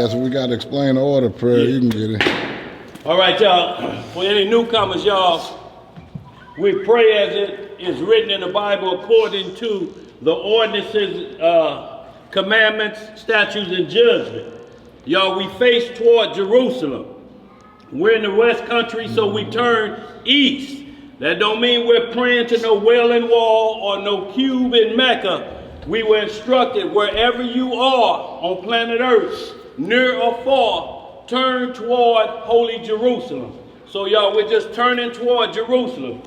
Pastor. We got to explain the order of prayer. You can get it. All right, y'all. For any newcomers, y'all, we pray as it is written in the Bible according to the ordinances, commandments, statutes, and judgment. Y'all, we face toward Jerusalem. We're in the West Country, so we turn east. That don't mean we're praying to no Wailing Wall or no cube in Mecca. We were instructed wherever you are on planet Earth, near or far, turn toward Holy Jerusalem. So y'all, we're just turning toward Jerusalem.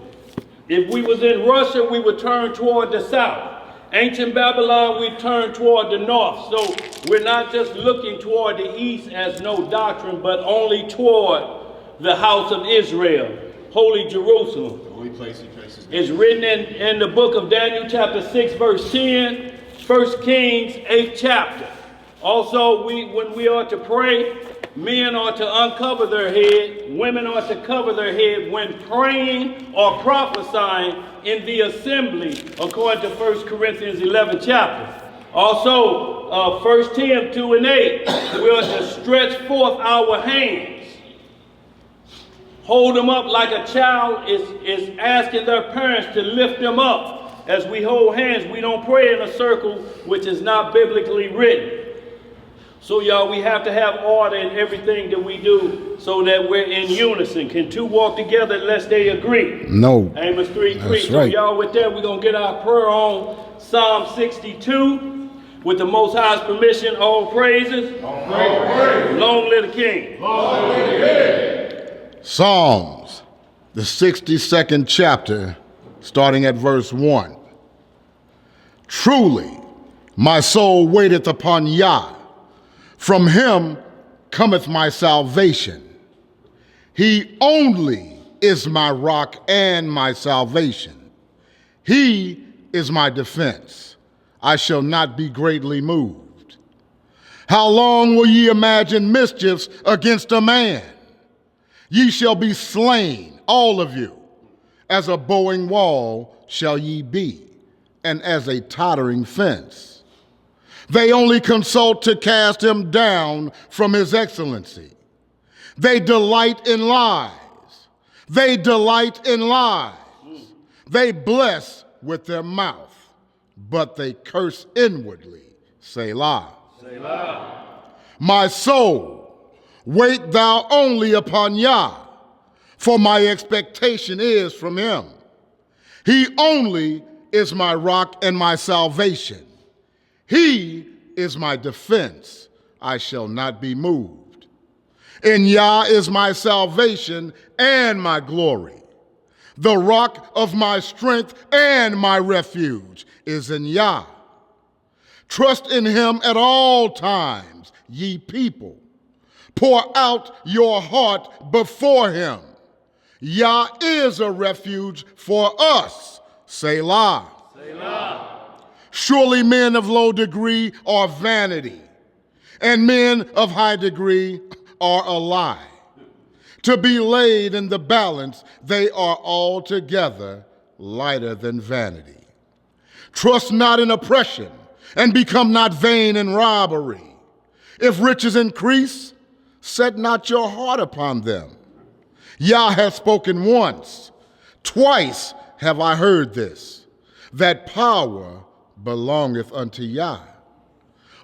If we was in Russia, we would turn toward the south. Ancient Babylon, we turn toward the north. So we're not just looking toward the east as no doctrine, but only toward the house of Israel, Holy Jerusalem. The only place he places. It's written in the book of Daniel chapter 6 verse 10, 1 Kings 8th chapter. Also, when we are to pray, men are to uncover their head, women are to cover their head when praying or prophesying in the assembly, according to 1 Corinthians 11th chapter. Also, 1 Tim 2 and 8, we are to stretch forth our hands. Hold them up like a child is asking their parents to lift them up. As we hold hands, we don't pray in a circle, which is not biblically written. So y'all, we have to have order in everything that we do so that we're in unison. Can two walk together unless they agree? No. Amos 3:3. That's So right. y'all, with that, we're going to get our prayer on Psalm 62. With the Most High's permission, all praises. All praise. Long live the King. Long live the King. Psalms, the 62nd chapter, starting at verse 1. Truly, my soul waiteth upon Yah. From him cometh my salvation. He only is my rock and my salvation. He is my defense. I shall not be greatly moved. How long will ye imagine mischiefs against a man? Ye shall be slain, all of you. As a bowing wall shall ye be, and as a tottering fence. They only consult to cast him down from his excellency. They delight in lies. They delight in lies. They bless with their mouth, but they curse inwardly. Selah. Selah. My soul, wait thou only upon Yah, for my expectation is from him. He only is my rock and my salvation. He is my defense. I shall not be moved. In Yah is my salvation and my glory. The rock of my strength and my refuge is in Yah. Trust in him at all times, ye people. Pour out your heart before him. Yah is a refuge for us. Selah. Selah. Surely men of low degree are vanity, and men of high degree are a lie. To be laid in the balance, they are altogether lighter than vanity. Trust not in oppression, and become not vain in robbery. If riches increase, set not your heart upon them. Yah hath spoken once, twice have I heard this, that power belongeth unto Yah.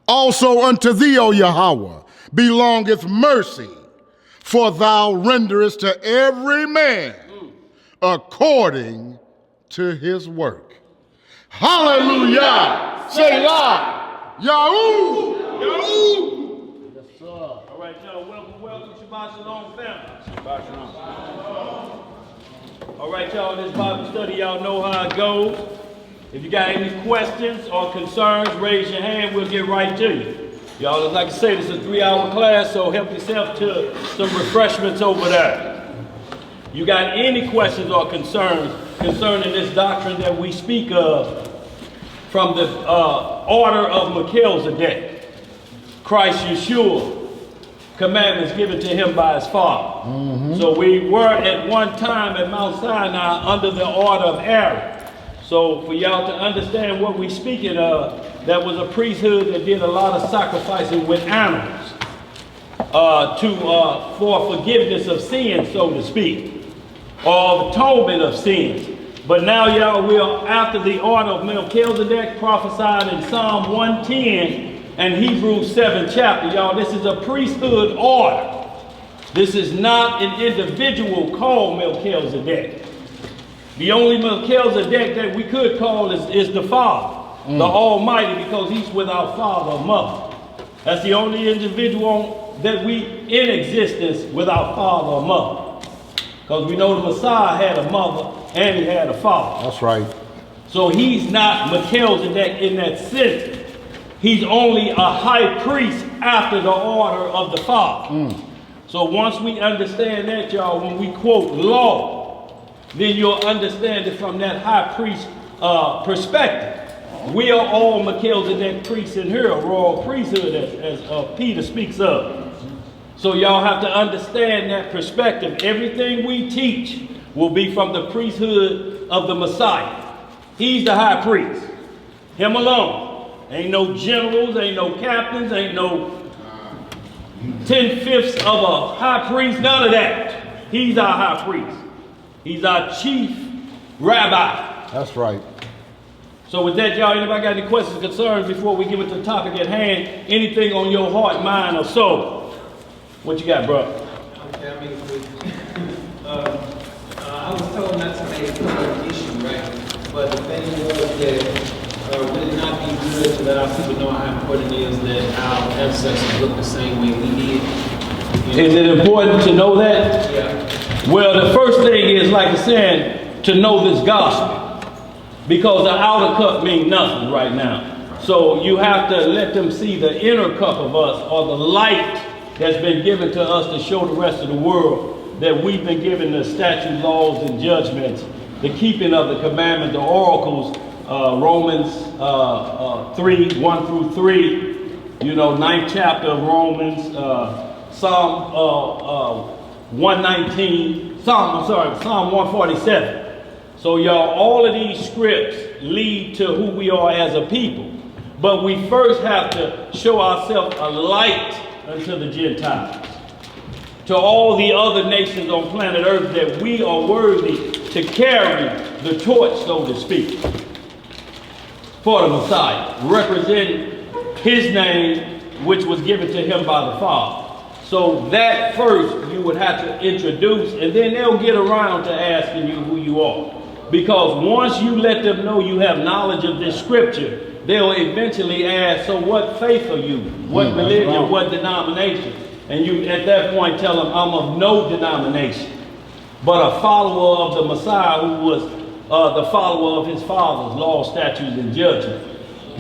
Also unto thee, O Yahweh, belongeth mercy, for thou renderest to every man according to his work. Hallelujah! Selah! Yahoo! Yahoo! All right, y'all, welcome, Shabbat Shalom family. Shabbat shalom. All right, y'all, this Bible study, y'all know how it goes. If you got any questions or concerns, raise your hand, we'll get right to you. Y'all, like I say, this is a 3-hour class, so help yourself to some refreshments over there. You got any questions or concerns concerning this doctrine that we speak of from the order of Melchizedek, Christ Yeshua, commandments given to him by his Father. So we were at one time at Mount Sinai under the order of Aaron. So for y'all to understand what we're speaking of, that was a priesthood that did a lot of sacrificing with animals. for forgiveness of sins, so to speak, or atonement of sins. But now, y'all, we are after the order of Melchizedek prophesied in Psalm 110 and Hebrews 7 chapter. Y'all, this is a priesthood order. This is not an individual called Melchizedek. The only Melchizedek that we could call is the Father, the Almighty, because he's without father or mother. That's the only individual that we in existence without father or mother. Because we know the Messiah had a mother and he had a father. That's right. So he's not Melchizedek in that sense. He's only a high priest after the order of the Father. So once we understand that, y'all, when we quote law, then you'll understand it from that high priest perspective. We are all Melchizedek priests in here, a royal priesthood, as Peter speaks of. So y'all have to understand that perspective. Everything we teach will be from the priesthood of the Messiah. He's the high priest. Him alone. Ain't no generals, ain't no captains, ain't no 10/5 of a high priest, none of that. He's our high priest. He's our chief rabbi. That's right. So with that, y'all, anybody got any questions, concerns before we get into the topic at hand? Anything on your heart, mind, or soul? What you got, bro? Okay, I mean, I was told not to make an issue, right? But the thing was that would it not be good to let our people know how important it is that our ancestors look the same way we did? Is it important to know that? Yeah. Well, the first thing is, like I said, to know this gospel. Because the outer cup means nothing right now. So you have to let them see the inner cup of us, or the light that's been given to us to show the rest of the world that we've been given the statutes, laws, and judgments, the keeping of the commandments, the oracles, Romans 3, 1 through 3, you know, 9th chapter of Romans, Psalm 119, Psalm 147. So y'all, all of these scripts lead to who we are as a people. But we first have to show ourselves a light unto the Gentiles, to all the other nations on planet Earth, that we are worthy to carry the torch, so to speak, for the Messiah, representing his name, which was given to him by the Father. So that first you would have to introduce, and then they'll get around to asking you who you are. Because once you let them know you have knowledge of this scripture, they'll eventually ask, so what faith are you? What religion? What denomination? And you at that point tell them, I'm of no denomination, but a follower of the Messiah, who was the follower of his father's law, statutes, and judgment.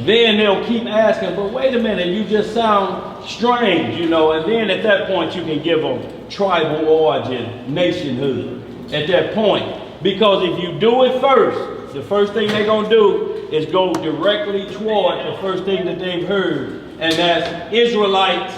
Then they'll keep asking, but wait a minute, you just sound strange, you know. And then at that point you can give them tribal origin, nationhood at that point. Because if you do it first, the first thing they're going to do is go directly toward the first thing that they've heard. And that's Israelites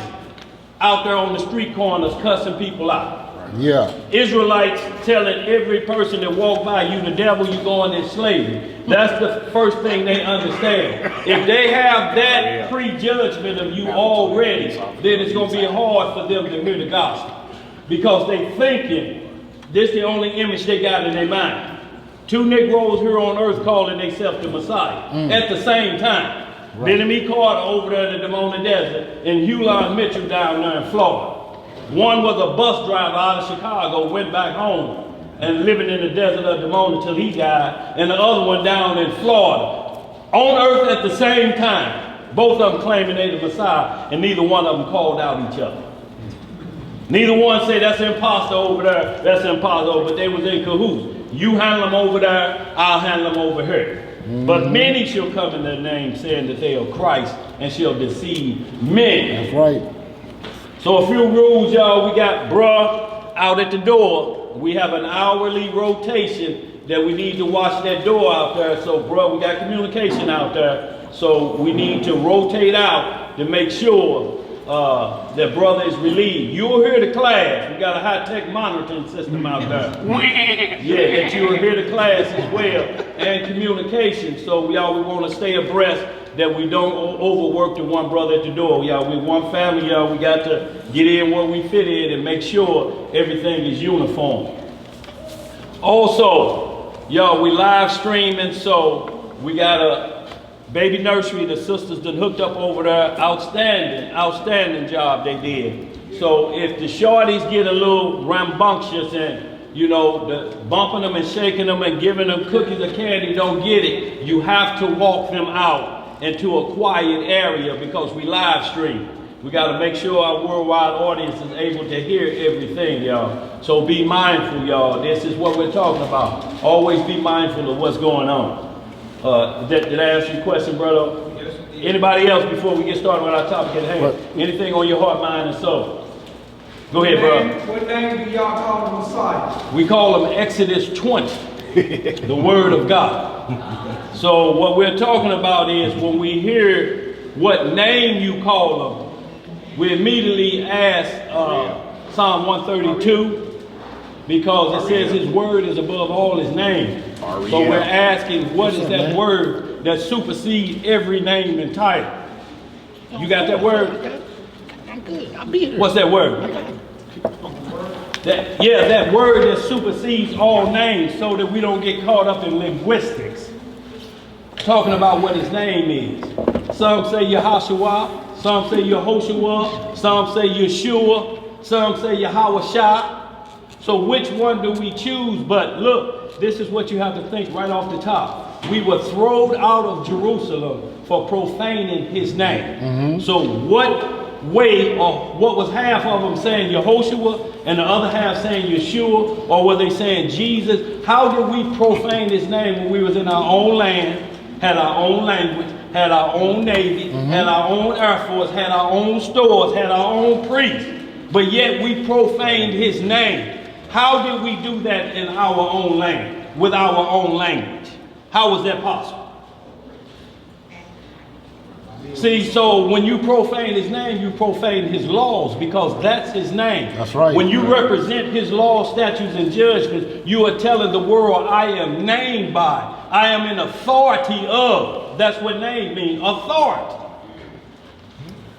out there on the street corners cussing people out. Yeah. Israelites telling every person that walk by, you the devil, you going in slavery. That's the first thing they understand. If they have that prejudgment of you already, then it's going to be hard for them to hear the gospel. Because they thinking this is the only image they got in their mind. Two Negroes here on earth calling themselves the Messiah at the same time. Right. Benjamin Carter over there in the Demona Desert, and Hulan Mitchell down there in Florida. One was a bus driver out of Chicago, went back home and living in the desert of Demona till he died, and the other one down in Florida. On earth at the same time. Both of them claiming they the Messiah, and neither one of them called out each other. Neither one said, that's imposter over there, that's imposter, but they was in cahoots. You handle them over there, I'll handle them over here. But many shall come in their name, saying that they are Christ, and shall deceive many. That's right. So a few rules, y'all. We got bruh out at the door. We have an hourly rotation that we need to watch that door out there. So bruh, we got communication out there. So we need to rotate out to make sure that brother is relieved. You'll hear the class. We got a high-tech monitoring system out there. Yeah, that you'll hear the class as well, and communication. So y'all, we want to stay abreast that we don't overwork the one brother at the door. Y'all, we one family, y'all. We got to get in where we fit in and make sure everything is uniform. Also, y'all, we live streaming, so we got a baby nursery. The sisters done hooked up over there. Outstanding job they did. So if the shorties get a little rambunctious and, you know, the bumping them and shaking them and giving them cookies or candy, don't get it. You have to walk them out into a quiet area because we live stream. We got to make sure our worldwide audience is able to hear everything, y'all. So be mindful, y'all. This is what we're talking about. Always be mindful of what's going on. Did I answer your question, brother? Yes. Anybody else before we get started with our topic at hand? Anything on your heart, mind, and soul? Go ahead, bro. What name do y'all call the Messiah? We call him Exodus 20, the Word of God. So what we're talking about is when we hear what name you call him, we immediately ask Psalm 132, because it says his word is above all his name. So we're asking, what is that word that supersedes every name and title? You got that word? I'm good. I'll be here. What's that word? That word that supersedes all names, so that we don't get caught up in linguistics. Talking about what his name is. Some say Yahashua, some say Yehoshua, some say Yeshua, some say Yahawashah. So which one do we choose? But look, this is what you have to think right off the top. We were thrown out of Jerusalem for profaning his name. So what way, or what was half of them saying Yehoshua and the other half saying Yeshua, or were they saying Jesus? How did we profane his name when we was in our own land, had our own language, had our own navy, had our own air force, had our own stores, had our own priests, but yet we profaned his name? How did we do that in our own land, with our own language? How was that possible? See, so when you profane his name, you profane his laws, because that's his name. That's right. When you represent his laws, statutes, and judgments, you are telling the world, I am named by, I am in authority of. That's what name means, authority.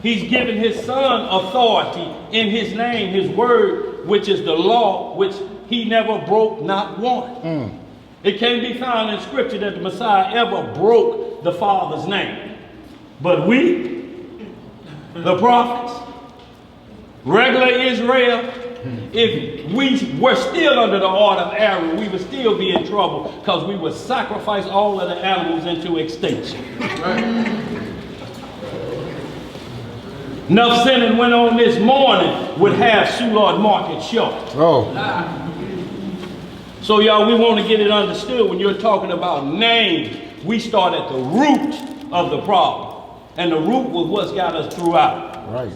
He's given his son authority in his name, his word, which is the law, which he never broke, not one. It can't be found in scripture that the Messiah ever broke the Father's name. But we, the prophets, regular Israel, if we were still under the order of Aaron, we would still be in trouble, because we would sacrifice all of the animals into extinction. Enough sinning went on this morning would have Soulard Market short. So y'all, we want to get it understood. When you're talking about names, we start at the root of the problem. And the root was what's got us throughout. Right.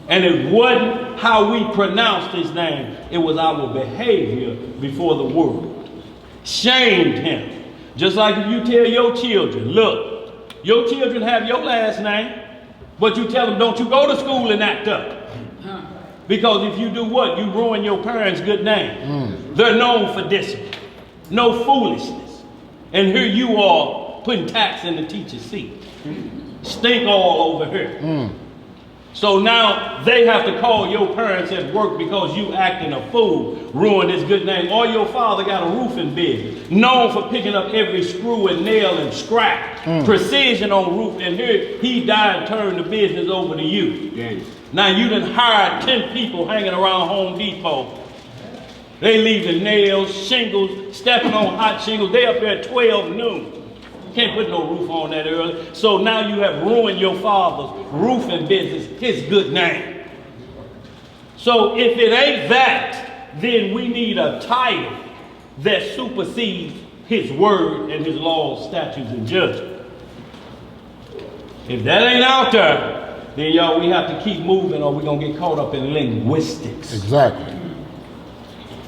And it wasn't how we pronounced his name. It was our behavior before the world. Shamed him. Just like if you tell your children, look, your children have your last name, but you tell them, don't you go to school and act up. Because if you do what? You ruin your parents' good name. They're known for discipline. No foolishness. And here you are putting tacks in the teacher's seat. Stink all over here. So now they have to call your parents at work because you acting a fool, ruined his good name. Or your father got a roofing business, known for picking up every screw and nail and scrap, precision on roof, and here he died and turned the business over to you. Now you done hired 10 people hanging around Home Depot. They leaving nails, shingles, stepping on hot shingles. They up there at 12 noon. Can't put no roof on that early. So now you have ruined your father's roofing business, his good name. So if it ain't that, then we need a title that supersedes his word and his laws, statutes, and judgment. If that ain't out there, then y'all, we have to keep moving, or we're going to get caught up in linguistics. Exactly.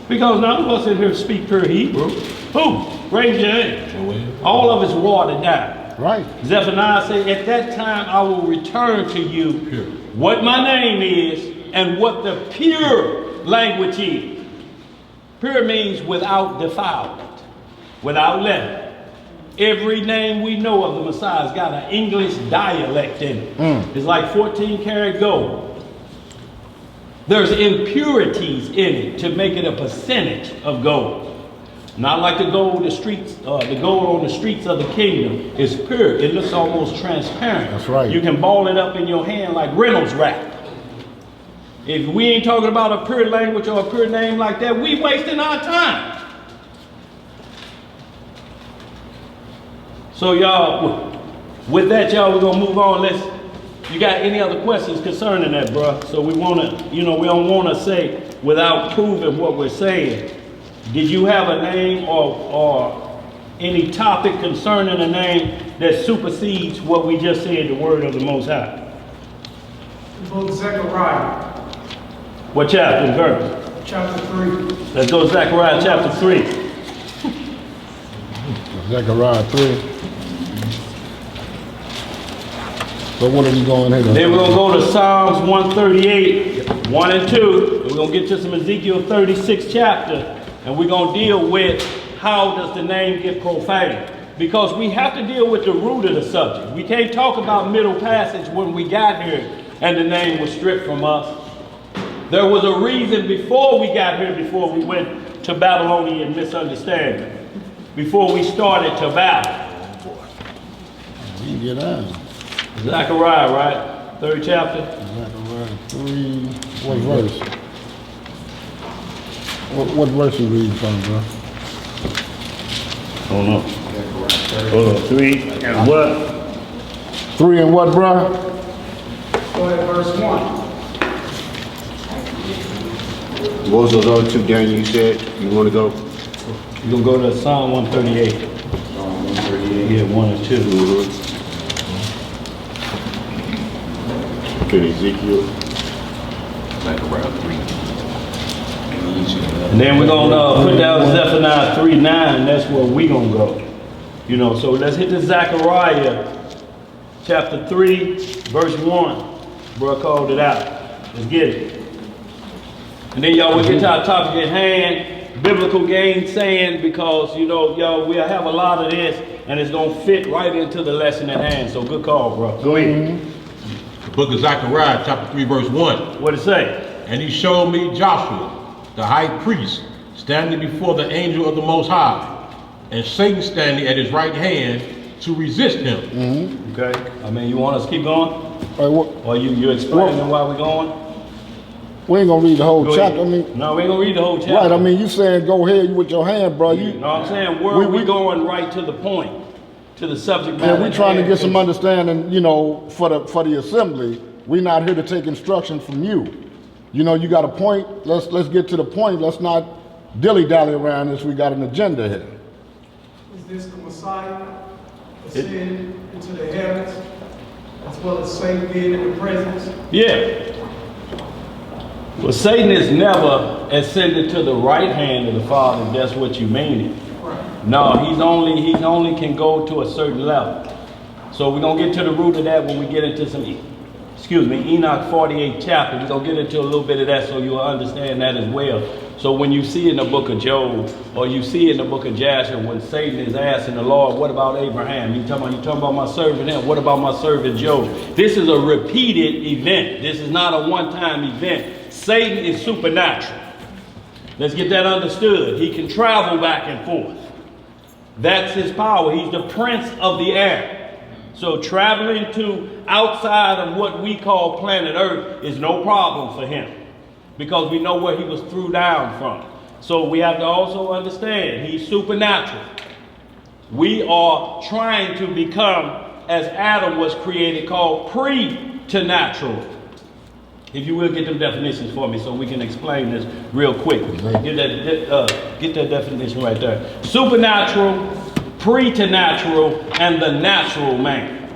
Because none of us in here speak pure Hebrew. Who? Raise your hand. All of us watered down. Right. Zephaniah said, at that time I will return to you what my name is and what the pure language is. Pure means without defilement, without leaven. Every name we know of the Messiah's got an English dialect in it. It's like 14 karat gold. There's impurities in it to make it a percentage of gold. Not like the gold, the gold on the streets of the kingdom is pure. It looks almost transparent. That's right. You can ball it up in your hand like Reynolds wrap. If we ain't talking about a pure language or a pure name like that, we wasting our time. So y'all, with that, y'all, we're gonna move on. You got any other questions concerning that, bro? So we wanna, we don't wanna say without proving what we're saying. Did you have a name or any topic concerning a name that supersedes what we just said, the word of the Most High? The book of Zechariah, What chapter and verse? chapter 3. Let's go to Zechariah chapter 3. Zechariah 3. So what are we going here? Then we're going to go to Psalms 138, 1 and 2. We're going to get to some Ezekiel 36 chapter. And we're going to deal with how does the name get profaned. Because we have to deal with the root of the subject. We can't talk about middle passage when we got here and the name was stripped from us. There was a reason before we got here, before we went to Babylonian misunderstanding. Before we started to battle. You get out. Zechariah, right? 3rd chapter. Zechariah 3. What verse? What verse you reading from, bro? Hold on. Hold on. 3 and what? 3 and what, bro? Go ahead, verse 1. What was those other two, Daniel, you said? You want to go? You're going to go to Psalm 138. Psalm 138. Yeah, 1 and 2. Okay, Ezekiel. Zechariah 3. And then we're going to put down Zephaniah 3:9. That's where we're going to go. So let's hit the Zechariah chapter 3, verse 1. Bro called it out. Let's get it. And then y'all, we'll get to our topic at hand. Biblical gainsaying, because y'all, we'll have a lot of this and it's gonna fit right into the lesson at hand. So good call, bro. Go ahead. The book of Zechariah, chapter 3, verse 1. What it say? And he showed me Joshua, the high priest, standing before the angel of the Most High, and Satan standing at his right hand to resist him. Okay. You want us to keep going? Or you explaining why we're going? We ain't gonna read the whole chapter. No, we ain't gonna read the whole chapter. Right, you saying go ahead with your hand, bro. No, I'm saying we going right to the point, to the subject matter. Yeah, we trying to get some understanding, for the assembly. We're not here to take instruction from you. You got a point. Let's get to the point. Let's not dilly-dally around this. We got an agenda here. Is this the Messiah ascended into the heavens, as well as Satan being in the presence? Yeah. Well, Satan is never ascended to the right hand of the Father, if that's what you mean. Right. No, he's only can go to a certain level. So we're gonna get to the root of that when we get into Enoch 48 chapter. We're gonna get into a little bit of that so you'll understand that as well. So when you see in the book of Job, or you see in the book of Jasher, when Satan is asking the Lord, what about Abraham? You talking about my servant him? What about my servant Job? This is a repeated event. This is not a one-time event. Satan is supernatural. Let's get that understood. He can travel back and forth. That's his power. He's the prince of the air. So traveling to outside of what we call planet Earth is no problem for him, because we know where he was threw down from. So we have to also understand he's supernatural. We are trying to become, as Adam was created, called preternatural. If you will, get them definitions for me so we can explain this real quick. Get that definition right there. Supernatural, preternatural, and the natural man.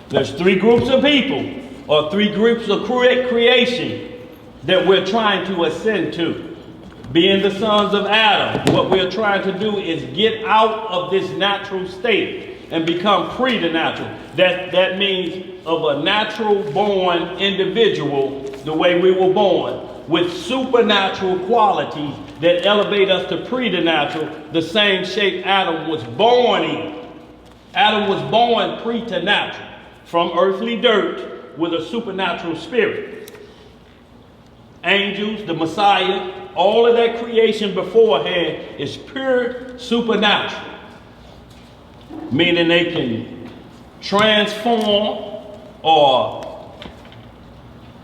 There's 3 groups of people, or 3 groups of creation that we're trying to ascend to. Being the sons of Adam, what we're trying to do is get out of this natural state and become preternatural. That means of a natural born individual, the way we were born, with supernatural qualities that elevate us to preternatural, the same shape Adam was born in. Adam was born preternatural, from earthly dirt with a supernatural spirit. Angels, the Messiah, all of that creation beforehand is pure supernatural. Meaning they can transform or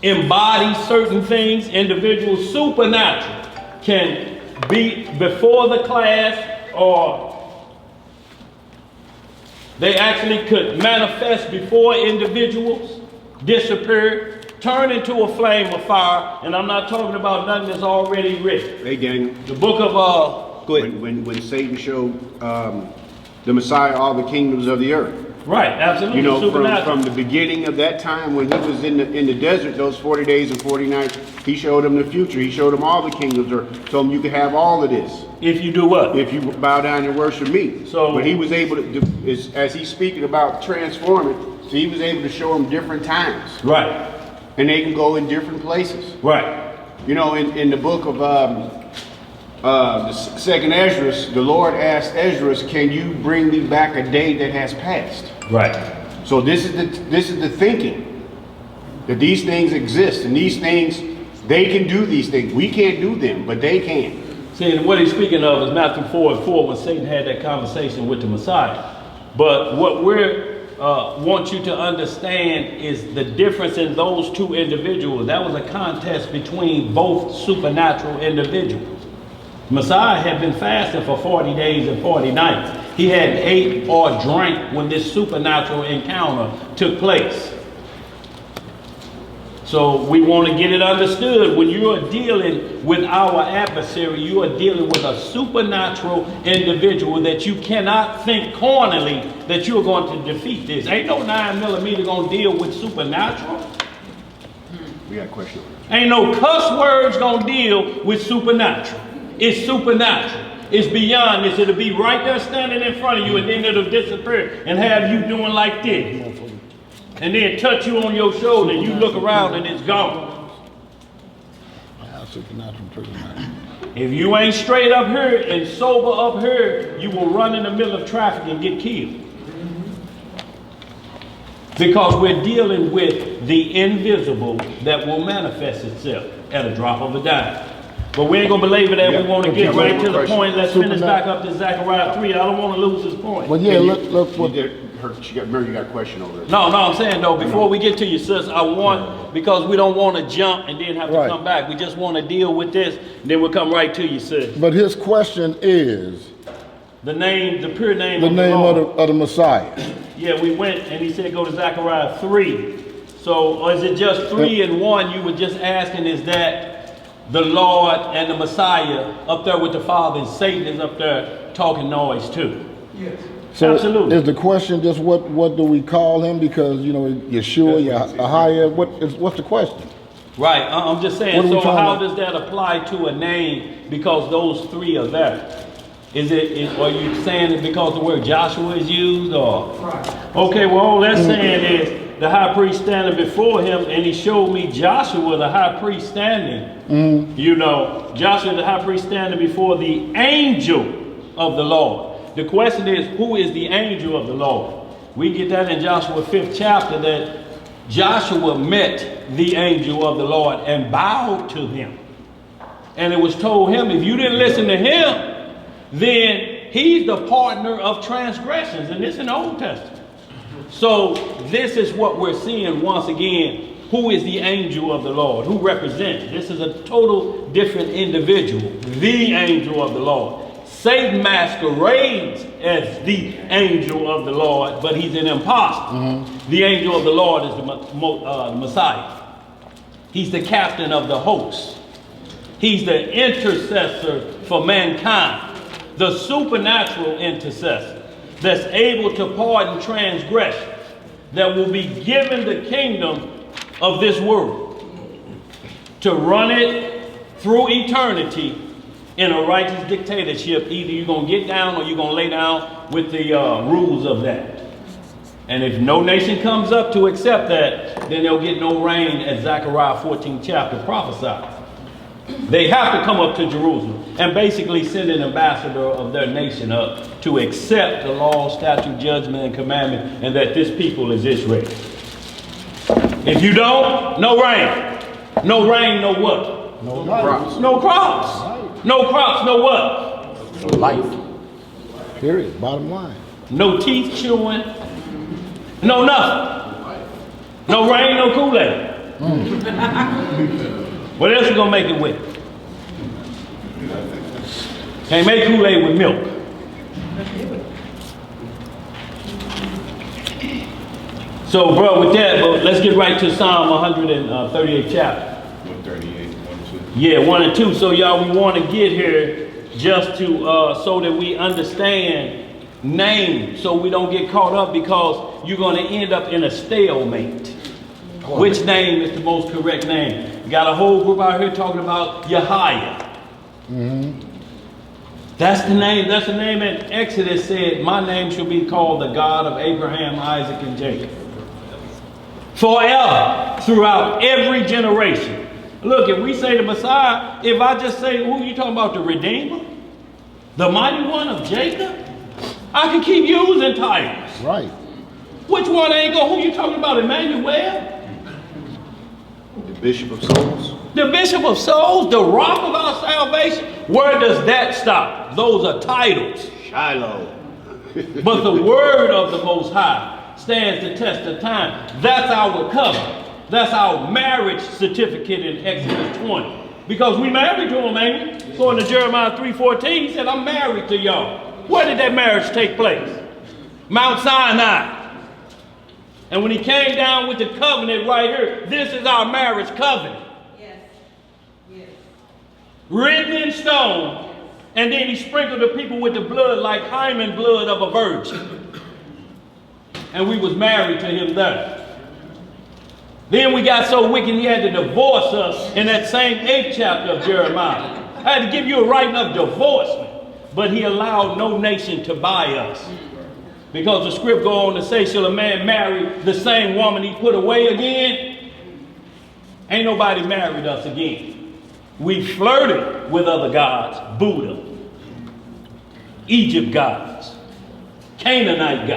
embody certain things. Individuals, supernatural, can be before the class, or they actually could manifest before individuals, disappear, turn into a flame of fire. And I'm not talking about nothing that's already written. Hey, Daniel. The book of, go ahead. When Satan showed the Messiah all the kingdoms of the earth. Right, absolutely. You know, supernatural. from the beginning of that time when he was in the desert, those 40 days and 40 nights, he showed him the future. He showed him all the kingdoms, or told him you can have all of this. If you do what? If you bow down and worship me. So, but he was able to, as he's speaking about transforming, so he was able to show him different times. Right. And they can go in different places. Right. You know, in the book of the second Esdras, the Lord asked Esdras, can you bring me back a day that has passed? Right. So this is the thinking, that these things exist, and these things, they can do these things. We can't do them, but they can. See, what he's speaking of is Matthew 4:4, when Satan had that conversation with the Messiah. But what we want you to understand is the difference in those two individuals. That was a contest between both supernatural individuals. Messiah had been fasting for 40 days and 40 nights. He hadn't ate or drank when this supernatural encounter took place. So we want to get it understood. When you are dealing with our adversary, you are dealing with a supernatural individual that you cannot think carnally that you're going to defeat this. Ain't no 9mm going to deal with supernatural. We got a question. Ain't no cuss words going to deal with supernatural. It's supernatural. It's beyond this. It'll be right there standing in front of you, and then it'll disappear and have you doing like this. And then touch you on your shoulder, and you look around and it's gone. If you ain't straight up here and sober up here, you will run in the middle of traffic and get killed. Because we're dealing with the invisible that will manifest itself at a drop of a dime. But we ain't gonna belabor that. We want to get right to the point. Let's finish back up to Zechariah 3. I don't want to lose this point. But yeah, look what. Remember, you got a question over there. No, I'm saying though, before we get to you, sis, I want, because we don't want to jump and then have to come back. We just want to deal with this, and then we'll come right to you, sis. But his question is the name, the pure name the of name the Lord. of the Messiah. Yeah, we went and he said go to Zechariah 3. So, or is it just 3 and 1? You were just asking, is that the Lord and the Messiah up there with the Father, and Satan is up there talking noise too? Yes. So absolutely. Is the question just what do we call him? Because, you know, Yeshua, Yahweh, what's the question? Right, I'm just saying, so how does that apply to a name because those 3 are there? Are you saying it because the word Joshua is used, or? Right. Okay, well, all that's saying is the high priest standing before him, and he showed me Joshua, the high priest standing. You know, Joshua, the high priest standing before the angel of the Lord. The question is, who is the angel of the Lord? We get that in Joshua 5th chapter, that Joshua met the angel of the Lord and bowed to him. And it was told him, if you didn't listen to him, then he's the partner of transgressions. And this in the Old Testament. So this is what we're seeing once again. Who is the angel of the Lord? Who represents? This is a total different individual. The angel of the Lord. Satan masquerades as the angel of the Lord, but he's an impostor. The angel of the Lord is the Messiah. He's the captain of the host. He's the intercessor for mankind. The supernatural intercessor that's able to pardon transgressions, that will be given the kingdom of this world to run it through eternity in a righteous dictatorship. Either you're going to get down or you're going to lay down with the rules of that. And if no nation comes up to accept that, then they'll get no rain, as Zechariah 14th chapter prophesied. They have to come up to Jerusalem. and basically send an ambassador of their nation up to accept the law, statute, judgment, and commandment, and that this people is Israel. If you don't, no rain. No rain, no what? No crops. No crops. No crops, no what? No life. Period. Bottom line. No teeth chewing. No nothing. No rain, no Kool-Aid. What else you gonna make it with? Can't make Kool-Aid with milk. So, bro, with that, let's get right to Psalm 138 chapter. 138, 1, 2. Yeah, 1 and 2. So, y'all, we want to get here just to so that we understand names, so we don't get caught up, because you're going to end up in a stalemate. Which name is the most correct name? You got a whole group out here talking about Yahweh. That's the name. That's the name in Exodus said, my name shall be called the God of Abraham, Isaac, and Jacob. Forever, throughout every generation. Look, if we say the Messiah, if I just say, who are you talking about, the Redeemer? The Mighty One of Jacob? I can keep using titles. Right. Which one ain't going? Who you talking about, Emmanuel? The Bishop of Souls. The Bishop of Souls, the rock of our salvation. Where does that stop? Those are titles. Shiloh. But the word of the Most High stands the test of time. That's our covenant. That's our marriage certificate in Exodus 20. Because we married to him, ain't we? According to Jeremiah 3:14, he said, I'm married to y'all. Where did that marriage take place? Mount Sinai. And when he came down with the covenant right here, this is our marriage covenant. Yes. Yes. Written in stone. And then he sprinkled the people with the blood like hymen blood of a virgin. And we was married to him there. Then we got so wicked he had to divorce us in that same 8th chapter of Jeremiah. I had to give you a writing of divorcement. But he allowed no nation to buy us. Because the script go on to say, shall a man marry the same woman he put away again? Ain't nobody married us again. We flirted with other gods, Buddha, Egypt gods, Canaanite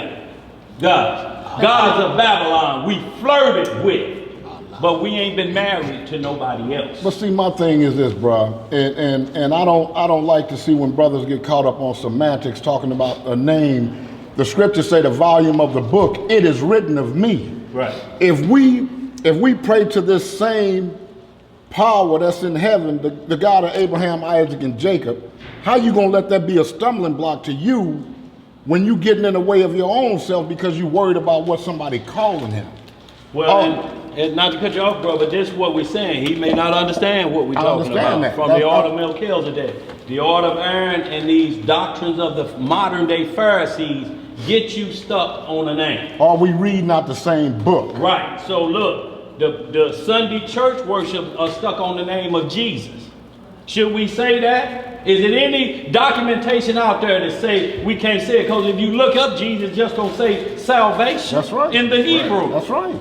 gods of Babylon. We flirted with, but we ain't been married to nobody else. But see, my thing is this, bro, and I don't like to see when brothers get caught up on semantics talking about a name. The scriptures say the volume of the book, it is written of me. Right. If we pray to this same power that's in heaven, the God of Abraham, Isaac, and Jacob, how you gonna let that be a stumbling block to you when you getting in the way of your own self because you worried about what somebody calling him? Well, and not to cut you off, bro, but this is what we're saying. He may not understand what we're talking about. that. From the order of Melchizedek, the order of Aaron, and these doctrines of the modern day Pharisees get you stuck on a name. Or we read not the same book. Right. So look, the Sunday church worship are stuck on the name of Jesus. Should we say that? Is it any documentation out there that say we can't say it? Because if you look up Jesus, just don't say salvation. That's right. In the Hebrew. That's right.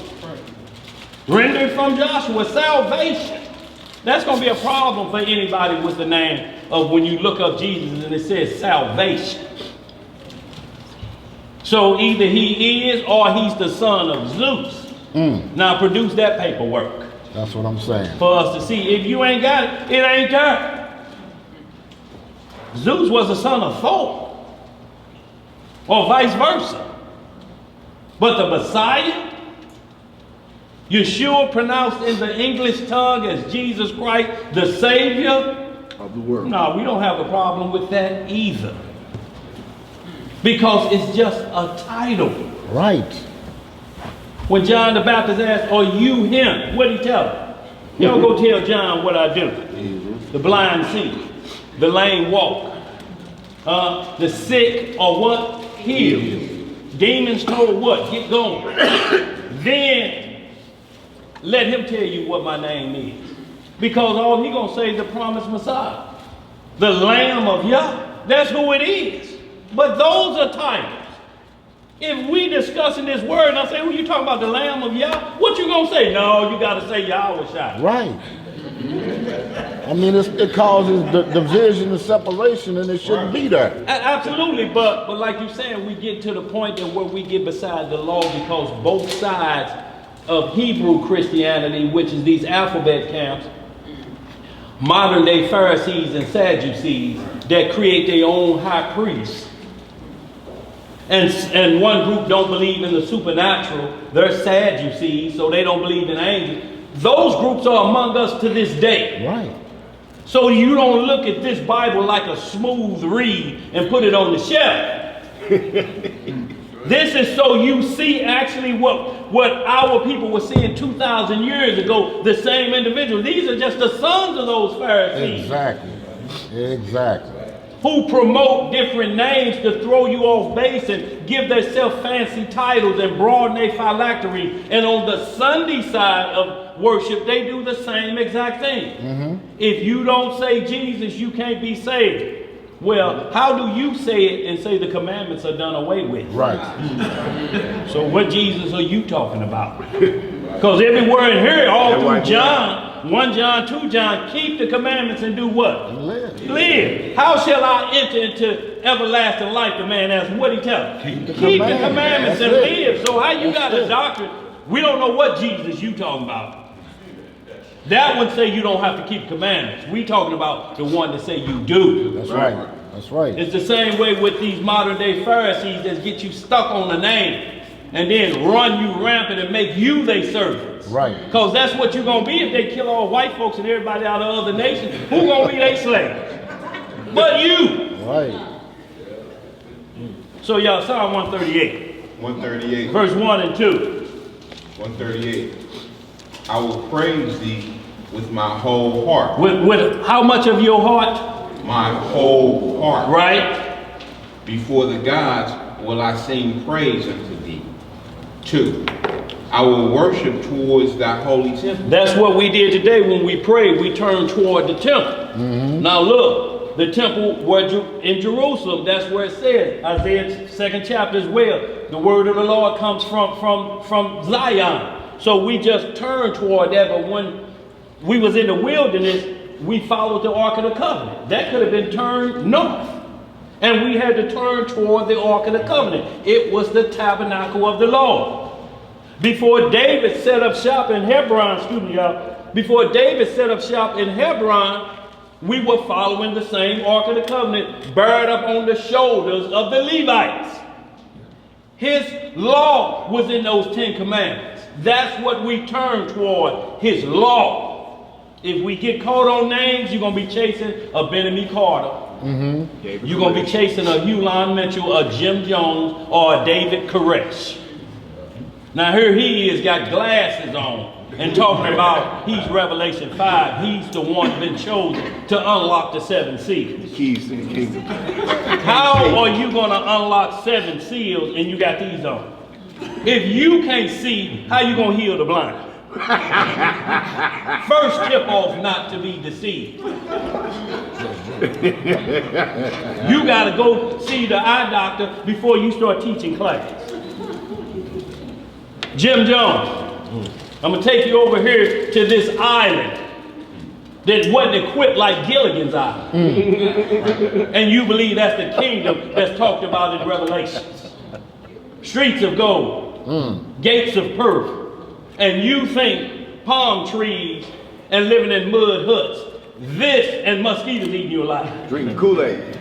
Rendered from Joshua, salvation. That's going to be a problem for anybody with the name of when you look up Jesus and it says salvation. So either he is or he's the son of Zeus. Now produce that paperwork. That's what I'm saying. For us to see. If you ain't got it, it ain't there. Zeus was the son of Thor. Or vice versa. But the Messiah, Yeshua, pronounced in the English tongue as Jesus Christ, the Savior Of the world. No, we don't have a problem with that either. Because it's just a title. Right. When John the Baptist asked, are you him? What did he tell him? Y'all go tell John what I do. The blind see, the lame walk, the sick are what? Healed. Demons told what? Get going. Then let him tell you what my name is. Because all he gonna say is the promised Messiah. The Lamb of Yah. That's who it is. But those are titles. If we discussing this word and I say, who you talking about, the Lamb of Yah? What you gonna say? No, you gotta say Yahweh Shai. Right. I mean, it causes division and separation, and it shouldn't be there. Absolutely, but like you're saying, we get to the point that where we get beside the law because both sides of Hebrew Christianity, which is these alphabet camps, modern day Pharisees and Sadducees that create their own high priests. And one group don't believe in the supernatural. They're Sadducees, so they don't believe in angels. Those groups are among us to this day. Right. So you don't look at this Bible like a smooth reed and put it on the shelf. This is so you see actually what our people were seeing 2,000 years ago, the same individual. These are just the sons of those Pharisees. Exactly. Who promote different names to throw you off base and give themselves fancy titles and broaden their phylactery. And on the Sunday side of worship, they do the same exact thing. If you don't say Jesus, you can't be saved. Well, how do you say it and say the commandments are done away with? Right. So what Jesus are you talking about? Because everywhere in here, all through John, 1 John, 2 John, keep the commandments and do what? Live. How shall I enter into everlasting life? The man asked, what did he tell him? Keep the commandments and live. So how you got a doctrine? We don't know what Jesus you talking about. That one say you don't have to keep commandments. We talking about the one that say you do. That's right. That's right. It's the same way with these modern day Pharisees that get you stuck on the name and then run you rampant and make you their servants. Right. Because that's what you're going to be if they kill all white folks and everybody out of other nations. Who's going to be their slaves? But you. Right. So y'all, Psalm 138. 138. Verse 1 and 2. 138. I will praise thee with my whole heart. With how much of your heart? My whole heart. Right. Before the gods will I sing praise unto thee. 2. I will worship towards thy holy temple. That's what we did today when we prayed. We turned toward the temple. Now look, the temple was in Jerusalem. That's where it says, Isaiah's 2nd chapter as well. The word of the Lord comes from Zion. So we just turned toward that, but when we was in the wilderness, we followed the Ark of the Covenant. That could have been turned north. And we had to turn toward the Ark of the Covenant. It was the tabernacle of the Lord. Before David set up shop in Hebron, before David set up shop in Hebron, we were following the same Ark of the Covenant, buried up on the shoulders of the Levites. His law was in those 10 commandments. That's what we turn toward, his law. If we get caught on names, you're going to be chasing a Benjamin Carter. You're going to be chasing a Hulon Mitchell, a Jim Jones, or a David Koresh. Now here he is, got glasses on, and talking about he's Revelation 5. He's the one been chosen to unlock the 7 seals. Keys to the kingdom. How are you going to unlock 7 seals and you got these on? If you can't see, how you going to heal the blind? First tip off not to be deceived. You got to go see the eye doctor before you start teaching class. Jim Jones, I'm going to take you over here to this island that wasn't equipped like Gilligan's Island. And you believe that's the kingdom that's talked about in Revelations. Streets of gold, gates of pearl, and you think palm trees and living in mud huts. This and mosquitoes eating you alive. Drink the Kool-Aid.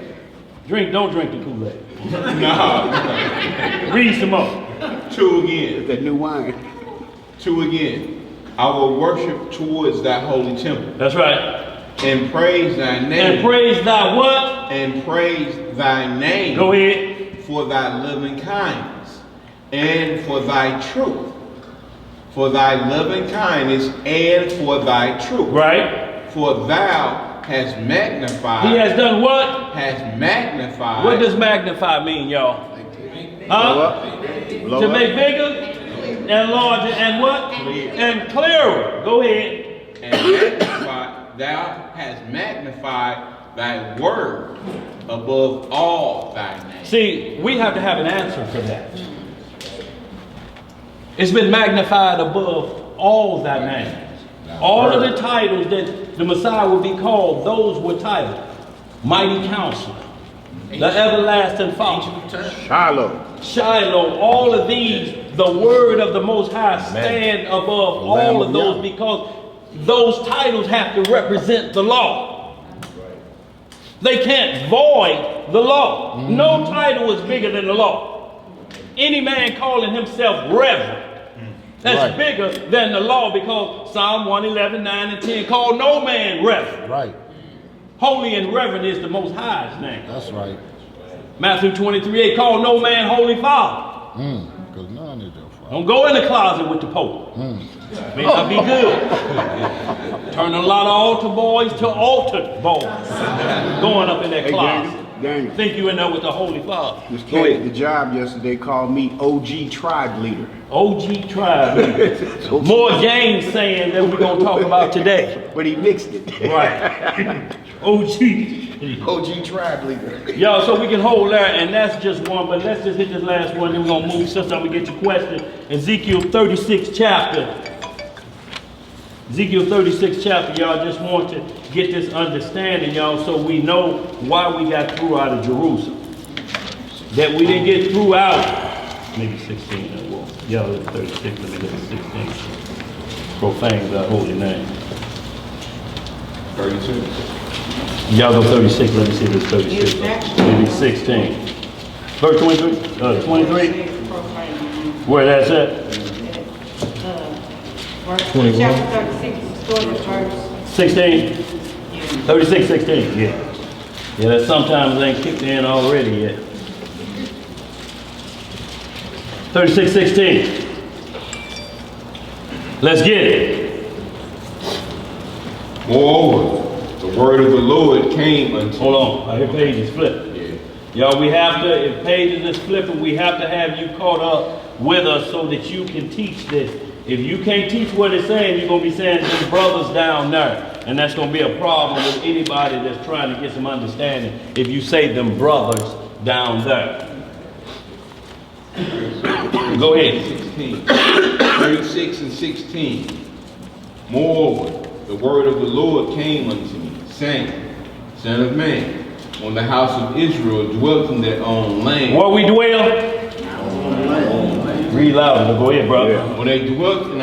Don't drink the Kool-Aid. No. Read some more. 2 again. That new wine. 2 again. I will worship towards thy holy temple. That's right. And praise thy name. And praise thy what? And praise thy name. Go ahead. For thy loving kindness and for thy truth. For thy loving kindness and for thy truth. Right. For thou hast magnified. He has done what? Has magnified. What does magnify mean, y'all? Huh? To make bigger and larger and what? And clearer. Go ahead. And magnify, thou hast magnified thy word above all thy names. See, we have to have an answer for that. It's been magnified above all thy names. All of the titles that the Messiah would be called, those were titled Mighty Counselor, the Everlasting Father, Shiloh, all of these, the word of the Most High stand above all of those, because those titles have to represent the law. They can't void the law. No title is bigger than the law. Any man calling himself reverend, that's bigger than the law, because Psalm 111, 9 and 10 call no man reverend. Right. Holy and reverend is the Most High's name. That's right. Matthew 23:8 call no man Holy Father. Because none is your father. Don't go in the closet with the Pope. May not be good. Turn a lot of altar boys to altered boys. Going up in that closet. Daniel. Think you in there with the Holy Father. This cat at the job yesterday called me OG tribe leader. OG tribe. More Gainsaying that we're going to talk about today. But he mixed it. Right. OG tribe leader. Y'all, so we can hold there, and that's just one, but let's just hit this last one, then we're going to move. Since I'm going to get your question. Ezekiel 36 chapter. Ezekiel 36 chapter, y'all, just want to get this understanding, y'all, so we know why we got through out of Jerusalem. That we didn't get through out. Maybe 16, well, y'all, it's 36, let me look at 16. Profane thy holy name. 32. Y'all go 36, let me see if it's 36. Maybe 16. Verse 23? 23? Where that's at? 21. Chapter 36, starting at verse 16? 36, 16, yeah. Yeah, that sometimes ain't kicked in already yet. 36, 16. Let's get it. Moreover, the word of the Lord came unto Hold on, I hear pages flip. Y'all, we have to, if pages is flipping, we have to have you caught up with us so that you can teach this. If you can't teach what it's saying, you're going to be saying to the brothers down there. And that's going to be a problem with anybody that's trying to get some understanding if you say them brothers down there. Go ahead. 36 and 16. Moreover, the word of the Lord came unto me, saying, Son of man, when the house of Israel dwelt in their own land. Where we dwell? Read louder. Go ahead, brother. Yeah. When they dwelt in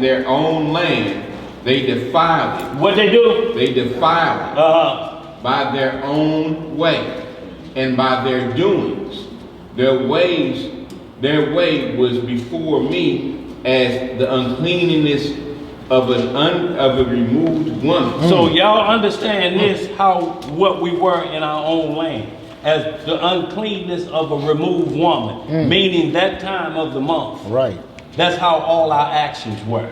their own land, they defiled it. What they do? They defiled it by their own way and by their doings. Their way was before me as the uncleanness of a removed woman. So y'all understand this, what we were in our own land, as the uncleanness of a removed woman, meaning that time of the month. Right. That's how all our actions were.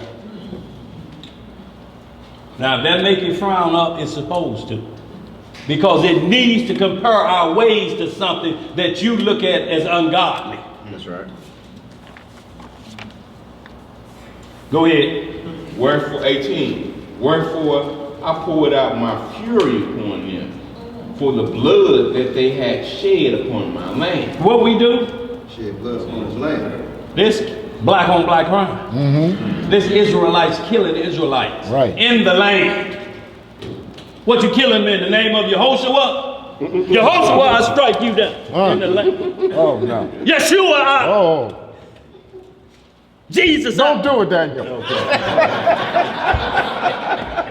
Now, if that make you frown up, it's supposed to. Because it needs to compare our ways to something that you look at as ungodly. That's right. Go ahead. Wherefore, 18. Wherefore I poured out my fury upon them for the blood that they had shed upon my land. What we do? Shed blood upon his land. This black on black crime. This Israelites killing Israelites in the land. What you killing in the name of Yehoshua? Yehoshua, I strike you down in the land. Oh, no. Yeshua, Oh. Jesus. Don't do it, Daniel.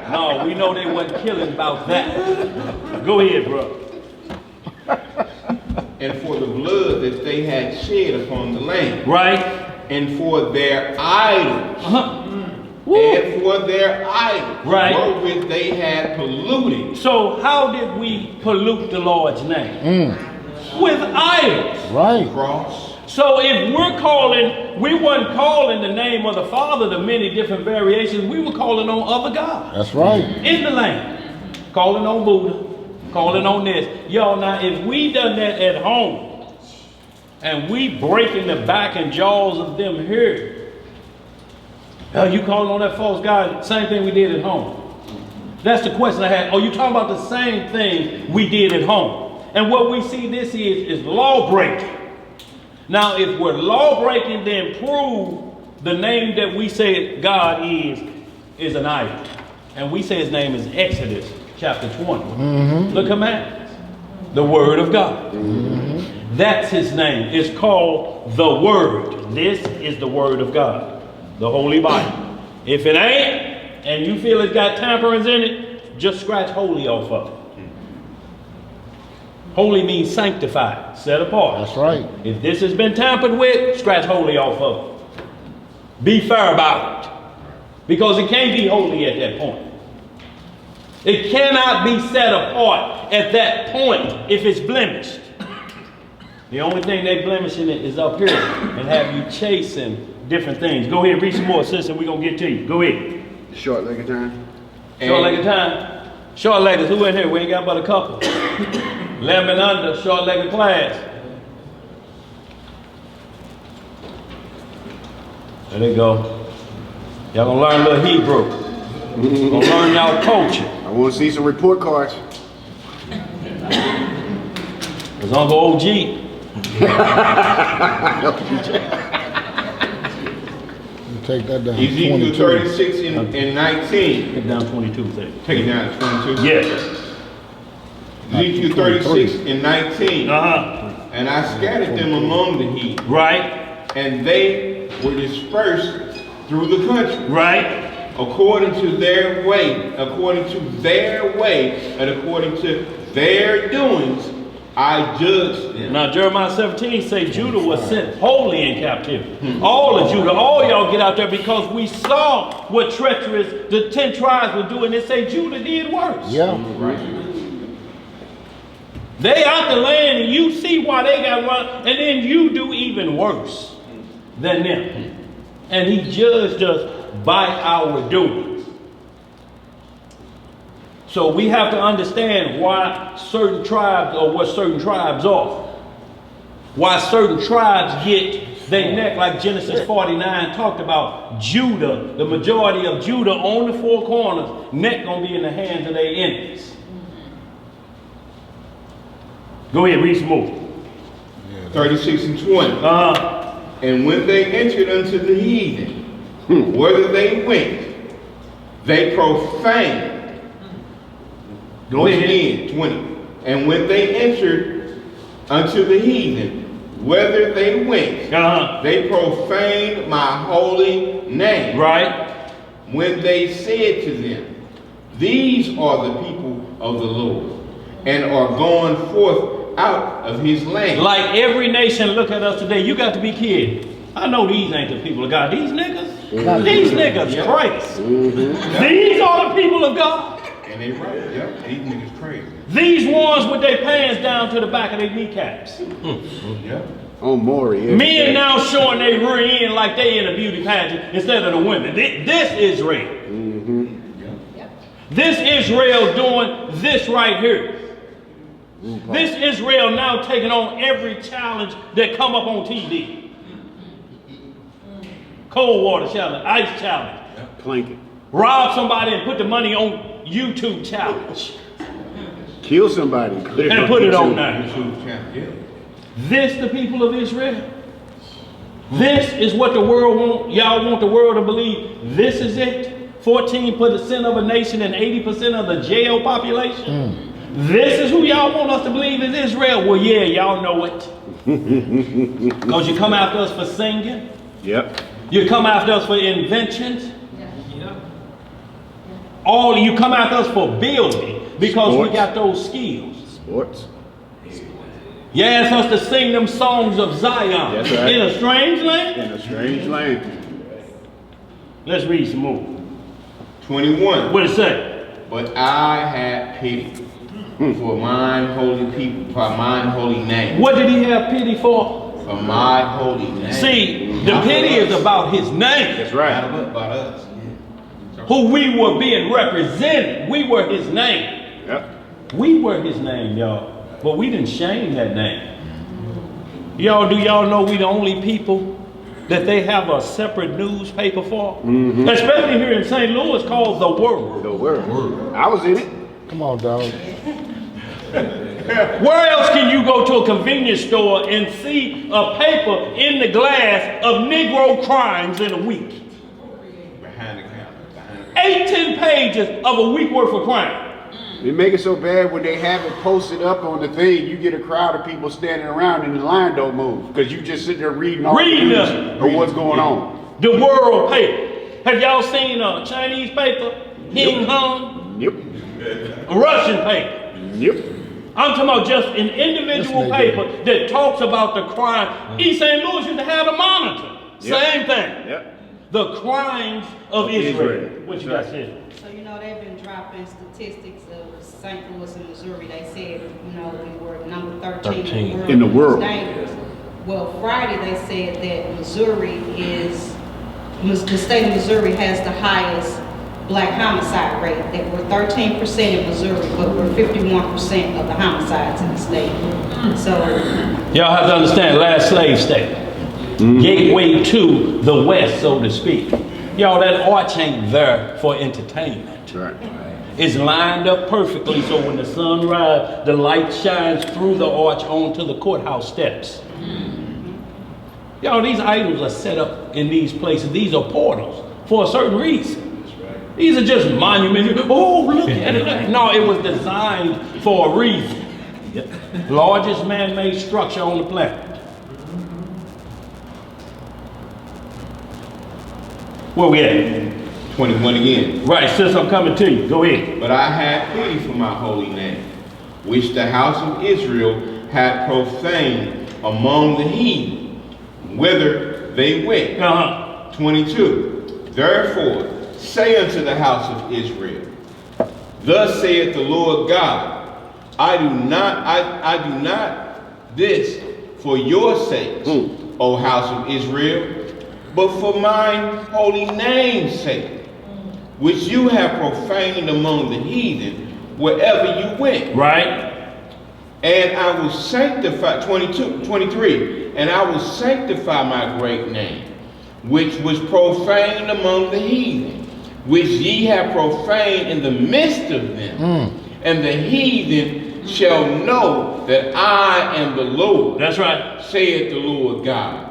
No, we know they wasn't killing about that. Go ahead, bro. And for the blood that they had shed upon the land. Right. And for their idols. And for their idols. Right. Wherewith they had polluted. So how did we pollute the Lord's name? With idols. Right. Cross. So if we weren't calling the name of the Father the many different variations, we were calling on other gods. That's right. In the land. Calling on Buddha. Calling on this. Y'all, now if we done that at home, and we breaking the back and jaws of them here, you calling on that false god, same thing we did at home. That's the question I had. Oh, you talking about the same thing we did at home. And what we see this is law breaking. Now, if we're law breaking, then prove the name that we say God is an idol. And we say his name is Exodus chapter 20. The commandments. The word of God. That's his name. It's called the Word. This is the Word of God. The Holy Bible. If it ain't, and you feel it's got tamperings in it, just scratch holy off of it. Holy means sanctified, set apart. That's right. If this has been tampered with, scratch holy off of it. Be fair about it. Because it can't be holy at that point. It cannot be set apart at that point if it's blemished. The only thing they blemishing it is up here and have you chasing different things. Go ahead, read some more, sister. We're going to get to you. Go ahead. Short leg of time. Short leg of time. Short leggers, who in here? We ain't got but a couple. 11 and under, short leg of class. There they go. Y'all gonna learn a little Hebrew. Gonna learn y'all culture. I want to see some report cards. Cause Uncle OG. Take that down. Ezekiel 36 and 19. Take down 22, say. Take it down to 22. Yes. Ezekiel 36 and 19. And I scattered them among the heathen. Right. And they were dispersed through the country. Right. According to their way, and according to their doings, I judged them. Now Jeremiah 17 say Judah was sent wholly in captivity. All of Judah, all y'all get out there because we saw what treacherous the 10 tribes were doing. They say Judah did worse. Yeah. Right. They out the land and you see why they got run, and then you do even worse than them. And he judged us by our doings. So we have to understand why certain tribes, or what certain tribes are. Why certain tribes get their neck, like Genesis 49 talked about. Judah, the majority of Judah on the four corners, neck gonna be in the hands of their enemies. Go ahead, read some more. 36 and 20. And when they entered unto the heathen, whither they went, they profaned. Go ahead. Again, 20. And when they entered unto the heathen, whither they went, they profaned my holy name. Right. When they said to them, these are the people of the Lord, and are going forth out of his land. Like every nation look at us today, you got to be kidding. I know these ain't the people of God. These niggas, these niggas crazy. These are the people of God. And they right, yep, these niggas crazy. These ones with their pants down to the back of their kneecaps. Yep. Oh, Maury. Yeah. Men now showing their rear end like they in a beauty pageant instead of the women. This Israel. This Israel doing this right here. This Israel now taking on every challenge that come up on TV. Cold water challenge, ice challenge. Planking. Rob somebody and put the money on YouTube challenge. Kill somebody. Put it on there. This the people of Israel. This is what the world want. Y'all want the world to believe this is it. 14% of a nation and 80% of the jail population. This is who y'all want us to believe is Israel. Well, yeah, y'all know it. Because you come after us for singing. Yep. You come after us for inventions. All you come after us for building because we got those skills. Sports. You ask us to sing them songs of Zion. That's right. In a strange land. In a strange land. Let's read some more. 21. What it say? But I had pity for mine holy people, for mine holy name. What did he have pity for? For my holy name. See, the pity is about his name. That's right. Not about us. Who we were being represented. We were his name. Yep. We were his name, y'all. But we didn't shame that name. Y'all know we the only people that they have a separate newspaper for? Especially here in St. Louis called The World. The Word. I was in it. Come on, dog. Where else can you go to a convenience store and see a paper in the glass of Negro crimes in a week? Behind the counter. 18 pages of a week worth of crime. They make it so bad when they have it posted up on the thing, you get a crowd of people standing around and the line don't move because you just sit there reading all the news of what's going on. The world paper. Have y'all seen a Chinese paper? Hing Hong? Yep. A Russian paper? Yep. I'm talking about just an individual paper that talks about the crime. East St. Louis used to have a monitor. Same thing. Yep. The crimes of Israel. What you guys said? So, they've been dropping statistics of St. Louis and Missouri. They said, we were number 13 in the world. Dangerous. Well, Friday they said that the state of Missouri has the highest black homicide rate. That we're 13% in Missouri, but we're 51% of the homicides in the state. So y'all have to understand, last slave state. Gateway to the west, so to speak. Y'all, that arch ain't there for entertainment. Right. It's lined up perfectly so when the sun rises, the light shines through the arch onto the courthouse steps. Y'all, these idols are set up in these places. These are portals for a certain reason. These are just monuments. Oh, look at it. No, it was designed for a reason. Largest man-made structure on the planet. Where we at? 21 again. Right, sis, I'm coming to you. Go ahead. But I had pity for my holy name, which the house of Israel had profaned among the heathen, whither they went. 22. Therefore, say unto the house of Israel, thus saith the Lord God, I do not this for your sakes, O house of Israel, but for mine holy name's sake, which you have profaned among the heathen wherever you went. Right. And I will sanctify, 23, and I will sanctify my great name, which was profaned among the heathen, which ye have profaned in the midst of them. And the heathen shall know that I am the Lord. That's right. Saith the Lord God.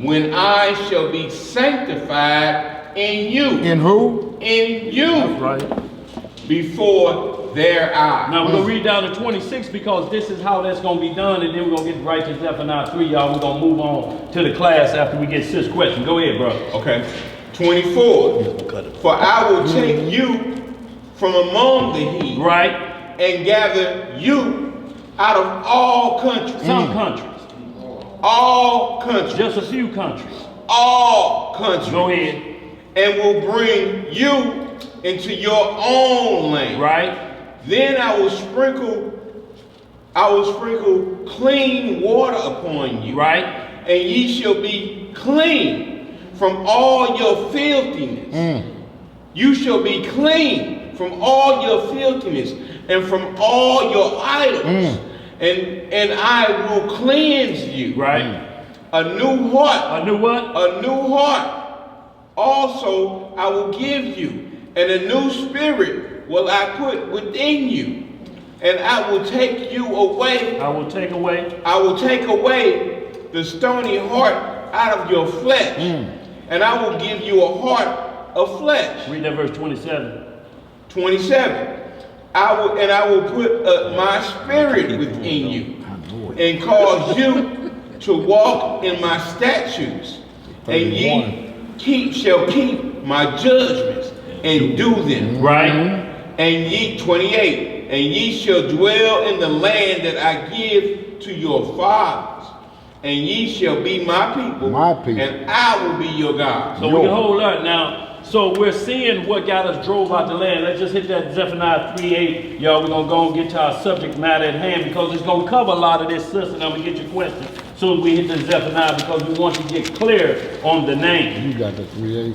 When I shall be sanctified in you. In who? In you. That's right. Before their eyes. Now we're going to read down to 26 because this is how that's going to be done, and then we're going to get right to Zephaniah 3, y'all. We're going to move on to the class after we get sis' question. Go ahead, brother. Okay. 24. For I will take you from among the heathen. Right. And gather you out of all countries. Some countries. All countries. Just a few countries. All countries. Go ahead. And will bring you into your own land. Right. Then I will sprinkle clean water upon you. Right. And ye shall be clean from all your filthiness. You shall be clean from all your filthiness and from all your idols. And I will cleanse you. Right. A new heart. A new what? A new heart. Also I will give you, and a new spirit will I put within you. And I will take you away. I will take away. I will take away the stony heart out of your flesh. And I will give you a heart of flesh. Read that verse 27. 27. I will put my spirit within you and cause you to walk in my statutes, and ye shall keep my judgments and do them. Right. And ye, 28, and ye shall dwell in the land that I give to your fathers, and ye shall be my people, and I will be your God. So we can hold that now. So we're seeing what got us drove out the land. Let's just hit that Zephaniah 3:8. Y'all, we're going to go and get to our subject matter at hand because it's going to cover a lot of this, sis, and I'm going to get your question soon as we hit the Zephaniah because we want to get clear on the name. You got the 3:8.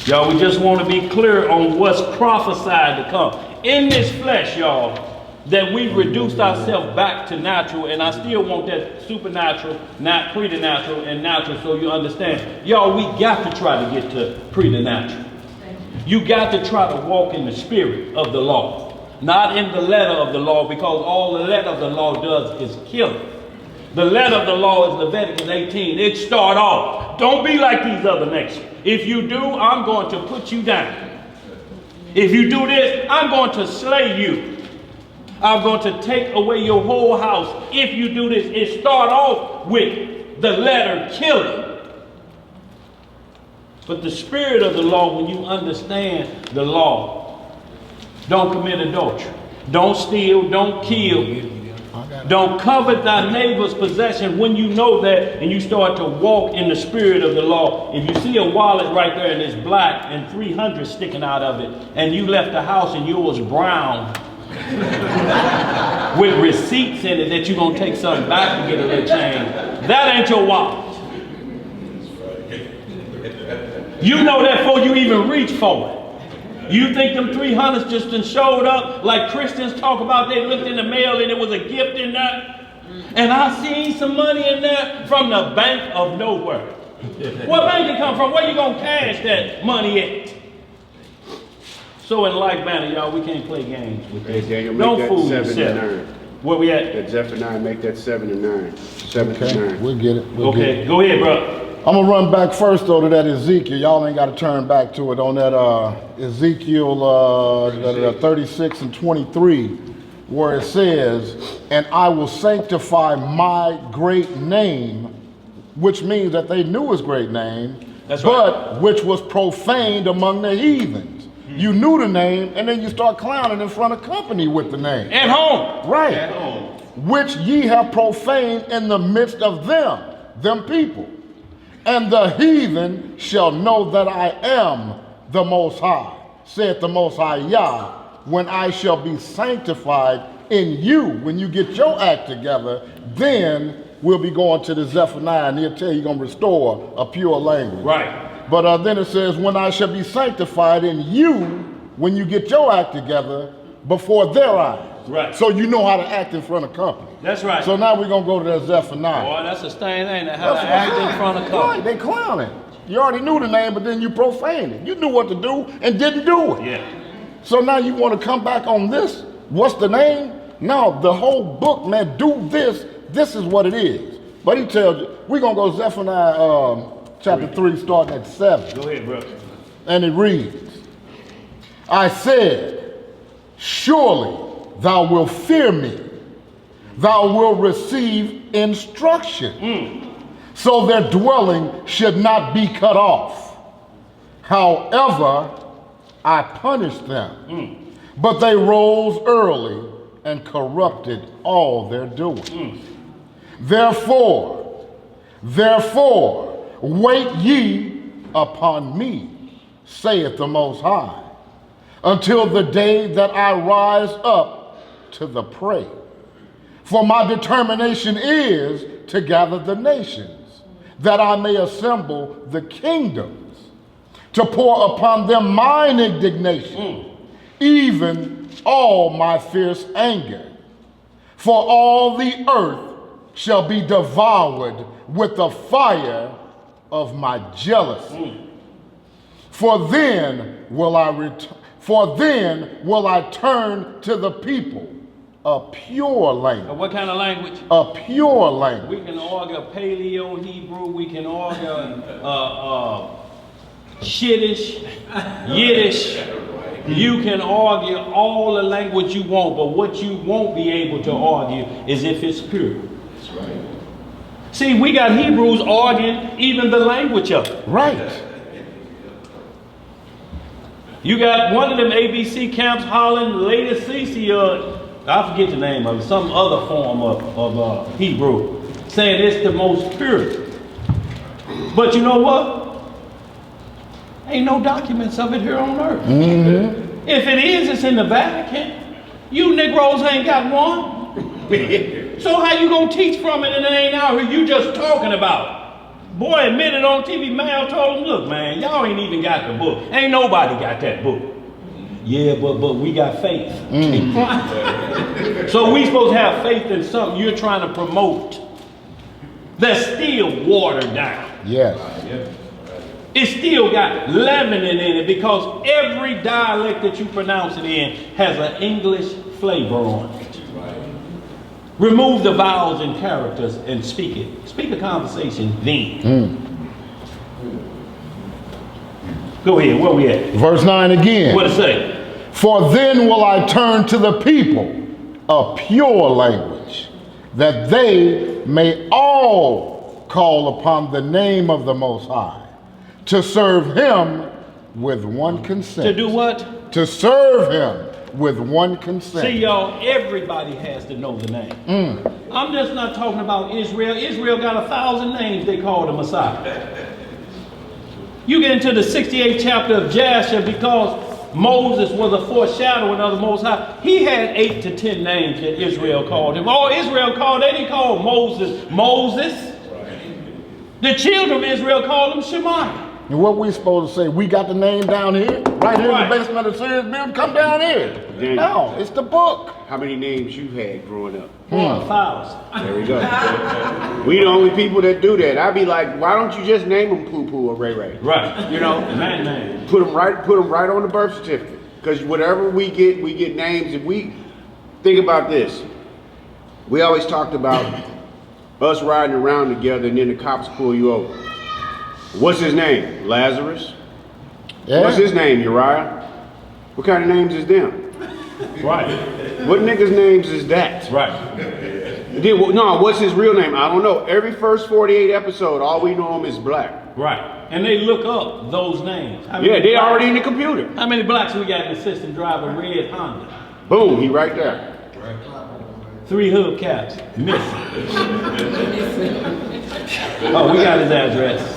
Y'all, we just want to be clear on what's prophesied to come. In this flesh, y'all, that we've reduced ourselves back to natural, and I still want that supernatural, not preternatural, and natural, so you understand. Y'all, we got to try to get to preternatural. You got to try to walk in the spirit of the law, not in the letter of the law, because all the letter of the law does is kill it. The letter of the law is Leviticus 18. It start off, don't be like these other nations. If you do, I'm going to put you down. If you do this, I'm going to slay you. I'm going to take away your whole house. If you do this, it start off with the letter killing. But the spirit of the law, when you understand the law, don't commit adultery, don't steal, don't kill, don't covet thy neighbor's possession. When you know that and you start to walk in the spirit of the law, if you see a wallet right there and it's black and 300 sticking out of it, and you left the house and yours brown with receipts in it that you're going to take something back and get a little change, that ain't your wallet. You know that before you even reach for it. You think them 300s just done showed up like Christians talk about? They looked in the mail and it was a gift in there. And I seen some money in there from the bank of nowhere. What bank it come from? Where you gonna cash that money at? So in like manner, y'all, we can't play games with this. Hey, Daniel, don't make fool that 7 yourself. and 9. Where we at? That Zephaniah, make that 7 and 9. 7 Okay, and 9. we'll get it. We'll get Okay, it. go ahead, bro. I'm gonna run back first though to that Ezekiel. Y'all ain't got to turn back to it on that Ezekiel 36 and 23, where it says, "And I will sanctify my great name," which means that they knew his great name, That's but right. which was profaned among the heathens. You knew the name, and then you start clowning in front of company with the name. At home. Right. At home. Which ye have profaned in the midst of them people. And the heathen shall know that I am the Most High, saith the Most High Yah, when I shall be sanctified in you. When you get your act together, then we'll be going to the Zephaniah, and he'll tell you he's going to restore a pure language. Right. But then it says, when I shall be sanctified in you, when you get your act together, before their eyes. Right. So you know how to act in front of company. That's right. So now we're going to go to that Zephaniah. Boy, that's a stain, ain't it? How to act in front of company. Right, they clowning. You already knew the name, but then you profaned it. You knew what to do and didn't do it. Yeah. So now you want to come back on this? What's the name? No, the whole book, man, do this. This is what it is. But he tells you, we're going to go Zephaniah chapter 3, starting at 7. Go ahead, brother. And it reads, I said, surely thou wilt fear me. Thou wilt receive instruction. So their dwelling should not be cut off. However, I punished them. But they rose early and corrupted all their doing. Therefore, wait ye upon me, saith the Most High, until the day that I rise up to the prey. For my determination is to gather the nations, that I may assemble the kingdoms, to pour upon them mine indignation, even all my fierce anger. For all the earth shall be devoured with the fire of my jealousy. For then will I turn to the people a pure language. What kind of language? A pure language. We can argue Paleo Hebrew. We can argue Shiddish, Yiddish. You can argue all the language you want, but what you won't be able to argue is if it's pure. That's right. See, we got Hebrews arguing even the language of it. Right. You got one of them ABC camps hollering Laodicea, I forget the name of it, some other form of Hebrew, saying it's the most pure. But you know what? Ain't no documents of it here on earth. If it is, it's in the Vatican. You Negroes ain't got one. So how you gonna teach from it and it ain't out here? You just talking about it. Boy admitted on TV, Mal told him, look man, y'all ain't even got the book. Ain't nobody got that book. Yeah, but we got faith. So we supposed to have faith in something you're trying to promote that's still watered down. Yes. It still got leavening in it because every dialect that you pronounce it in has an English flavor on it. Remove the vowels and characters and speak it. Speak a conversation then. Go ahead, where we at? Verse 9 again. What it say? For then will I turn to the people a pure language, that they may all call upon the name of the Most High, to serve him with one consent. To do what? To serve him with one consent. See, y'all, everybody has to know the name. I'm just not talking about Israel. Israel got 1,000 names they call the Messiah. You get into the 68th chapter of Jasher, because Moses was a foreshadowing of the Most High. He had 8 to 10 names that Israel called him. All Israel called, they didn't call Moses Moses. The children of Israel called him Shemaiah. And what we supposed to say? We got the name down here, right here in the basement of the Sirius building. Come down here. No, it's the book. How many names you had growing up? 1,000. There we go. We the only people that do that. I'd be like, why don't you just name them Poo Poo or Ray Ray? Right. You know, Man. put them right on the birth certificate. Because whatever we get names. If we think about this, we always talked about us riding around together and then the cops pull you over. What's his name? Lazarus? Yeah. What's his name? Uriah? What kind of names is them? Right. What niggas' names is that? Right. No, what's his real name? I don't know. Every first 48 episode, all we know him is black. Right. And they look up those names. Yeah, they already in the computer. How many blacks we got in the system driving red Honda? Boom, he right there. 3 hubcaps missing. Oh, we got his address.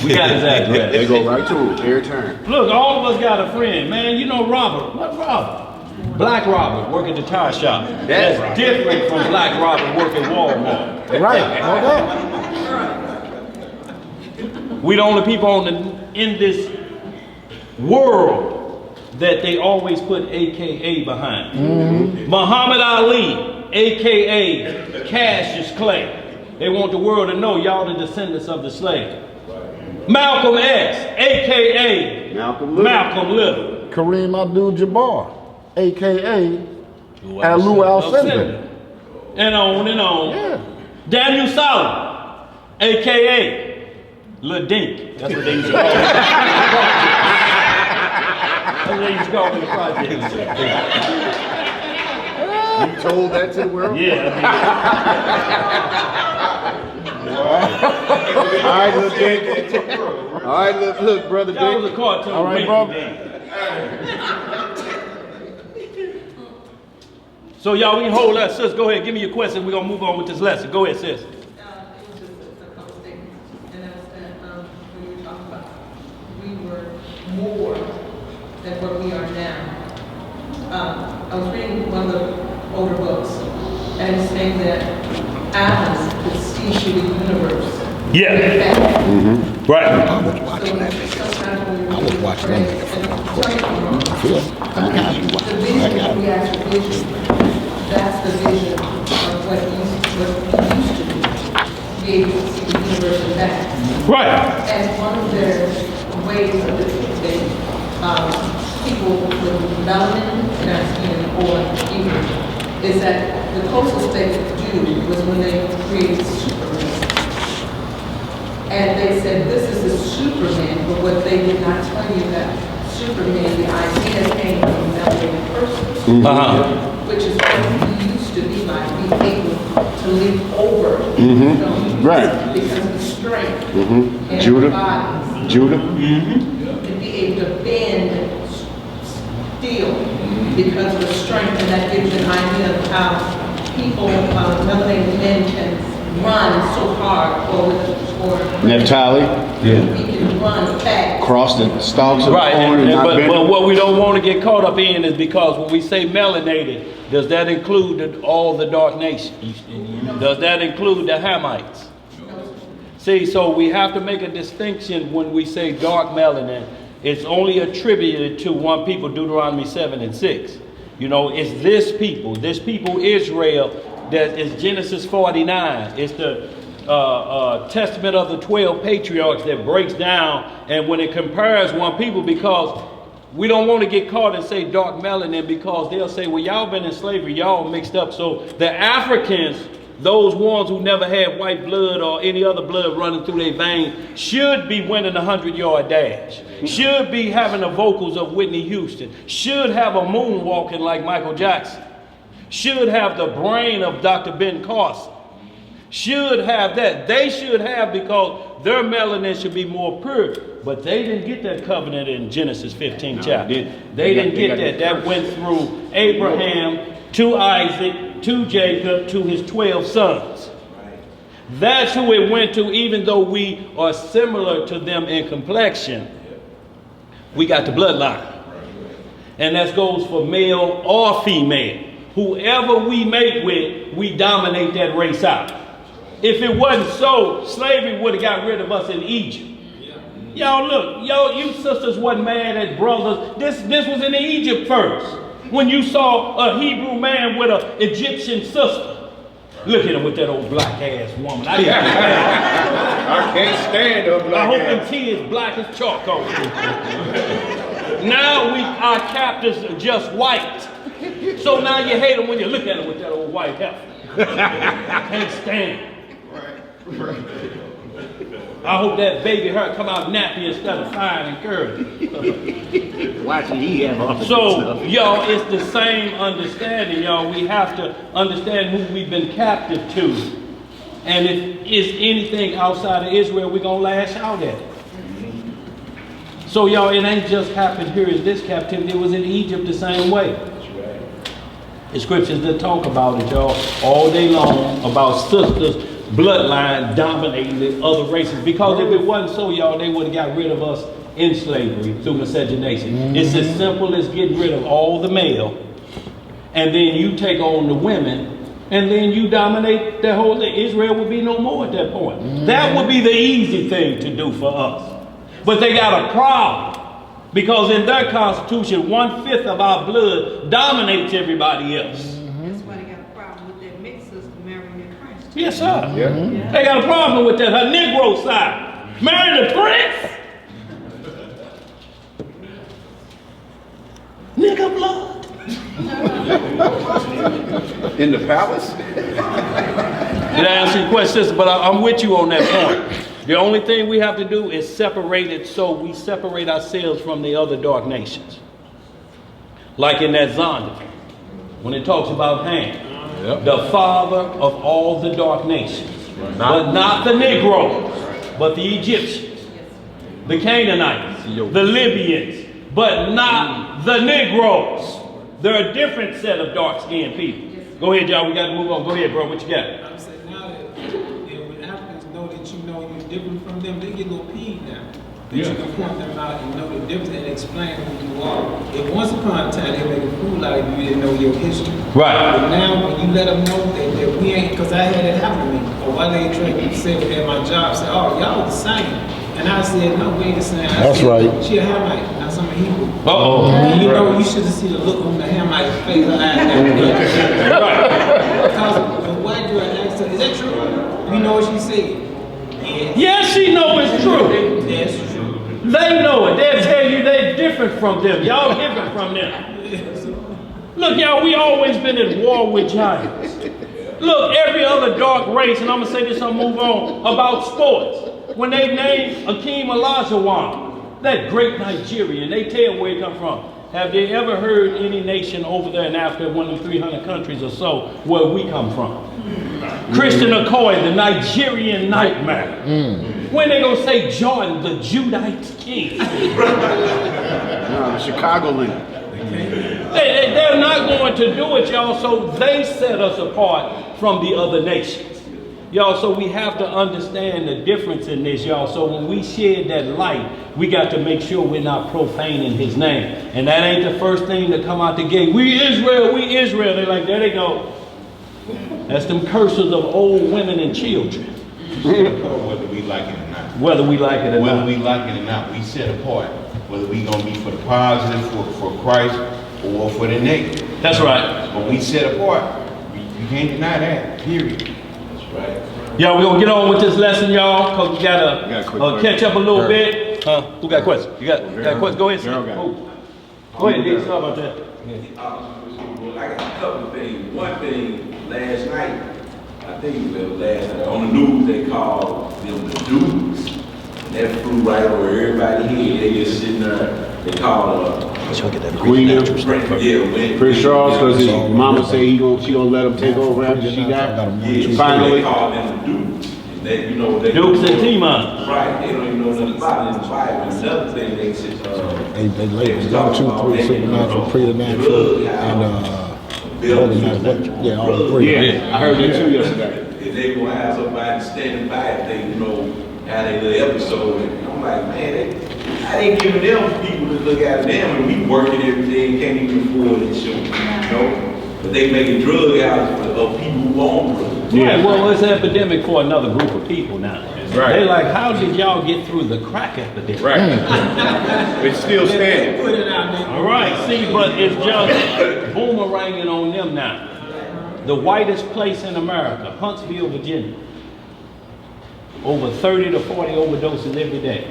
We got his address. They go right to him every time. Look, all of us got a friend. Man, you know Robert. What Robert? Black Robert work at the tire shop. That's different from Black Robert work at Walmart. Right. We the only people in this world that they always put AKA behind. Muhammad Ali, AKA Cassius Clay. They want the world to know y'all the descendants of the slave. Malcolm X, AKA Malcolm Little. Kareem Abdul-Jabbar, a.k.a. Alou Al-Sindhi. And on and on. Yeah. Daniel Solomon, a.k.a. Lil Dink. That's what they used to call me. That's what they used to call me in the project. You told that to the world? Yeah, All right, look, Dick. All right, look, brother Dick. that was a cartoon. All right, bro. So y'all, we can hold that. Sis, go ahead. Give me your question. We're going to move on with this lesson. Go ahead, sis. It was just a couple statements, and that was that when you were talking about we were more than what we are now. I was reading one of the older books, and it's saying that atoms could see through the universe. Yeah. Right. I was watching that video. The vision we actually vision, that's the vision of what used to be able to see the universe and back. Right. And one of their ways of depicting people with melanin in our skin or evil is that the closest they could do was when they created Superman. And they said, this is the Superman, but what they did not tell you that Superman, the idea came from a melanated person, which is what we used to be like, be able to live over, Right. because of the strength in Judah. our bodies, Judah. to be able to bend steel because of the strength, and that gives you an idea of how people, melanated men can run so hard, or Naphtali. he can run fast. Cross the stalks of Right. corn and not But bend. what we don't want to get caught up in is because when we say melanated, does that include all the dark nations? Does that include the Hamites? See, so we have to make a distinction when we say dark melanin. It's only attributed to one people, Deuteronomy 7 and 6. You know, it's this people Israel, that is Genesis 49. It's the testament of the 12 patriarchs that breaks down, and when it compares one people, because we don't want to get caught and say dark melanin, because they'll say, well, y'all been in slavery, y'all mixed up. So the Africans, those ones who never had white blood or any other blood running through their veins, should be winning a 100-yard dash, should be having the vocals of Whitney Houston, should have a moonwalking like Michael Jackson, should have the brain of Dr. Ben Carson, should have that. They should have, because their melanin should be more pure. But they didn't get that covenant in Genesis 15 chapter. They didn't get that. That went through Abraham to Isaac to Jacob to his 12 sons. That's who it went to. Even though we are similar to them in complexion, we got the bloodline. And that goes for male or female. Whoever we mate with, we dominate that race out. If it wasn't so, slavery would have got rid of us in Egypt. Y'all look, you sisters wasn't mad at brothers. This was in Egypt first. When you saw a Hebrew man with an Egyptian sister. Look at him with that old black ass woman. I can't stand her black I hope ass. them tears black as charcoal. Now our captives are just white. So now you hate them when you look at them with that old white heifer. Can't stand it. I hope that baby hair come out nappy instead of fine and curly. Watching he have all the So, stuff. y'all, it's the same understanding, y'all. We have to understand who we've been captive to. And if it's anything outside of Israel, we're going to lash out at it. So, y'all, it ain't just happened here in this captivity. It was in Egypt the same way. The scriptures that talk about it, y'all, all day long, about sisters, bloodline dominating the other races. Because if it wasn't so, y'all, they would have got rid of us in slavery through miscegenation. It's as simple as getting rid of all the male, and then you take on the women, and then you dominate the whole thing. Israel would be no more at that point. That would be the easy thing to do for us. But they got a problem, because in their constitution, 1/5 of our blood dominates everybody else. That's why they got a problem with that mixed sister marrying their prince. Yes, sir. Yeah. They got a problem with that. Her Negro side. Marrying the prince. Nigga blood. In the palace? Did I answer your question, sister? But I'm with you on that point. The only thing we have to do is separate it, so we separate ourselves from the other dark nations. Like in that Zonda, when it talks about Ham, the father of all the dark nations. But not the Negroes, but the Egyptians, the Canaanites, the Libyans, but not the Negroes. They're a different set of dark-skinned people. Go ahead, y'all. We got to move on. Go ahead, bro. What you got? I'm saying now that when Africans know that you know you're different from them, they get a little peeved now. That you can point them out and know the difference and explain who you are. If once upon a time they make a fool out of you, didn't know your history. Right. But now when you let them know that we ain't, because I had it happen to me. Or one lady tried to say at my job, said, oh, y'all the same. And I said, no, we ain't the same. That's right. She a Hamite, not some Hebrew. Uh-oh. And you know, you should have seen the look on the Hamite face. Because the white girl asked her, is that true? You know what she said? Yes, she know it's true. That's true. They know it. They'll tell you they're different from them. Y'all different from them. Look, y'all, we always been at war with giants. Look, every other dark race, and I'm going to say this, I'll move on, about sports. When they named Akeem Olajuwon, that great Nigerian, they tell where he come from. Have they ever heard any nation over there in Africa, one of the 300 countries or so, where we come from? Christian Okoye, the Nigerian nightmare. When they gonna say Jordan, the Judite king? No, the Chicagoland. They're not going to do it, y'all, so they set us apart from the other nations. Y'all, so we have to understand the difference in this, y'all. So when we shed that light, we got to make sure we're not profaning his name. And that ain't the first thing to come out the gate. We Israel, we Israel. They're like, there they go. That's them curses of old women and children. Whether we like it or not. Whether we like it or Whether not. we like it or not, we set apart. Whether we gonna be for the positive, for Christ, or for the negative. That's right. But we set apart. You can't deny that, period. That's right. Y'all, we're gonna get on with this lesson, y'all, because we gotta catch up a little bit. Who got questions? You got questions? Go ahead. Go ahead, D. Talk about that. Well, I got a couple of things. One thing, last night, I think it was last night, on the news they called them the dudes. And that flew right over everybody's head. They just sitting there, they called William, Prince Charles, because his Yeah, mama said she gonna let him take over after she died. they Finally. called them the dudes. And they, you know, they Dukes and T-Man. Right, they don't even know nothing about it in the Bible. Another thing they said, They labeled 1, 2, 3, supernatural, preternatural, and organized. Yeah, all three. Yeah, I heard that too yesterday. if they gonna have somebody standing by if they, you know, had a little episode. And I'm like, man, I ain't giving them people to look at them and we working everything, can't even afford it, so, you know. But they making drug houses of people who own drugs. Yeah. Right, well, it's an epidemic for another group of people now. Right. They like, how did y'all get through the crack epidemic? Right. It's still standing. Put it out there. All right, see, but it's just boomeranging on them now. The whitest place in America, Huntsville, Virginia. Over 30 to 40 overdoses every day.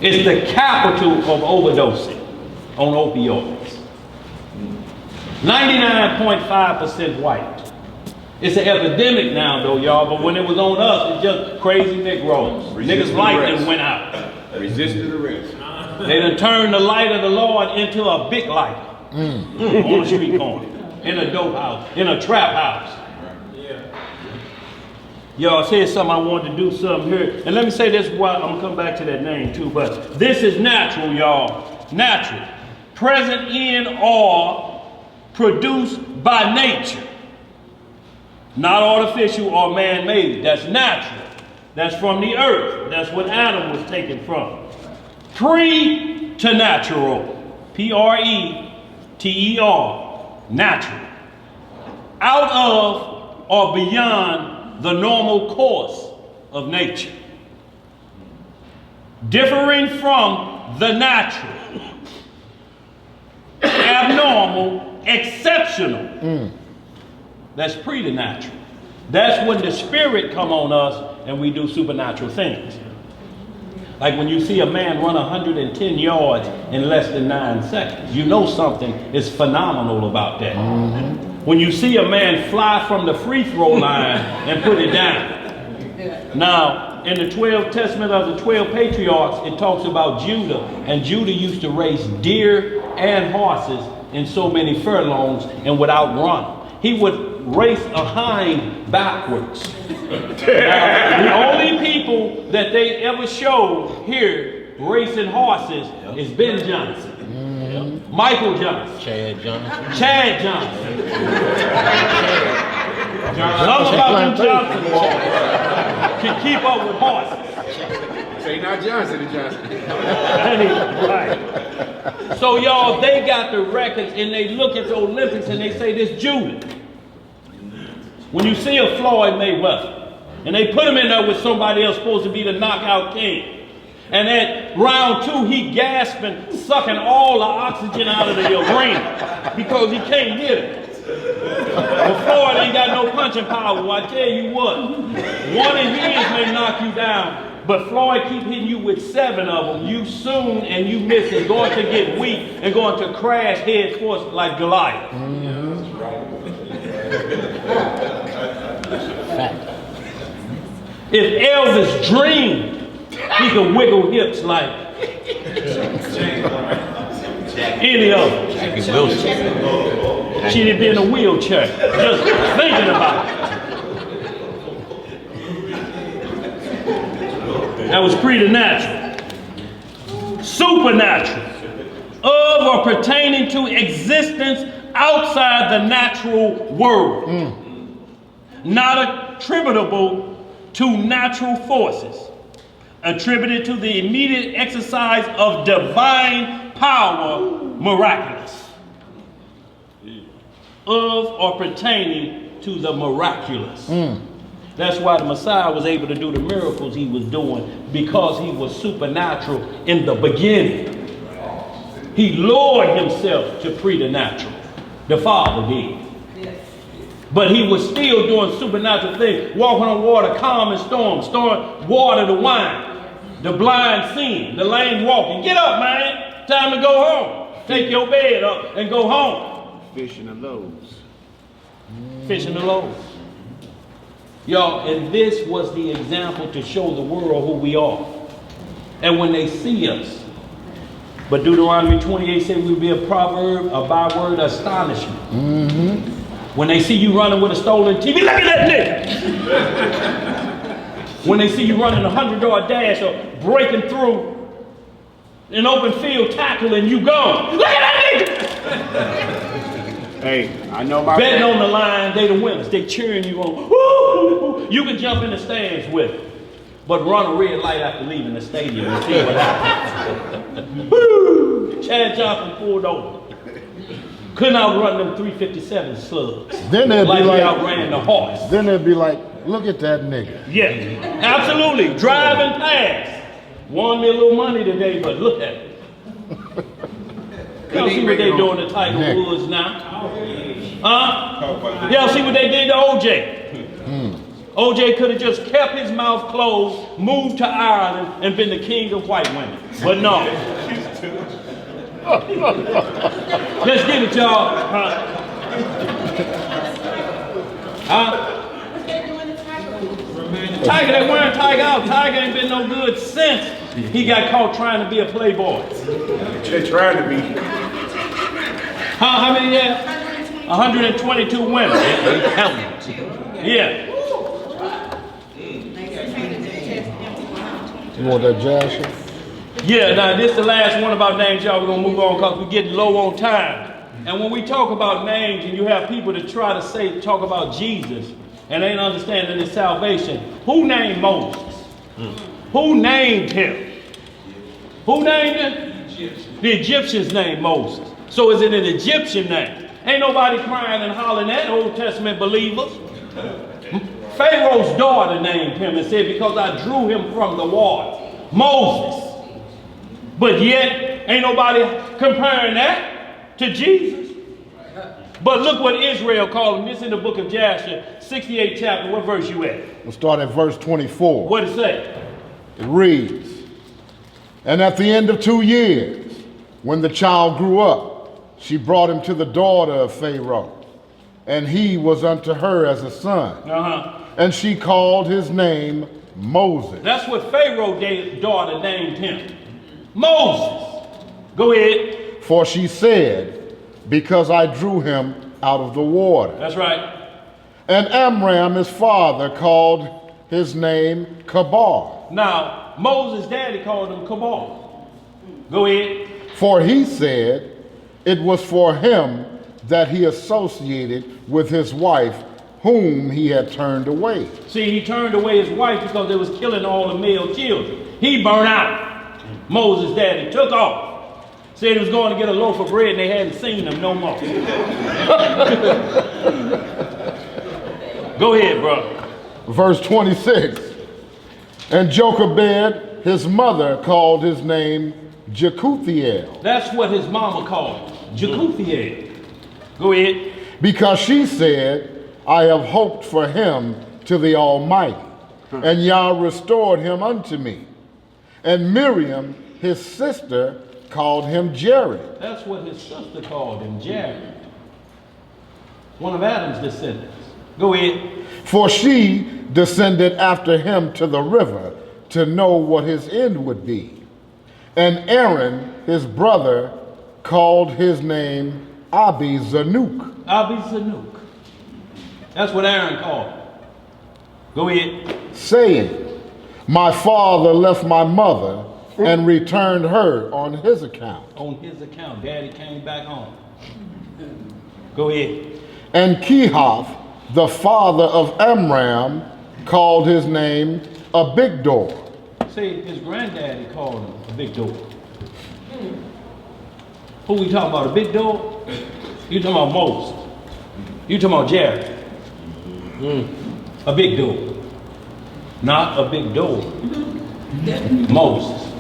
It's the capital of overdosing on opioids. 99.5% white. It's an epidemic now though, y'all, but when it was on us, it's just crazy Negroes. Niggas like them went out. Resisted arrest. They done turned the light of the Lord into a big light. On the street corner, in a dope house, in a trap house. Y'all said something, I wanted to do something here. And let me say this, while I'm gonna come back to that name too, but this is natural, y'all. Natural. Present in or produced by nature. Not artificial or man-made. That's natural. That's from the earth. That's what Adam was taken from. Preternatural. P-R-E-T-E-R. Natural. Out of or beyond the normal course of nature. Differing from the natural. Abnormal, exceptional. That's preternatural. That's when the spirit come on us and we do supernatural things. Like when you see a man run 110 yards in less than 9 seconds, you know something is phenomenal about that. When you see a man fly from the free throw line and put it down. Now, in the 12th Testament of the 12 patriarchs, it talks about Judah, and Judah used to raise deer and horses in so many furlongs and without run. He would race a hind backwards. Now, the only people that they ever showed here racing horses is Ben Johnson, Michael Johnson, Chad Johnson. Something about them Johnson boys can keep up with horses. Say not Johnson and Johnson. Right. So y'all, they got the records and they look at the Olympics and they say this Judah. When you see a Floyd Mayweather and they put him in there with somebody else supposed to be the knockout king, and at round 2 he gasping, sucking all the oxygen out of the arena because he can't get it. But Floyd ain't got no punching power. Well, I tell you what, one of his may knock you down, but Floyd keep hitting you with 7 of them. You soon and you miss it, going to get weak and going to crash head first like Goliath. If Elvis dreamed, he could wiggle hips like any of them. She'd be in a wheelchair, just thinking about it. That was preternatural. Supernatural. Of or pertaining to existence outside the natural world. Not attributable to natural forces. Attributed to the immediate exercise of divine power, miraculous. Of or pertaining to the miraculous. That's why the Messiah was able to do the miracles he was doing, because he was supernatural in the beginning. He lowered himself to preternatural. The Father did. But he was still doing supernatural things, walking on water, calming storms, storing water to wine, the blind seeing, the lame walking. Get up, man. Time to go home. Take your bed up and go home. Fishing the loaves. Fishing the loaves. Y'all, and this was the example to show the world who we are. And when they see us, but Deuteronomy 28 said we'll be a proverb, a byword, astonishment. When they see you running with a stolen TV, look at that nigga. When they see you running a 100-yard dash or breaking through an open field tackle and you go, look at that nigga. Hey, I know my betting on the line, they the winners. They cheering you on. Woo! You can jump in the stands with it, but run a red light after leaving the stadium and see what happens. Woo! Chad Johnson pulled over. Couldn't outrun them 357 slugs. Then they'd like be like, he outran the horse. Then they'd be like, look at that nigga. Yeah, absolutely. Driving past. Won me a little money today, but look at it. Y'all see what they doing to Tiger Woods now? Huh? Y'all see what they did to OJ? OJ could have just kept his mouth closed, moved to Ireland, and been the king of white women. But no. Let's get it, y'all. Tiger, they wearing Tiger out. Tiger ain't been no good since he got caught trying to be a playboy. They're trying to be. How many there? 122 women. Yeah. You want that jazz shit? Yeah, now this is the last one about names, y'all. We're going to move on because we're getting low on time. And when we talk about names and you have people that try to talk about Jesus and ain't understanding his salvation, who named Moses? Who named him? Who named him? The Egyptians named Moses. So is it an Egyptian name? Ain't nobody crying and hollering at Old Testament believers. Pharaoh's daughter named him and said, because I drew him from the water. Moses. But yet, ain't nobody comparing that to Jesus. But look what Israel called him. This in the book of Jasher, 68th chapter. What verse you at? We'll start at verse 24. What it say? It reads, and at the end of 2 years, when the child grew up, she brought him to the daughter of Pharaoh, and he was unto her as a son. And she called his name Moses. That's what Pharaoh's daughter named him. Moses. Go ahead. For she said, because I drew him out of the water. That's right. And Amram, his father, called his name Kabar. Now, Moses' daddy called him Kabar. Go ahead. For he said, it was for him that he associated with his wife, whom he had turned away. See, he turned away his wife because they was killing all the male children. He burned out. Moses' daddy took off. Said he was going to get a loaf of bread and they hadn't seen him no more. Go ahead, brother. Verse 26. And Jochebed, his mother, called his name Jekuthiel. That's what his mama called him. Jekuthiel. Go ahead. Because she said, I have hoped for him to the Almighty, and Yah restored him unto me. And Miriam, his sister, called him Jared. That's what his sister called him, Jared. One of Adam's descendants. Go ahead. For she descended after him to the river to know what his end would be. And Aaron, his brother, called his name Abi-Zanuk. Abi-Zanuk. That's what Aaron called him. Go ahead. Saying, my father left my mother and returned her on his account. On his account. Daddy came back home. Go ahead. And Kehath, the father of Amram, called his name Abigdor. See, his granddaddy called him a big door. Who we talking about, a big door? You talking about Moses. You talking about Jared. A big door. Not a big door. Moses.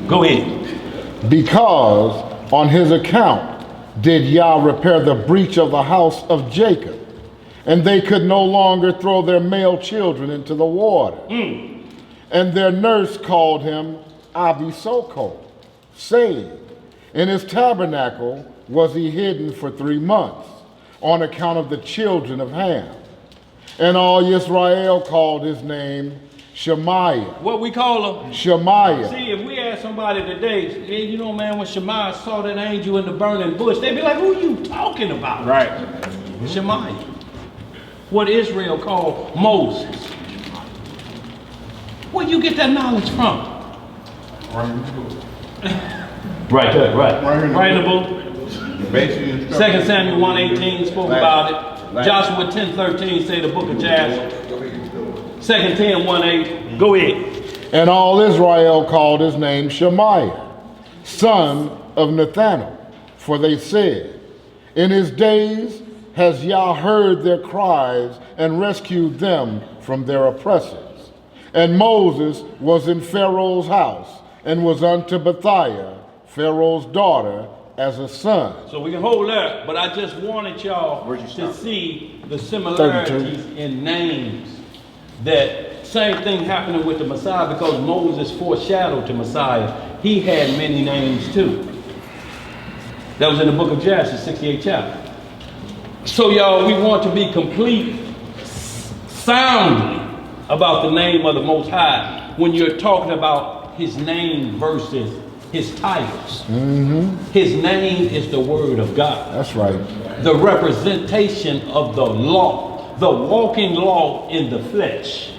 Go ahead. Because on his account did Yah repair the breach of the house of Jacob, and they could no longer throw their male children into the water. And their nurse called him Abi-Sokol, saying, In his tabernacle was he hidden for 3 months on account of the children of Ham. And all Israel called his name Shemaiah. What we call him? Shemaiah. See, if we ask somebody today, hey, you know, man, when Shemaiah saw that angel in the burning bush, they'd be like, who are you talking about? Right. Shemaiah. What Israel called Moses. Where you get that knowledge from? Right there, right in the book. 2 Samuel 1:18 spoke about it. Joshua 10:13 say the book of Jasher. 2 Tim 1:8. Go ahead. And all Israel called his name Shemaiah, son of Nathanael. For they said, in his days has Yah heard their cries and rescued them from their oppressors. And Moses was in Pharaoh's house and was unto Bethiah, Pharaoh's daughter, as a son. So we can hold that, but I just wanted y'all to see the similarities in names. That same thing happening with the Messiah, because Moses foreshadowed to Messiah. He had many names too. That was in the book of Jasher, 68th chapter. So y'all, we want to be complete soundly about the name of the Most High when you're talking about his name versus his titles. His name is the word of God. That's right. The representation of the law, the walking law in the flesh.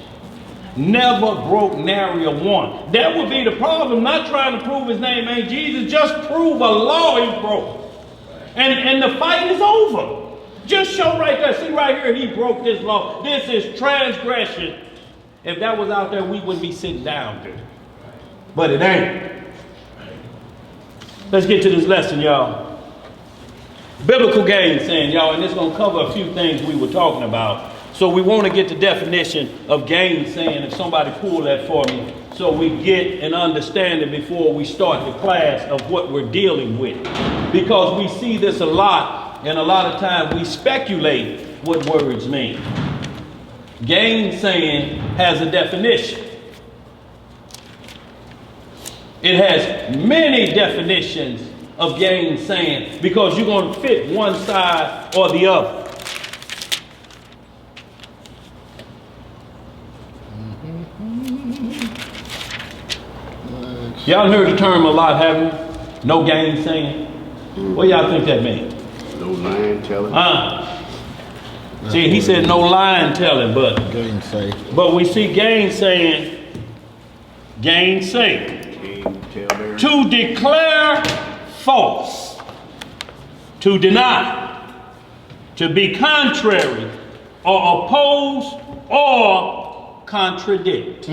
Never broke nary a one. That would be the problem, not trying to prove his name ain't Jesus, just prove a law he broke. And the fight is over. Just show right there, see right here, he broke this law. This is transgression. If that was out there, we wouldn't be sitting down there. But it ain't. Let's get to this lesson, y'all. Biblical gainsaying, y'all, and it's going to cover a few things we were talking about. So we want to get the definition of gainsaying. If somebody pull that for me, so we get an understanding before we start the class of what we're dealing with. Because we see this a lot, and a lot of times we speculate what words mean. Gainsaying has a definition. It has many definitions of gainsaying because you're going to fit one side or the other. Y'all heard the term a lot, haven't you? No gainsaying. What y'all think that means? No lying telling. See, he said no lying telling, but Gainsay. But we see gainsaying. Gainsay. To declare false. To deny. To be contrary or oppose or contradict.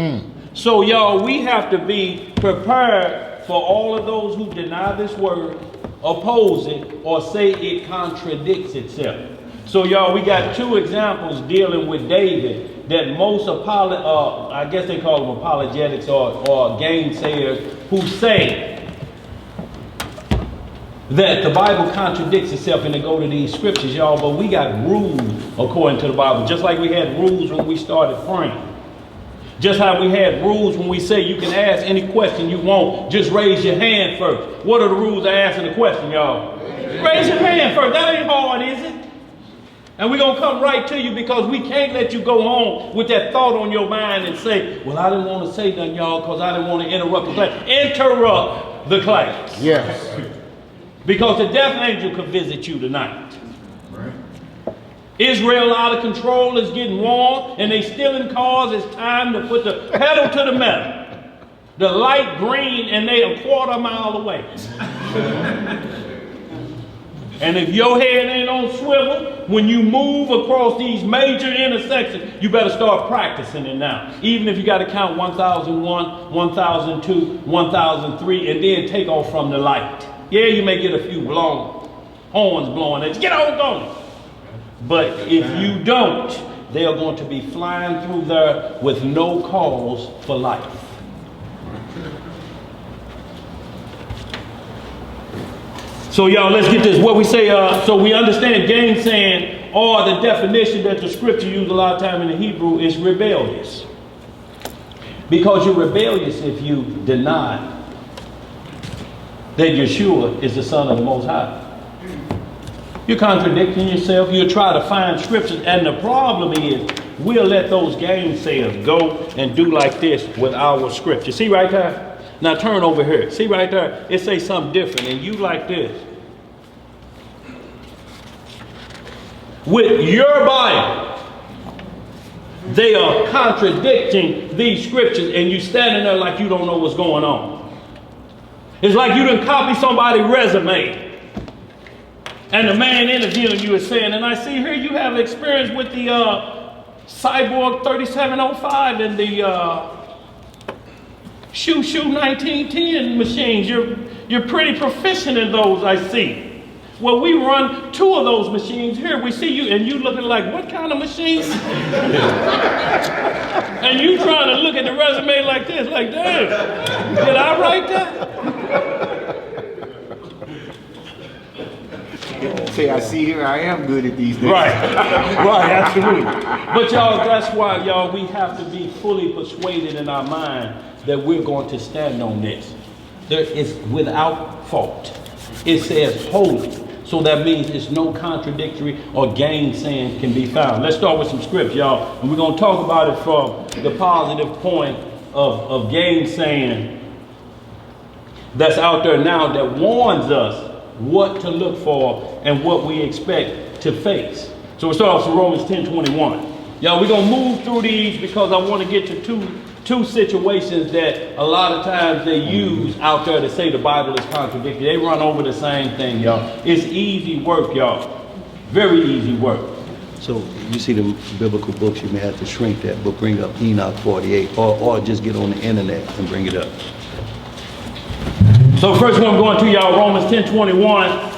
So y'all, we have to be prepared for all of those who deny this word, oppose it, or say it contradicts itself. So y'all, we got two examples dealing with David that most I guess they call them apologetics or gainsayers, who say that the Bible contradicts itself, and they go to these scriptures, y'all, but we got rules according to the Bible, just like we had rules when we started praying. Just how we had rules when we say you can ask any question you want, just raise your hand first. What are the rules of asking the question, y'all? Raise your hand first. That ain't hard, is it? And we're going to come right to you because we can't let you go home with that thought on your mind and say, well, I didn't want to say nothing, y'all, because I didn't want to interrupt the class. Interrupt the class. Yes. Because the death angel could visit you tonight. Israel out of control is getting warm, and they stealing cars. It's time to put the pedal to the metal. The light green, and they a quarter mile away. And if your head ain't on swivel, when you move across these major intersections, you better start practicing it now. Even if you got to count 1001, 1002, 1003, and then take off from the light. Yeah, you may get a few horns blowing at you. Get on going. But if you don't, they are going to be flying through there with no cause for life. So y'all, let's get this. What we say, so we understand gainsaying, or the definition that the scripture uses a lot of time in the Hebrew, is rebellious. Because you're rebellious if you deny that Yeshua is the Son of the Most High. You're contradicting yourself. You'll try to find scriptures. And the problem is, we'll let those gainsayers go and do like this with our scripture. See right there? Now turn over here. See right there? It says something different. And you like this. With your Bible, they are contradicting these scriptures. And you standing there like you don't know what's going on. It's like you done copy somebody's resume. And the man interviewing you is saying, and I see here you have experience with the Cyborg 3705 and the Shoe 1910 machines. You're pretty proficient in those, I see. Well, we run 2 of those machines here. We see you, and you looking like, what kind of machines? And you trying to look at the resume like this, like, damn, did I write that? Say, I see here, I am good at these things. Right, right, absolutely. But y'all, that's why, y'all, we have to be fully persuaded in our mind that we're going to stand on this. There is without fault. It says holy. So that means it's no contradictory or gainsaying can be found. Let's start with some scripts, y'all. And we're going to talk about it from the positive point of gainsaying that's out there now that warns us what to look for and what we expect to face. So we start off with Romans 10:21. Y'all, we're going to move through these because I want to get to two situations that a lot of times they use out there to say the Bible is contradictory. They run over the same thing, y'all. It's easy work, y'all. Very easy work. So you see the biblical books, you may have to shrink that book, bring up Enoch 48, or just get on the internet and bring it up. So first one I'm going to, y'all, Romans 10:21.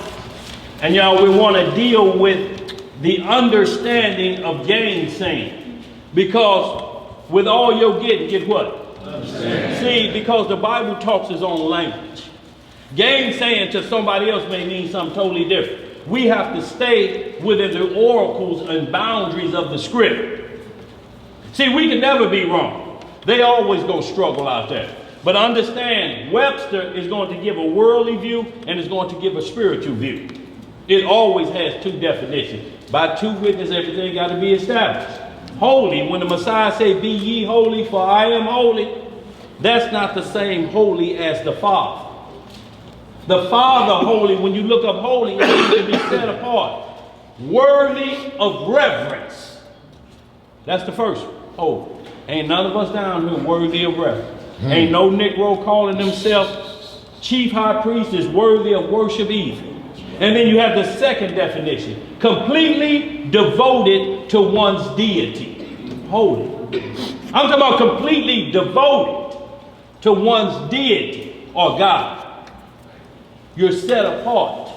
And y'all, we want to deal with the understanding of gainsaying. Because with all your getting, get what? Understand. See, because the Bible talks its own language. Gainsaying to somebody else may mean something totally different. We have to stay within the oracles and boundaries of the script. See, we can never be wrong. They always go struggle out there. But understand, Webster is going to give a worldly view and is going to give a spiritual view. It always has 2 definitions. By 2 witnesses, everything got to be established. Holy, when the Messiah say, be ye holy, for I am holy, that's not the same holy as the Father. The Father holy, when you look up holy, it means to be set apart. Worthy of reverence. That's the first one. Holy. Ain't none of us down here worthy of reverence. Ain't no Negro calling himself chief high priest is worthy of worship either. And then you have the second definition. Completely devoted to one's deity. Holy. I'm talking about completely devoted to one's deity or God. You're set apart.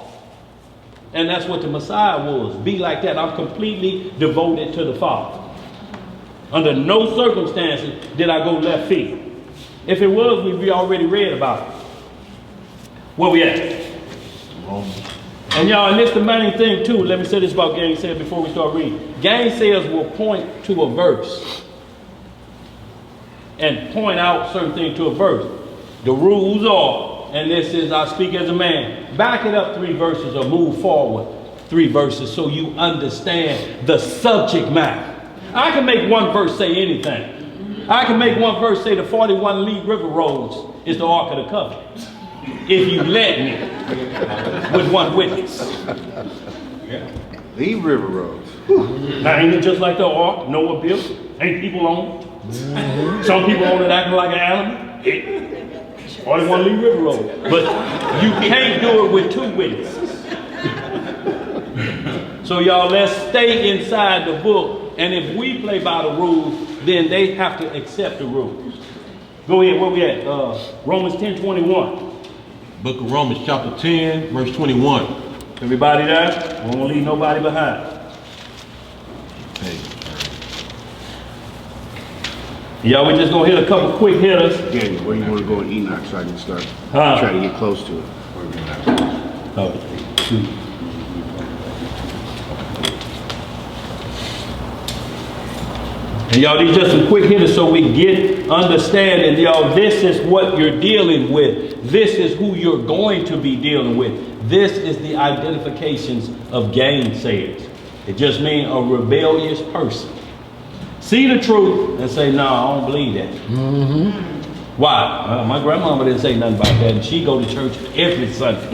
And that's what the Messiah was. Be like that. I'm completely devoted to the Father. Under no circumstances did I go left field. If it was, we'd already read about it. Where we at? And y'all, and this the main thing too. Let me say this about gainsayers before we start reading. Gainsayers will point to a verse and point out certain things to a verse. The rules are, and this is, I speak as a man, back it up 3 verses or move forward 3 verses so you understand the subject matter. I can make one verse say anything. I can make one verse say the 41 Lee River roads is the Ark of the Covenant. If you let me, with one witness. Lee River roads. Now ain't it just like the Ark Noah built? Ain't people on it? Some people on it acting like an animal. 41 Lee River road. But you can't do it with 2 witnesses. So y'all, let's stay inside the book. And if we play by the rules, then they have to accept the rules. Go ahead, where we at? Romans 10:21. Book of Romans chapter 10, verse 21. Everybody there? We won't leave nobody behind. Hey. Y'all, we just gonna hit a couple quick hitters. Daniel, where you want to go in Enoch so I can start Huh? try to get close to it? Oh. And y'all, these just some quick hitters so we get understanding. Y'all, this is what you're dealing with. This is who you're going to be dealing with. This is the identifications of gainsayers. It just means a rebellious person. See the truth and say, no, I don't believe that. Mm-hmm. Why? My grandmama didn't say nothing about that, and she go to church every Sunday.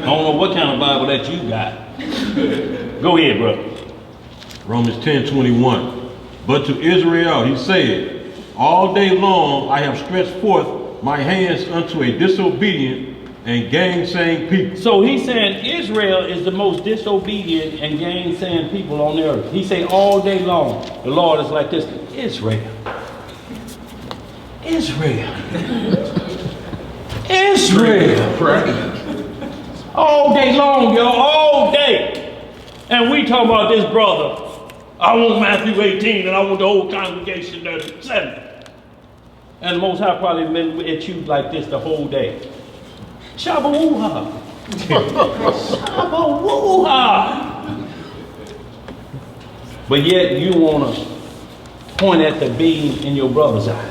I don't know what kind of Bible that you got. Go ahead, brother. Romans 10:21. But to Israel he said, all day long I have stretched forth my hands unto a disobedient and gainsaying people. So he's saying Israel is the most disobedient and gainsaying people on the earth. He say all day long, the Lord is like this, Israel. Israel. Israel. Right. All day long, y'all, all day. And we talking about this brother. I want Matthew 18 and I want the whole congregation there to 7. And the Most High probably been at you like this the whole day. Shabba-woo-ha. Shabba-woo-ha. But yet you want to point at the beam in your brother's eye.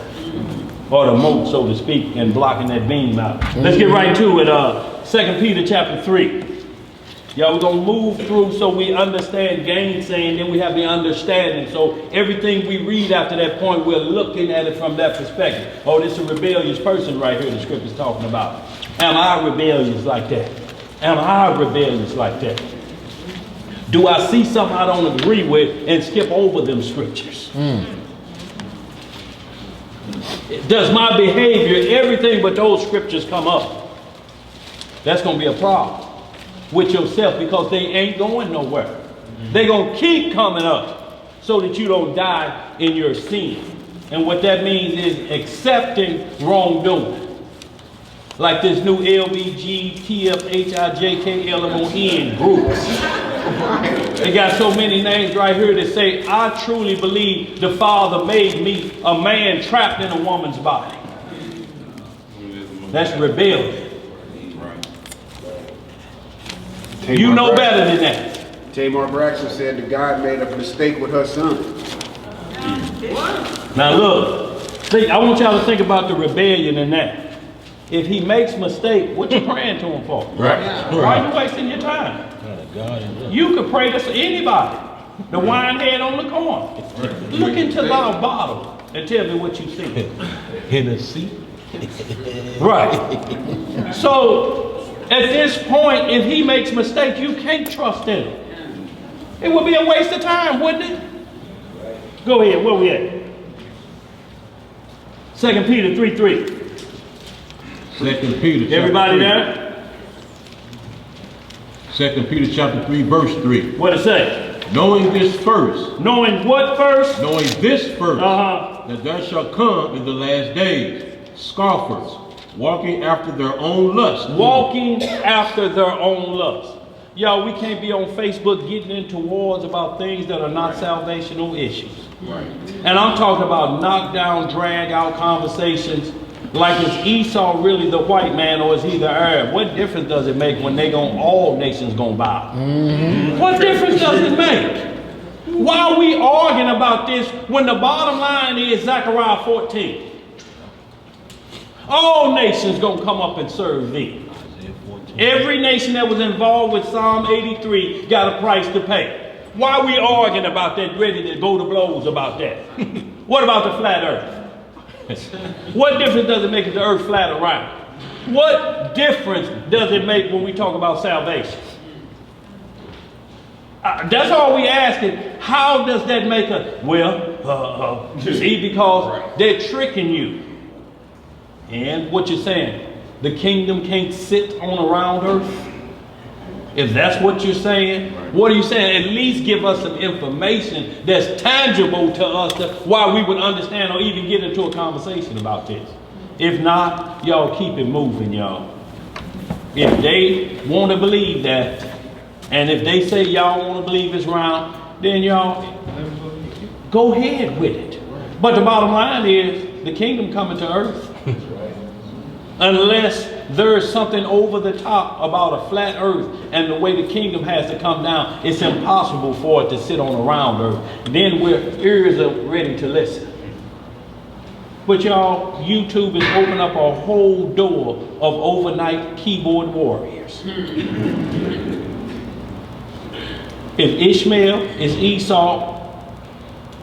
Or the mote, so to speak, and blocking that beam out. Let's get right to it. 2 Peter chapter 3. Y'all, we're going to move through so we understand gainsaying, then we have the understanding. So everything we read after that point, we're looking at it from that perspective. Oh, this is a rebellious person right here the scripture's talking about. Am I rebellious like that? Am I rebellious like that? Do I see something I don't agree with and skip over them scriptures? Does my behavior, everything but those scriptures come up? That's going to be a problem with yourself because they ain't going nowhere. They're going to keep coming up so that you don't die in your sin. And what that means is accepting wrongdoing. Like this new LBG, TFHIJK, LMON groups. They got so many names right here that say, I truly believe the Father made me a man trapped in a woman's body. That's rebellion. You know better than that. Tamar Braxton said that God made a mistake with her son. Now look, see, I want y'all to think about the rebellion in that. If he makes mistake, what you praying to him for? Right. Why are you wasting your time? You could pray to anybody. The wine head on the corner. Look into the bottle and tell me what you see. Hennessy. Right. So at this point, if he makes mistake, you can't trust him. It would be a waste of time, wouldn't it? Go ahead, where we at? 2 Peter 3:3. 2 Peter. Everybody there? 2 Peter chapter 3, verse 3. What it say? Knowing this first. Knowing what first? Knowing this first. That there shall come in the last days scoffers, walking after their own lust. Walking after their own lust. Y'all, we can't be on Facebook getting into wars about things that are not salvational issues. Right. And I'm talking about knockdown, drag out conversations like is Esau really the white man or is he the Arab? What difference does it make when all nations gonna bow? What difference does it make? Why are we arguing about this when the bottom line is Zechariah 14? All nations gonna come up and serve thee. Every nation that was involved with Psalm 83 got a price to pay. Why are we arguing about that, ready to go to blows about that? What about the flat earth? What difference does it make if the earth flat around? What difference does it make when we talk about salvation? That's all we asking. How does that make us? Well, see, because they're tricking you. And what you're saying, the kingdom can't sit on around earth? If that's what you're saying, what are you saying? At least give us some information that's tangible to us why we would understand or even get into a conversation about this. If not, y'all keep it moving, y'all. If they want to believe that, and if they say y'all want to believe it's round, then y'all go ahead with it. But the bottom line is the kingdom coming to earth. Unless there's something over the top about a flat earth and the way the kingdom has to come down. It's impossible for it to sit on a round earth. Then we're ears are ready to listen. But y'all, YouTube has opened up a whole door of overnight keyboard warriors. If Ishmael is Esau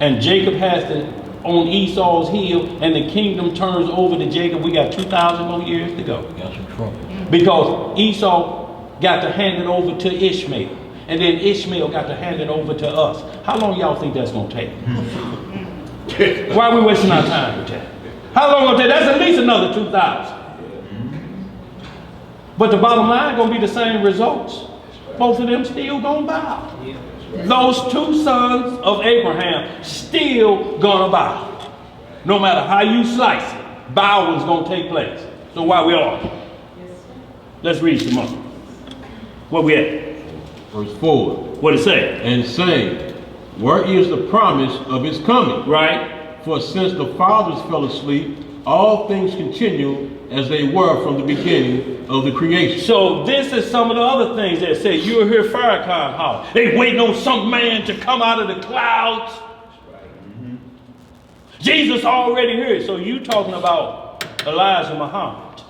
and Jacob has to on Esau's heel and the kingdom turns over to Jacob, we got 2,000 more years to go. Got some trouble. Because Esau got to hand it over to Ishmael. And then Ishmael got to hand it over to us. How long y'all think that's going to take? Why are we wasting our time with that? How long will it take? That's at least another 2,000. But the bottom line going to be the same results. Both of them still going to bow. Those two sons of Abraham still going to bow. No matter how you slice it, bowing's going to take place. So why we are? Let's read some more. Where we at? Verse 4. What it say? And say, where is the promise of his coming? Right. For since the fathers fell asleep, all things continue as they were from the beginning of the creation. So this is some of the other things that say you'll hear Farrakhan holler. They waiting on some man to come out of the clouds. Jesus already here. So you talking about Elijah Muhammad.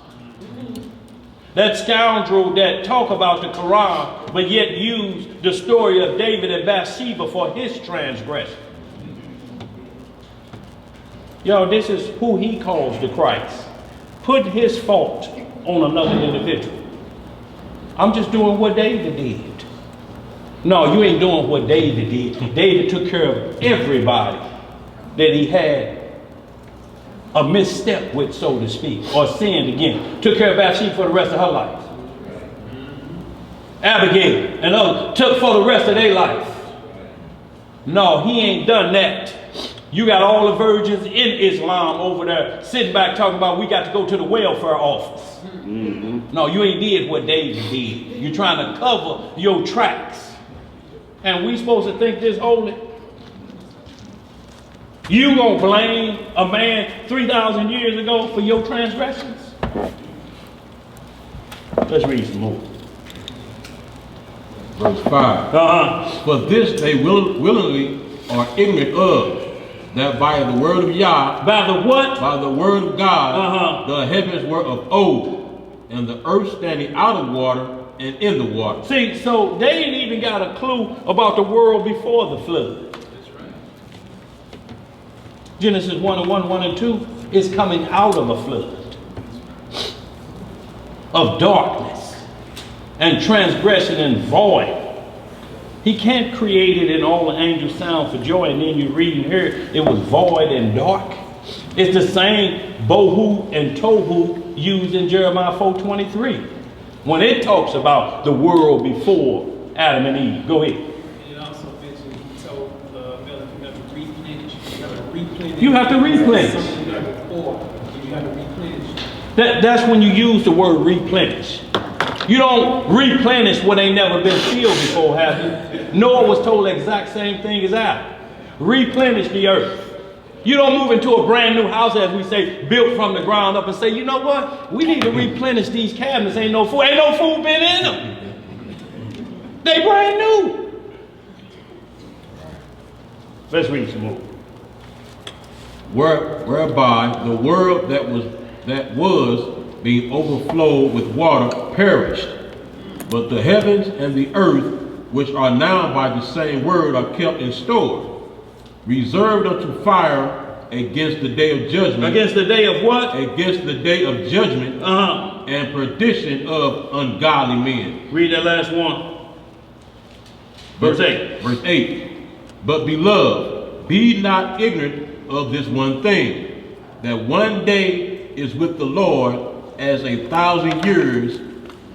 That scoundrel that talk about the Quran, but yet use the story of David and Bathsheba for his transgression. Y'all, this is who he calls the Christ. Put his fault on another individual. I'm just doing what David did. No, you ain't doing what David did. David took care of everybody that he had a misstep with, so to speak, or sinned again. Took care of Bathsheba for the rest of her life. Abigail and others took for the rest of their life. No, he ain't done that. You got all the virgins in Islam over there sitting back talking about we got to go to the welfare office. No, you ain't did what David did. You're trying to cover your tracks. And we supposed to think this holy? You gonna blame a man 3,000 years ago for your transgressions? Let's read some more. Verse 5. For this they willingly are ignorant of, that by the word of Yah, by the what? By the word of God, the heavens were of old, and the earth standing out of water and in the water. See, so they ain't even got a clue about the world before the flood. That's right. Genesis 1:1, 1 and 2 is coming out of a flood of darkness and transgression and void. He can't create it and all the angels sound for joy, and then you read and hear it was void and dark. It's the same bohu and tohu used in Jeremiah 4:23 when it talks about the world before Adam and Eve. Go ahead. It also mentioned, he told Melech, you have to replenish. You have to replenish. You have to replenish. Something you have before, you have to replenish. That's when you use the word replenish. You don't replenish what ain't never been filled before, have you? Noah was told the exact same thing as Adam. Replenish the earth. You don't move into a brand new house, as we say, built from the ground up and say, you know what? We need to replenish these cabinets. Ain't no food been in them. They brand new. Let's read some more. Whereby the world that was being overflowed with water perished, but the heavens and the earth, which are now by the same word, are kept in store, reserved unto fire against the day of judgment. Against the day of what? Against the day of judgment and perdition of ungodly men. Read that last one. Verse 8. Verse 8. But beloved, be not ignorant of this one thing, that one day is with the Lord as 1,000 years,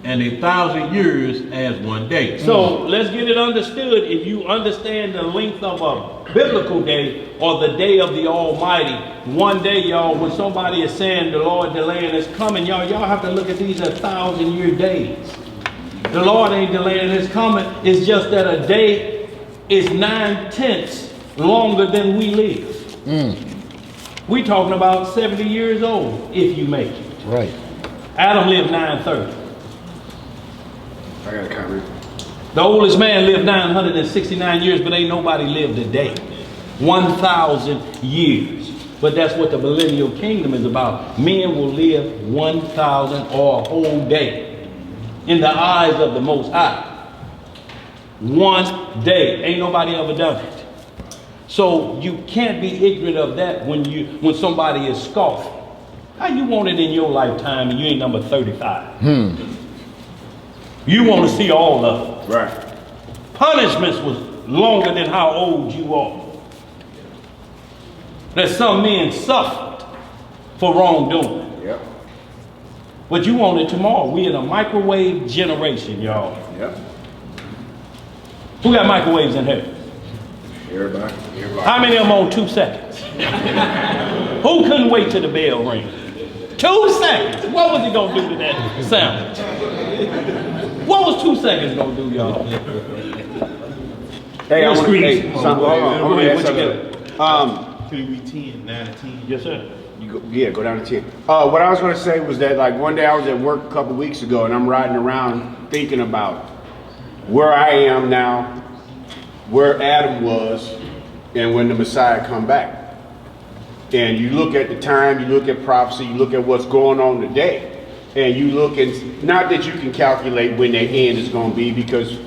and 1,000 years as one day. So let's get it understood. If you understand the length of a biblical day or the day of the Almighty, one day, y'all, when somebody is saying the Lord delaying is coming, y'all have to look at these as 1,000-year days. The Lord ain't delaying his coming. It's just that a day is 9/10 longer than we live. We talking about 70 years old if you make it. Right. Adam lived 930. I got a comment. The oldest man lived 969 years, but ain't nobody lived a day. 1,000 years. But that's what the millennial kingdom is about. Men will live 1,000 or a whole day in the eyes of the Most High. 1 day. Ain't nobody ever done it. So you can't be ignorant of that when somebody is scoffing. How you want it in your lifetime and you ain't number 35? You want to see all of them. Right. Punishments was longer than how old you are. That some men suffered for wrongdoing. Yep. But you want it tomorrow. We in a microwave generation, y'all. Yep. Who got microwaves in here? Everybody. How many of them on 2 seconds? Who couldn't wait till the bell ring? 2 seconds. What was he gonna do to that sandwich? What was 2 seconds gonna do, y'all? Hey, I want to say something. Hold on. What you get? 10, 9 to 10. Yes, sir. Go down to 10. What I was going to say was that, like, one day I was at work a couple weeks ago, and I'm riding around thinking about where I am now, where Adam was, and when the Messiah come back. And you look at the time, you look at prophecy, you look at what's going on today, and you look at, not that you can calculate when that end is going to be, because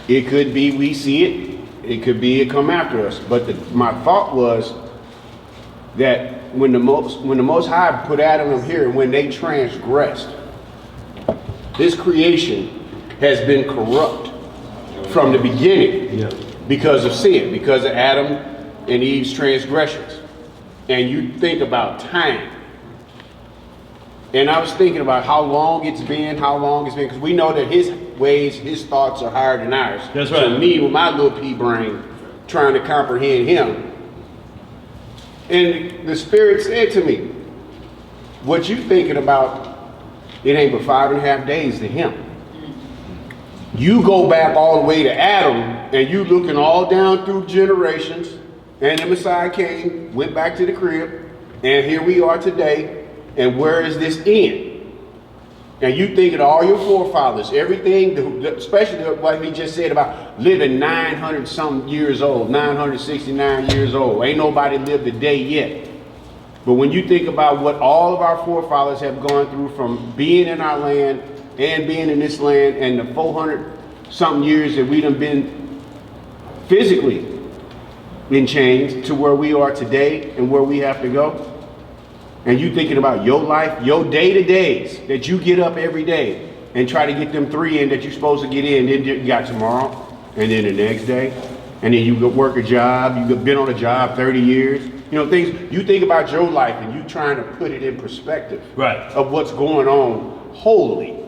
it could be we see it could be it come after us. But my thought was that when the Most High put Adam here, and when they transgressed, this creation has been corrupt from the beginning because of sin, because of Adam and Eve's transgressions. And you think about time. And I was thinking about how long it's been, because we know that his ways, his thoughts are higher than ours. That's right. So me, with my little pea brain, trying to comprehend him. And the Spirit said to me, what you thinking about, it ain't but 5.5 days to him. You go back all the way to Adam, and you looking all down through generations, and the Messiah came, went back to the crib, and here we are today, and where is this end? And you thinking of all your forefathers, everything, especially what he just said about living 900 something years old, 969 years old. Ain't nobody lived a day yet. But when you think about what all of our forefathers have gone through from being in our land and being in this land, and the 400 something years that we done been physically in chains to where we are today and where we have to go. And you thinking about your life, your day-to-days that you get up every day and try to get them 3 in that you're supposed to get in, then you got tomorrow, and then the next day, and then you go work a job, you've been on a job 30 years. You know, things, you think about your life and you trying to put it in perspective of what's going on wholly.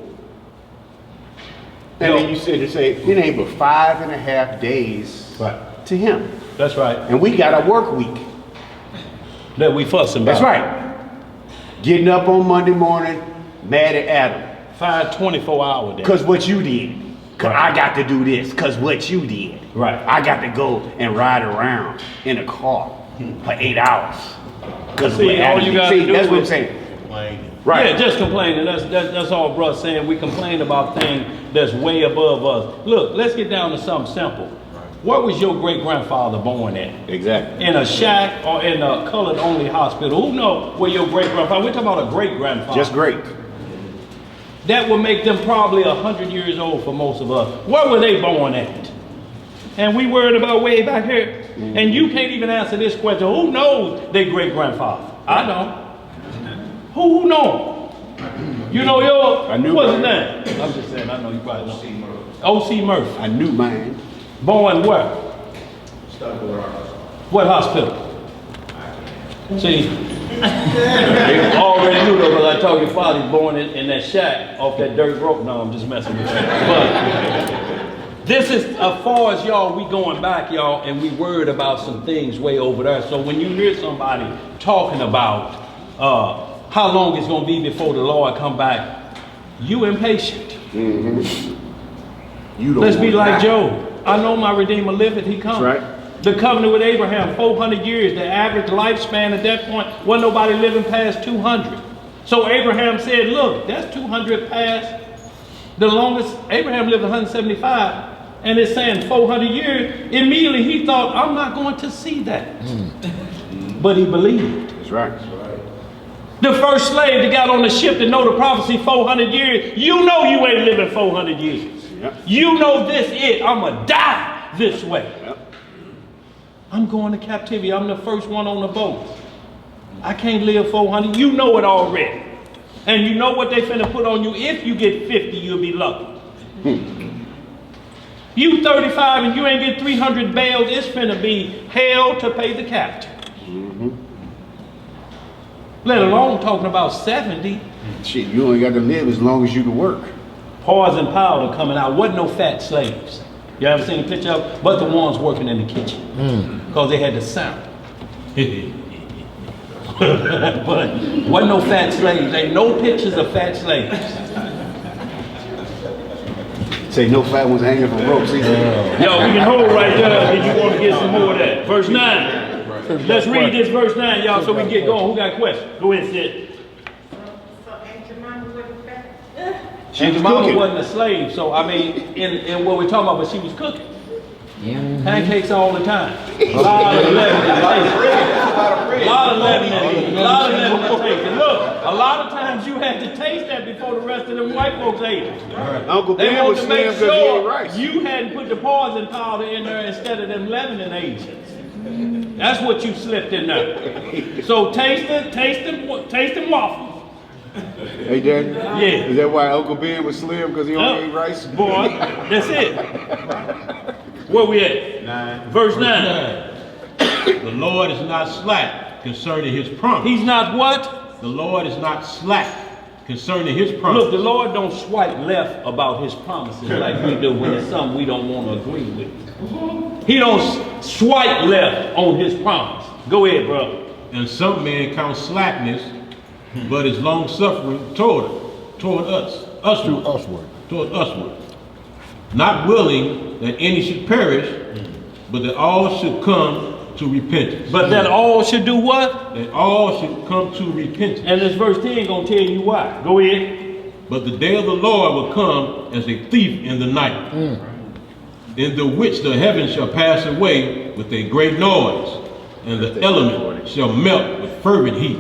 And then you sit and say, it ain't but 5.5 days to him. That's right. And we got a work week that we fussing about. That's right. Getting up on Monday morning, mad at Adam. 5 24-hour days. Because what you did. Because I got to do this. Because what you did. Right. I got to go and ride around in a car for 8 hours. Because all you got to do that's is, what I'm saying. Right. Yeah, just complaining. That's all bruh saying. We complain about things that's way above us. Look, let's get down to something simple. Where was your great-grandfather born at? Exactly. In a shack or in a colored-only hospital? Who knows where your great-grandfather? We're talking about a great-grandfather. Just great. That would make them probably 100 years old for most of us. Where were they born at? And we worried about way back here. And you can't even answer this question. Who knows their great-grandfather? I don't. Who knows? You know yours? I knew What's his mine. name? I'm just saying, I know you probably know. O.C. Murphy. I knew mine. Born where? What hospital? See, they already knew though, because I told your father he's born in that shack off that dirt road. No, I'm just messing with you. But this is, as far as y'all, we going back, y'all, and we worried about some things way over there. So when you hear somebody talking about how long it's going to be before the Lord come back, you impatient. Mm-hmm. You don't Let's be like that. Job. I know my Redeemer liveth, he comes. Right. The covenant with Abraham, 400 years. The average lifespan at that point, wasn't nobody living past 200. So Abraham said, look, that's 200 past the longest. Abraham lived 175, and it's saying 400 years. Immediately he thought, I'm not going to see that. But he believed. That's right. That's right. The first slave that got on the ship to know the prophecy 400 years, you know you ain't living 400 years. Yep. You know this it. I'm going to die this way. Yep. I'm going to captivity. I'm the first one on the boat. I can't live 400. You know it already. And you know what they finna put on you. If you get 50, you'll be lucky. You 35 and you ain't get 300 bales, it's finna be hell to pay the captain. Let alone talking about 70. Shit, you only got to live as long as you can work. Pars and powder coming out. Wasn't no fat slaves. You ever seen a picture of? But the ones working in the kitchen. Because they had the sound. But wasn't no fat slaves. Ain't no pictures of fat slaves. Say no fat ones hanging from ropes either. Yo, we can hold right there if you want to get some more of that. Verse 9. Let's read this verse 9, y'all, so we can get going. Who got questions? Go ahead, Sid. So ain't your mama wasn't fat? She And was mama cooking. wasn't a slave, so I mean, in what we're talking about, but she was cooking. Pancakes all the time. A lot of leaven and taste. A lot of leaven and taste. And look, a lot of times you had to taste that before the rest of them white folks ate it. Uncle They Ben wanted was to slim make because he ate sure rice. you hadn't put the poison powder in there instead of them leavening agents. That's what you slipped in there. So taste them waffles. Hey, Daddy? Yeah. Is that why Uncle Ben was slim because he only ate rice? Boy, that's it. Where we at? 9. Verse 9. The Lord is not slack concerning his promise. He's not what? The Lord is not slack concerning his promise. Look, the Lord don't swipe left about his promises like we do when it's something we don't want to agree with. He don't swipe left on his promise. Go ahead, brother. And some men count slackness, but is long suffering toward us, toward usward. Not willing that any should perish, but that all should come to repentance. But that all should do what? That all should come to repentance. And this verse 10 gonna tell you why. Go ahead. But the day of the Lord will come as a thief in the night, in the which the heavens shall pass away with a great noise, and the element shall melt with fervent heat.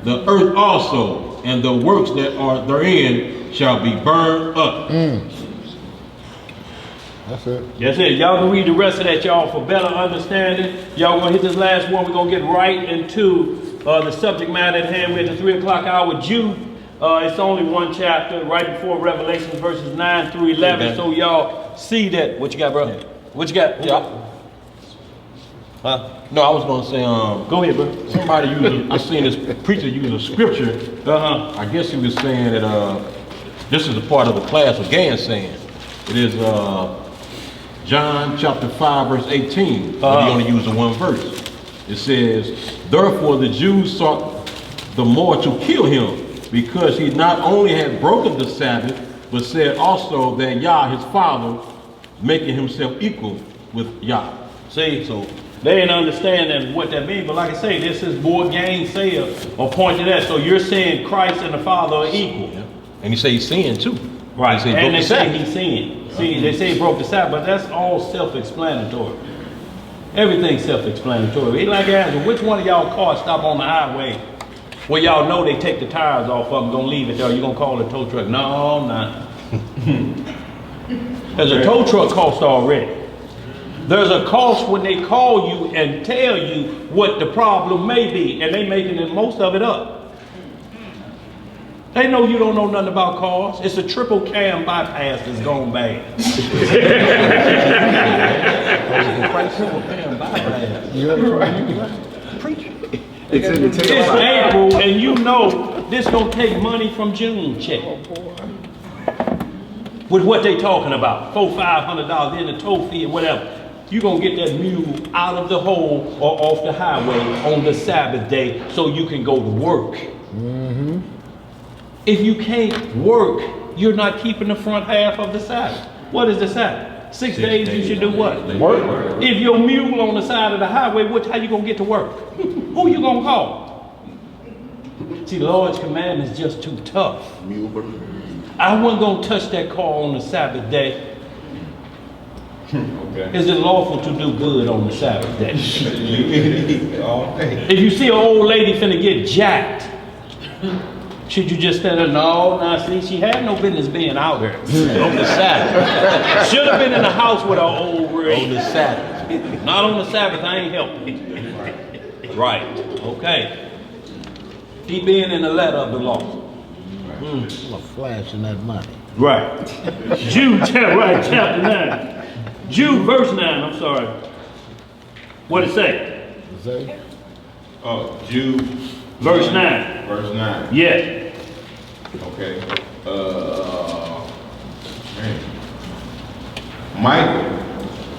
The earth also and the works that are therein shall be burned up. That's it. That's it. Y'all can read the rest of that, y'all, for better understanding. Y'all gonna hit this last one. We're gonna get right into the subject matter at hand. We're at the 3 o'clock hour. Jude, it's only one chapter, right before Revelation, verses 9 through 11. So y'all see that. What you got, bro? What you got? Yeah. No, I was going to say, go ahead, bro. Somebody I seen this preacher use a scripture. I guess he was saying that this is a part of the class of Gainsaying. It is John chapter 5, verse 18. But he only used the one verse. It says, therefore the Jews sought the more to kill him, because he not only had broken the Sabbath, but said also that Yah, his father, making himself equal with Yah. See, so they ain't understanding what that means. But like I say, this is more gainsayer or point to that. So you're saying Christ and the Father are equal. Yeah. And he say he's sin too. Right. He And they say he's sin. See, they say he broke the Sabbath, but that's all self-explanatory. Everything's self-explanatory. He like asking, which one of y'all cars stop on the highway where y'all know they take the tires off of them, gonna leave it there, you gonna call the tow truck? No, I'm not. There's a tow truck cost already. There's a cost when they call you and tell you what the problem may be, and they making most of it up. They know you don't know nothing about cars. It's a triple cam bypass that's gone bad. Triple cam bypass. It's in the It's tailpipe. April, and you know this gonna take money from June check. With what they talking about, $400-500 in the tow fee or whatever. You're gonna get that mule out of the hole or off the highway on the Sabbath day so you can go to work. If you can't work, you're not keeping the front half of the Sabbath. What is the Sabbath? 6 days you should do what? Work. If your mule on the side of the highway, how you gonna get to work? Who you gonna call? See, the Lord's commandment is just too tough. I wasn't going to touch that car on the Sabbath day. Okay. Is it lawful to do good on the Sabbath day? All day. If you see an old lady finna get jacked, should you just stand there? No, see, she had no business being out there on the Sabbath. Should have been in the house with her old rig. On the Sabbath. Not on the Sabbath, I ain't helping. Right, okay. He being in the letter of the law. I'm flashing that money. Right. Jude, chapter 9. Jude, verse 9, I'm sorry. What it say? Jude. Verse 9. Verse 9. Yeah. Okay. Michael.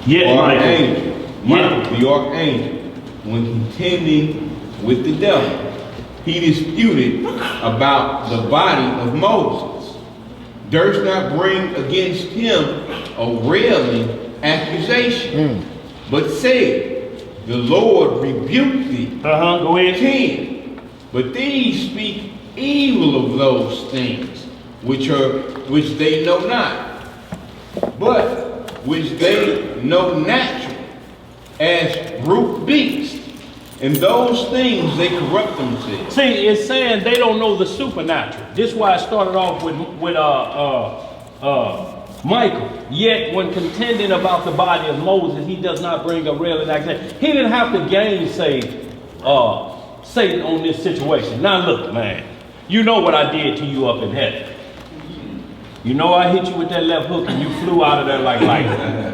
Yes, Archangel. Michael. The archangel, when contending with the devil, he disputed about the body of Moses, durst not bring against him a railing accusation, but said, the Lord rebuked thee. Go ahead. 10. But these speak evil of those things which they know not, but which they know natural, as brute beasts. And those things they corrupt themselves. See, it's saying they don't know the supernatural. This is why I started off with Michael. Yet when contending about the body of Moses, he does not bring a railing accusation. He didn't have to gainsay Satan on this situation. Now look, man, you know what I did to you up in heaven. You know I hit you with that left hook and you flew out of there like lightning.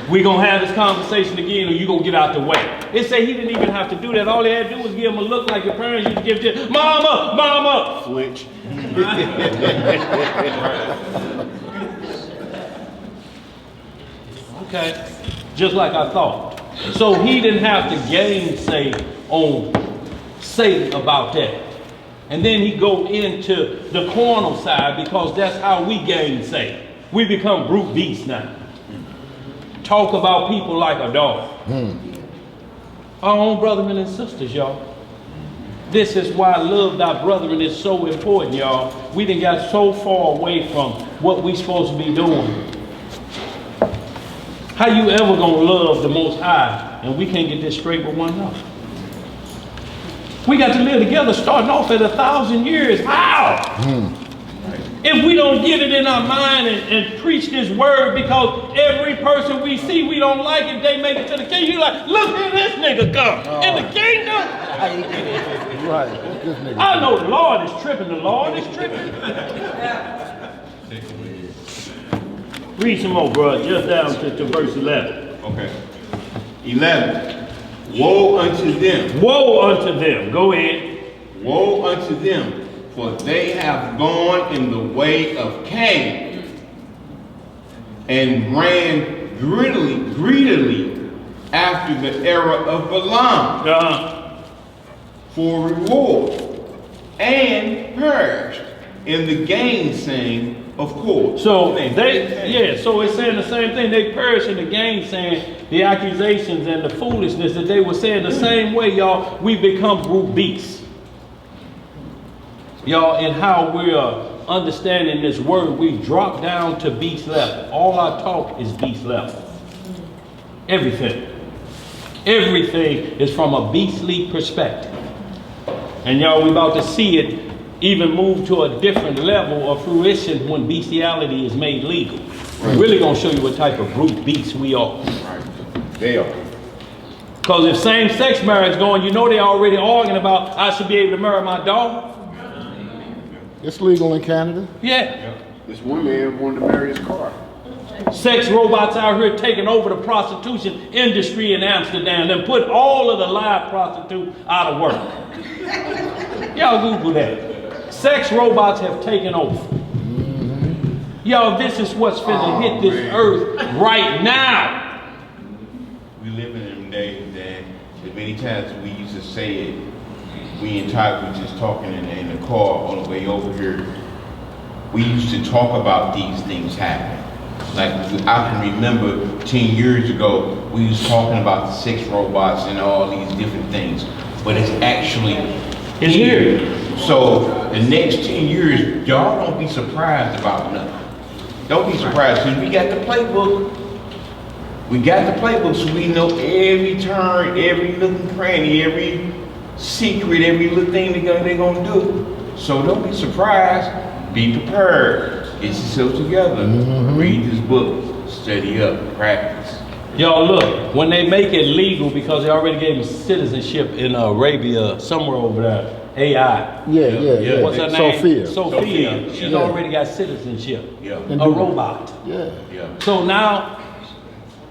We gonna have this conversation again, or you gonna get out the way. It say he didn't even have to do that. All he had to do was give him a look like your parents used to give to mama, mama. Flinch. Okay, just like I thought. So he didn't have to gainsay on Satan about that. And then he go into the carnal side, because that's how we gainsay. We become brute beasts now. Talk about people like a dog. Our own brethren and sisters, y'all. This is why love thy brethren is so important, y'all. We done got so far away from what we supposed to be doing. How you ever gonna love the Most High and we can't get this straight with one another? We got to live together starting off at 1,000 years. How? If we don't get it in our mind and preach this word, because every person we see, we don't like it, they make it to the kingdom. You're like, look at this nigga come. In the kingdom? Right. This nigga. I know the Lord is tripping. The Lord is tripping. Read some more, bro. Just down to verse 11. Okay. 11. Woe unto them. Woe unto them. Go ahead. Woe unto them. For they have gone in the way of Cain, and ran greedily after the error of Balaam for reward, and perished in the gainsaying of course. So so it's saying the same thing. They perished in the gainsaying, the accusations and the foolishness that they were saying. The same way, y'all, we become brute beasts. Y'all, and how we are understanding this word, we drop down to beast level. All our talk is beast level. Everything is from a beastly perspective. And y'all, we about to see it even move to a different level of fruition when bestiality is made legal. We're really gonna show you what type of brute beasts we are. Right. They are. Because if same-sex marriage going, you know they're already arguing about I should be able to marry my dog. It's legal in Canada. Yeah. This one man wanted to marry his car. Sex robots out here taking over the prostitution industry in Amsterdam and put all of the live prostitutes out of work. Y'all Google that. Sex robots have taken over. Y'all, this is what's finna hit this earth right now. We live in them days that as many times we used to say it, we and Ty were just talking in the car on the way over here. We used to talk about these things happening. Like I can remember 10 years ago, we was talking about the sex robots and all these different things, but it's actually It's here. So the next 10 years, y'all don't be surprised about nothing. Don't be surprised, because we got the playbook. We got the playbook, so we know every turn, every little cranny, every secret, every little thing they're gonna do. So don't be surprised, be prepared. Get yourself together, read this book, study up, practice. Y'all look, when they make it legal, because they already gave them citizenship in Arabia, somewhere over there, AI. Yeah. What's her name? Sophia. Sophia. She's already got citizenship. Yeah. A robot. Yeah. So now,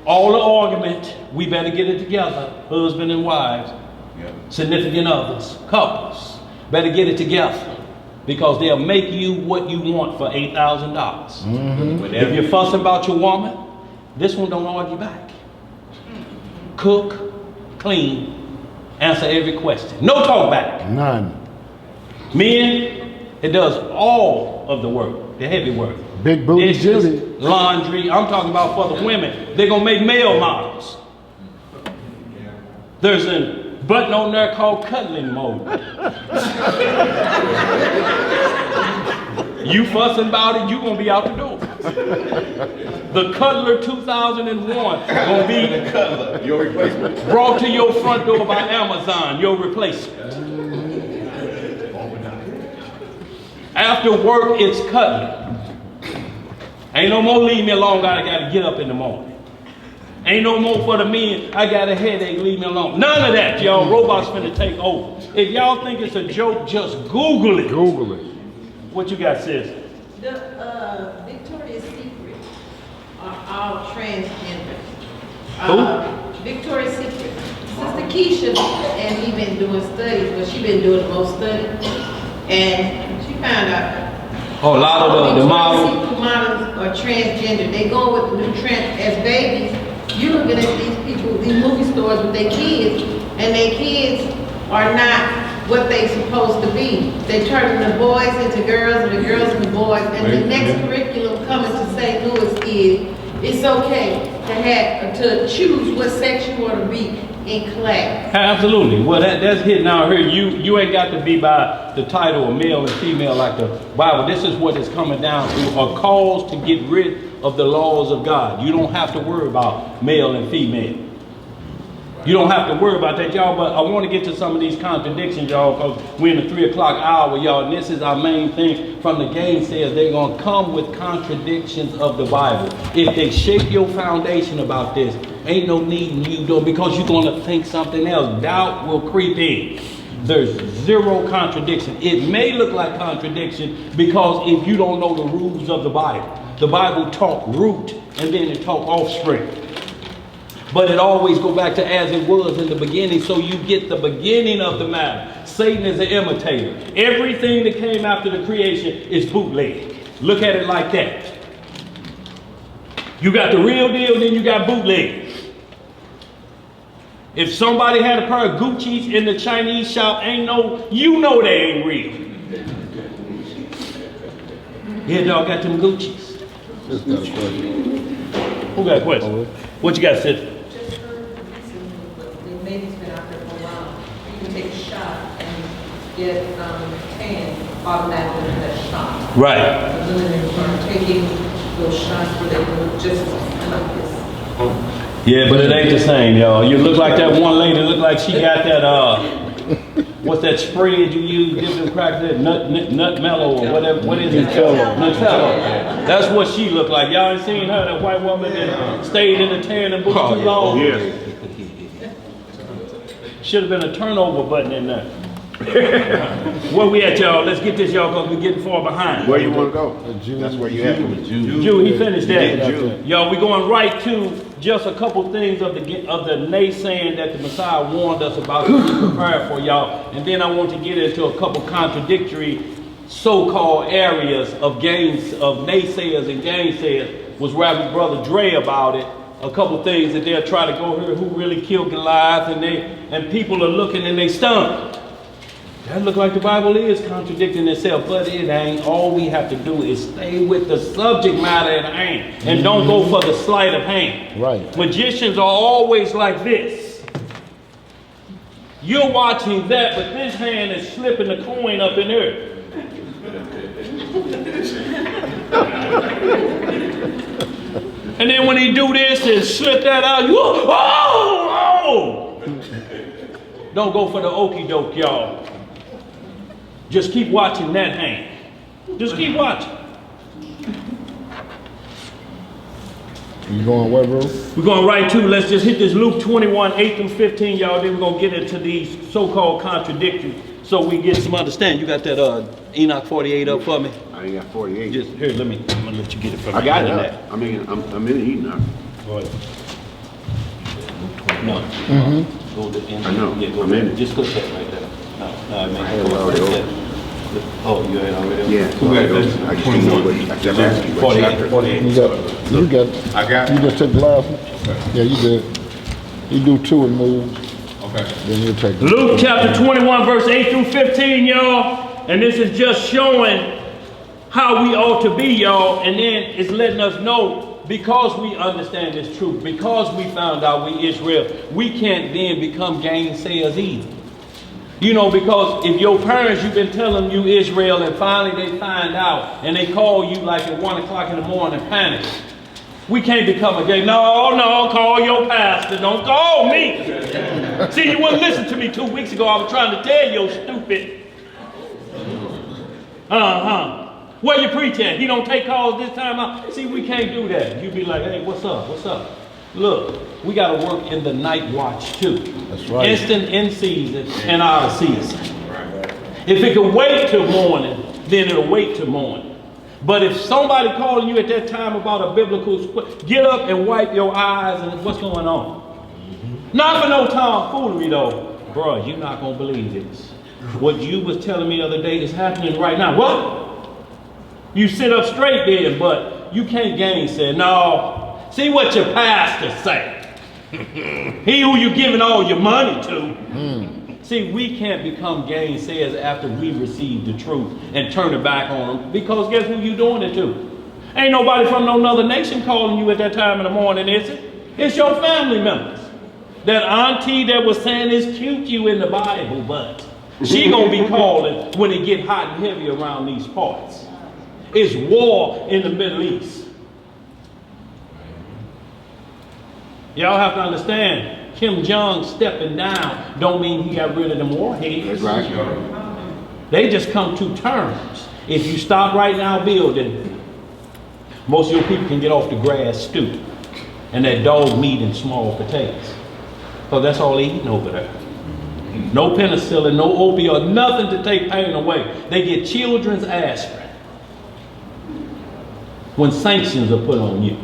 all the argument, we better get it together, husband and wives, significant others, couples, better get it together. Because they'll make you what you want for $8,000. If you're fussing about your woman, this one don't argue back. Cook, clean, answer every question. No talk back. None. Men, it does all of the work, the heavy work. Big booty Dishes, Judy. laundry. I'm talking about for the women. They're gonna make male models. There's a button on there called cuddling mode. You fussing about it, you gonna be out the door. The Cuddler 2001 gonna be Your replacement. brought to your front door by Amazon, your replacement. After work, it's cuddling. Ain't no more leave me alone, I gotta get up in the morning. Ain't no more for the men, I got a headache, leave me alone. None of that, y'all. Robots finna take over. If y'all think it's a joke, just Google it. Google it. What you got, sis? The Victoria's Secret are all transgender. Victoria's Secret. Sister Keisha, and he been doing studies, but she been doing the most study, and she found out. Oh, a lot of the models. Secret models are transgender. They go with the new trend as babies. You looking at these people, these movie stores with their kids, and their kids are not what they supposed to be. They're turning the boys into girls and the girls into boys. And the next curriculum coming to St. Louis is it's okay to choose what sex you want to be in class. Absolutely. Well, that's hitting out here. You ain't got to be by the title of male and female like the Bible. This is what it's coming down to: a cause to get rid of the laws of God. You don't have to worry about male and female. You don't have to worry about that, y'all. But I want to get to some of these contradictions, y'all, because we're in the 3 o'clock hour, y'all. And this is our main thing from the Gainsayers. They're going to come with contradictions of the Bible. If they shake your foundation about this, ain't no need in you doing, because you're going to think something else. Doubt will creep in. There's zero contradiction. It may look like contradiction because if you don't know the rules of the Bible talk root and then it talk offspring. But it always go back to as it was in the beginning, so you get the beginning of the matter. Satan is an imitator. Everything that came after the creation is bootleg. Look at it like that. You got the real deal, then you got bootleg. If somebody had a pair of Gucci's in the Chinese shop, you know they ain't real. Yeah, dog got them Gucci's. Who got a question? What you got, sis? Just heard recently, the baby's been out there for a while. You can take a shot and get tan automatically with that shot. Right. The women are taking those shots where they look just like this. Yeah, but it ain't the same, y'all. You look like that one lady, look like she got that, what's that spread you use, give them crackers, that nut mellow or whatever, what is it? Nutella. That's what she looked like. Y'all ain't seen her, that white woman that stayed in the tan and boots too long? Yeah. Should have been a turnover button in there. Where we at, y'all? Let's get this, y'all, because we're getting far behind. Where you want to go? That's where you at. Jude, he finished that. Jude. Y'all, we're going right to just a couple things of the naysaying that the Messiah warned us about to be prepared for, y'all. And then I want to get into a couple contradictory so-called areas of naysayers and gainsayers. Was Rabbi Brother Dre about it. A couple things that they'll try to go here, who really killed Goliath, and people are looking and they stunned. That look like the Bible is contradicting itself, but it ain't. All we have to do is stay with the subject matter at hand and don't go for the sleight of hand. Right. Magicians are always like this. You're watching that, but this hand is slipping the coin up in there. And then when he do this and slip that out, you oh! Don't go for the okie doke, y'all. Just keep watching that hand. Just keep watching. You going where, bro? We're going right to, let's just hit this Luke 21, 8 through 15, y'all. Then we're going to get into these so-called contradictions so we get some understanding. You got that Enoch 48 up for me? I ain't got 48. Just here, I'm going to let you get it from me. I got it up. I'm in the Enoch. Go ahead. No. Go to end. I know. Yeah, go I'm in it. Just click that right there. No, I mean, had it go already right open. there. Oh, you had already open? Yeah. Congratulations. I just didn't know what, I kept asking you what 48, chapter. 48. You got it. I got You it. just took the last one? Yeah, you did. You do 2 and move, Okay. then you take Luke chapter 21, verse 8 through 15, y'all. And this is just showing how we ought to be, y'all. And then it's letting us know, because we understand this truth, because we found out we Israel, we can't then become gainsayers either. You know, because if your parents, you've been telling you Israel, and finally they find out, and they call you like at 1 o'clock in the morning, panic. We can't become a gay. No, call your pastor. Don't call me. See, you wouldn't listen to me 2 weeks ago. I was trying to tell you, stupid. Where you preach at? He don't take calls this time out. See, we can't do that. You be like, hey, what's up? What's up? Look, we got to work in the night watch too. That's right. Instant, in season, and out of season. If it can wait till morning, then it'll wait till morning. But if somebody calling you at that time about a biblical, get up and wipe your eyes and what's going on. Not for no tomfoolery though. Bro, you're not going to believe this. What you was telling me the other day is happening right now. What? You sit up straight there, but you can't gainsay. No. See what your pastor say. He who you giving all your money to. See, we can't become gainsayers after we receive the truth and turn it back on them, because guess who you doing it to? Ain't nobody from no other nation calling you at that time in the morning, is it? It's your family members. That auntie that was saying it's cute you in the Bible, but she gonna be calling when it get hot and heavy around these parts. It's war in the Middle East. Y'all have to understand, Kim Jong stepping down don't mean he got rid of them warheads. That's right. They just come to terms. If you stop right now building, most of your people can get off the grass stoop and that dog meat and small potatoes. Because that's all they eating over there. No penicillin, no opioid, nothing to take pain away. They get children's aspirin when sanctions are put on you.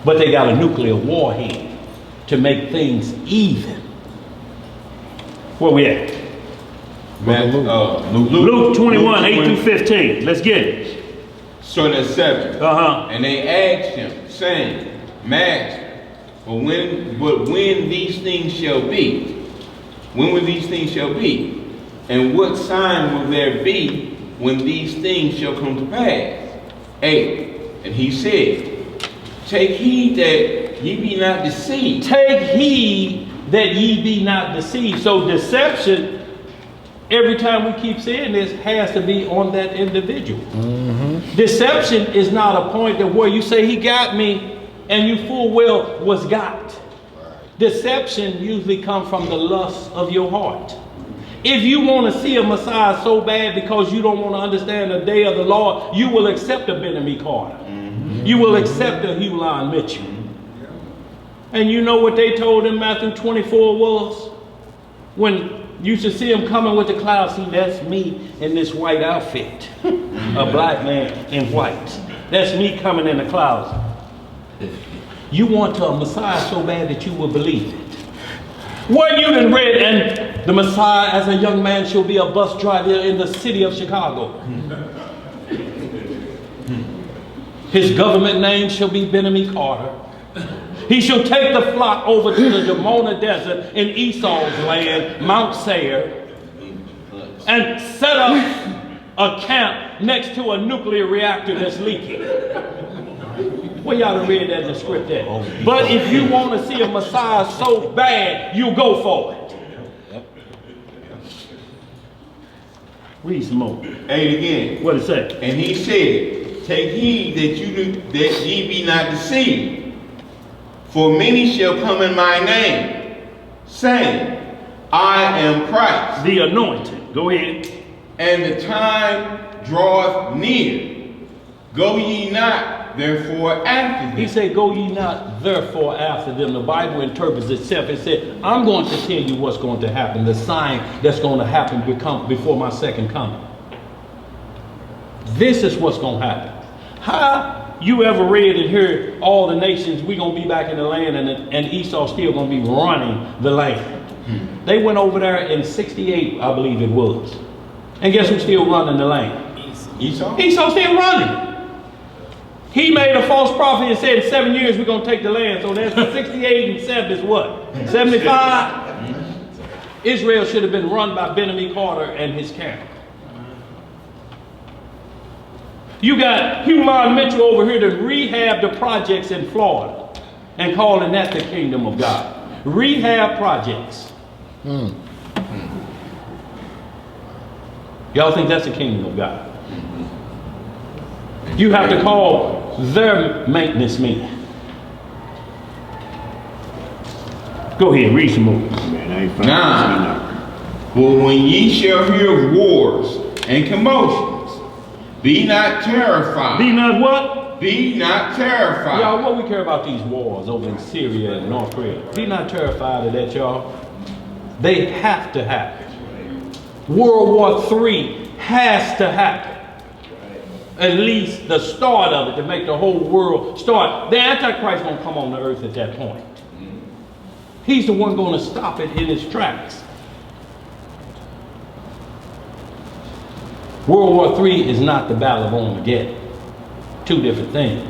But they got a nuclear warhead to make things even. Where we at? Luke 21, 8 through 15. Let's get it. So that's 7. And they asked him, saying, Master, but when these things shall be? When will these things shall be? And what sign will there be when these things shall come to pass? 8. And he said, take heed that ye be not deceived. Take heed that ye be not deceived. So deception, every time we keep saying this, has to be on that individual. Deception is not a point that where you say he got me and you full well was got. Deception usually comes from the lust of your heart. If you want to see a Messiah so bad because you don't want to understand the day of the Lord, you will accept a Benjamin Carter. You will accept a Hulan Mitchell. And you know what they told him Matthew 24 was? When you should see him coming with the clouds, see, that's me in this white outfit. A black man in white. That's me coming in the clouds. You want a Messiah so bad that you will believe it. What you done read, and the Messiah as a young man shall be a bus driver in the city of Chicago. His government name shall be Benjamin Carter. He shall take the flock over to the Dimona Desert in Esau's land, Mount Seir, and set up a camp next to a nuclear reactor that's leaking. Well, y'all done read that in the script there. But if you want to see a Messiah so bad, you go for it. Read some more. 8 again. What it say? And he said, take heed that ye be not deceived. For many shall come in my name, saying, I am Christ. The anointed. Go ahead. And the time draweth near. Go ye not therefore after them. He said, go ye not therefore after them. The Bible interprets itself. It said, I'm going to tell you what's going to happen. The sign that's going to happen before my second coming. This is what's going to happen. How you ever read and heard all the nations, we're going to be back in the land and Esau still going to be running the land. They went over there in 68, I believe it was. And guess who's still running the land? Esau? Esau's still running. He made a false prophet and said in 7 years we're going to take the land. So that's 68 and 7 is what? 75? Israel should have been run by Benjamin Carter and his camp. You got Human Mitchell over here to rehab the projects in Florida and calling that the kingdom of God. Rehab projects. Y'all think that's the kingdom of God? You have to call their maintenance men. Go ahead, read some more. Now, for when ye shall hear of wars and commotions, be not terrified. Be not what? Be not terrified. Y'all, what we care about these wars over in Syria and North Korea? Be not terrified of that, y'all. They have to happen. World War III has to happen. At least the start of it, to make the whole world start. The Antichrist gonna come on the earth at that point. He's the one gonna stop it in its tracks. World War III is not the Battle of Armageddon. Two different things.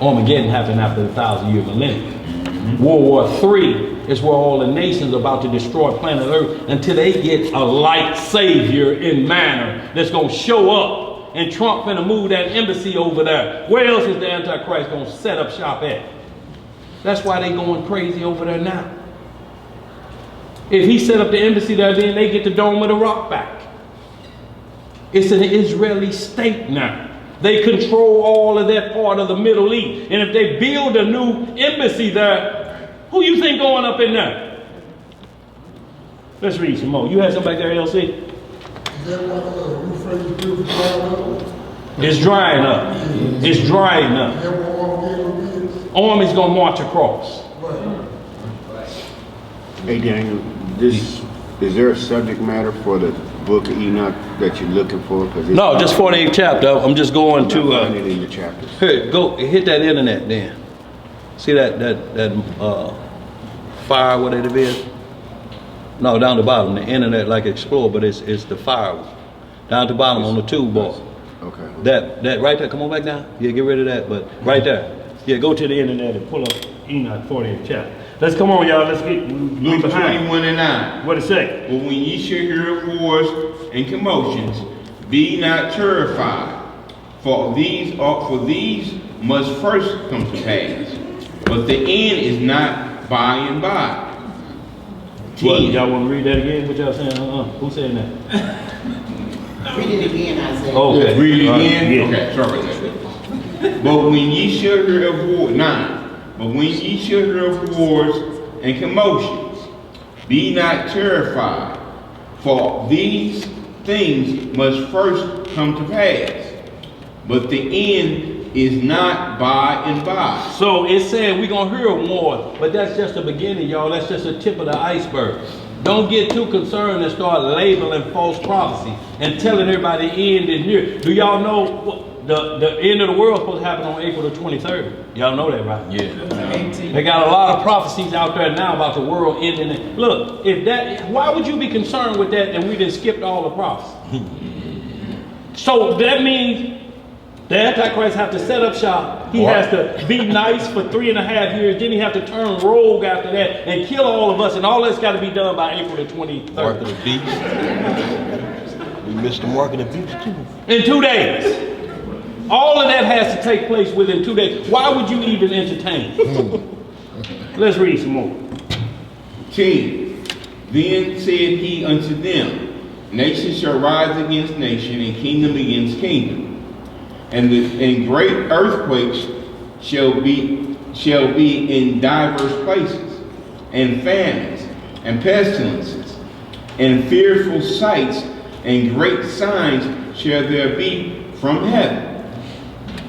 Armageddon happened after the 1,000-year millennium. World War III is where all the nations are about to destroy planet Earth until they get a light savior in manner that's gonna show up. And Trump finna move that embassy over there. Where else is the Antichrist gonna set up shop at? That's why they going crazy over there now. If he set up the embassy there, then they get the Dome of the Rock back. It's an Israeli state now. They control all of that part of the Middle East. And if they build a new embassy there, who you think going up in there? Let's read some more. You had something back there, LC? It's drying up. It's drying up. Army's gonna march across. Hey Daniel, is there a subject matter for the book of Enoch that you're looking for? No, just 48th chapter. I'm just going to find it in your chapters. Here, go hit that internet then. See that fire, what it is? No, down the bottom, the internet like Explorer, but it's the fire one. Down at the bottom on the tube bar. Okay. That right there, come on back down. Yeah, get rid of that, but right there. Yeah, go to the internet and pull up Enoch 40th chapter. Let's come on, y'all. Let's get Luke 21 and 9. What it say? But when ye shall hear of wars and commotions, be not terrified, for these must first come to pass, but the end is not by and by. What, y'all want to read that again? What y'all saying? Who's saying that? Read it again, Isaiah. Okay. Read it again? Yeah. Okay, sorry about that. But when ye shall hear of war, 9. But when ye shall hear of wars and commotions, be not terrified, for these things must first come to pass, but the end is not by and by. So it's saying we're going to hear more, but that's just the beginning, y'all. That's just the tip of the iceberg. Don't get too concerned and start labeling false prophecy and telling everybody the end is near. Do y'all know the end of the world is supposed to happen on April the 23rd? Y'all know that, right? Yeah. They got a lot of prophecies out there now about the world ending. Look, why would you be concerned with that and we done skipped all the prophecy? So that means the Antichrist have to set up shop. He has to be nice for 3.5 years. Then he have to turn rogue after that and kill all of us. And all that's got to be done by April the 23rd. Mark of the beast. We missed the mark of the beast too. In 2 days. All of that has to take place within 2 days. Why would you even entertain? Let's read some more. 10. Then said he unto them, Nation shall rise against nation, and kingdom against kingdom. And great earthquakes shall be in diverse places, and famines, and pestilences, and fearful sights, and great signs shall there be from heaven.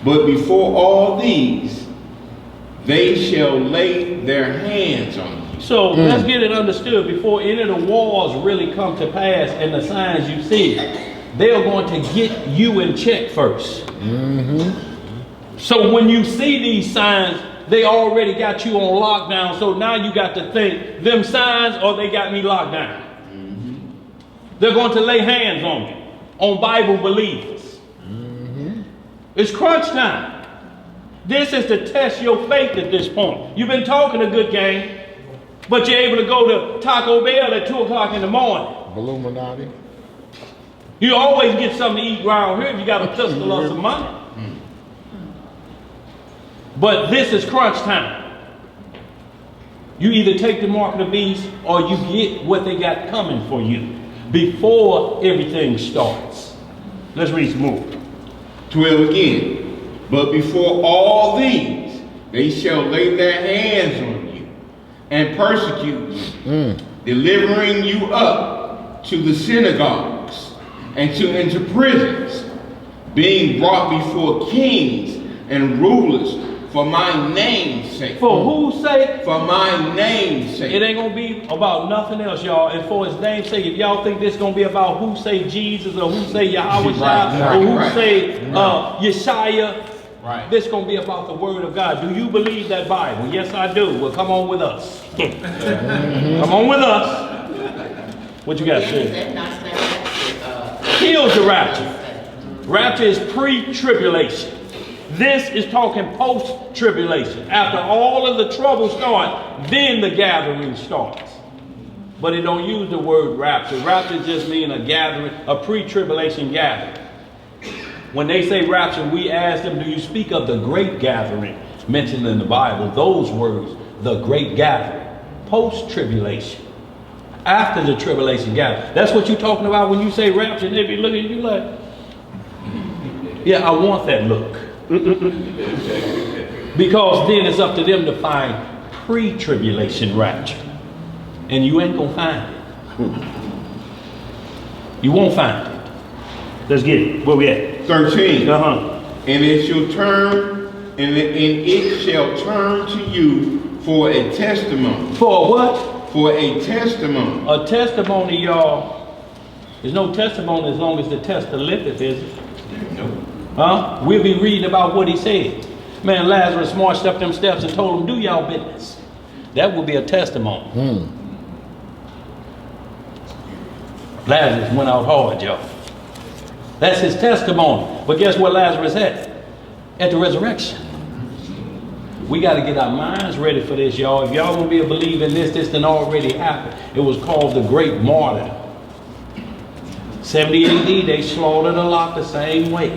But before all these, they shall lay their hands on you. So let's get it understood before any of the wars really come to pass and the signs you see, they're going to get you in check first. So when you see these signs, they already got you on lockdown. So now you got to think, them signs or they got me locked down. They're going to lay hands on you, on Bible believers. It's crunch time. This is to test your faith at this point. You've been talking a good game, but you're able to go to Taco Bell at 2 o'clock in the morning. Illuminati. You always get something to eat around here if you got a pistol or some money. But this is crunch time. You either take the mark of the beast or you get what they got coming for you before everything starts. Let's read some more. 12 again. But before all these, they shall lay their hands on you and persecute you, delivering you up to the synagogues and into prisons, being brought before kings and rulers for my name's sake. For whose sake? For my name's sake. It ain't gonna be about nothing else, y'all. And for his name's sake, if y'all think this gonna be about who say Jesus or who say Yahweh or who say Yeshaya, this gonna be about the word of God. Do you believe that Bible? Yes, I do. Well, come on with us. Come on with us. What you got to say? Kills the rapture. Rapture is pre-tribulation. This is talking post-tribulation. After all of the trouble starts, then the gathering starts. But it don't use the word rapture. Rapture just means a gathering, a pre-tribulation gathering. When they say rapture, we ask them, do you speak of the great gathering mentioned in the Bible? Those words, the great gathering. Post-tribulation. After the tribulation gathering. That's what you're talking about when you say rapture. They be looking at you like, yeah, I want that look. Because then it's up to them to find pre-tribulation rapture. And you ain't gonna find it. You won't find it. Let's get it. Where we at? 13. And it shall turn, and it shall turn to you for a testimony. For what? For a testimony. A testimony, y'all. There's no testimony as long as the test liveth, is it? No. Huh? We'll be reading about what he said. Man, Lazarus marched up them steps and told them, do y'all business. That would be a testimony. Lazarus went out hard, y'all. That's his testimony. But guess what Lazarus had? At the resurrection. We got to get our minds ready for this, y'all. If y'all gonna be a believer in this done already happened. It was called the Great Martyr. 70 AD, they slaughtered a lot the same way.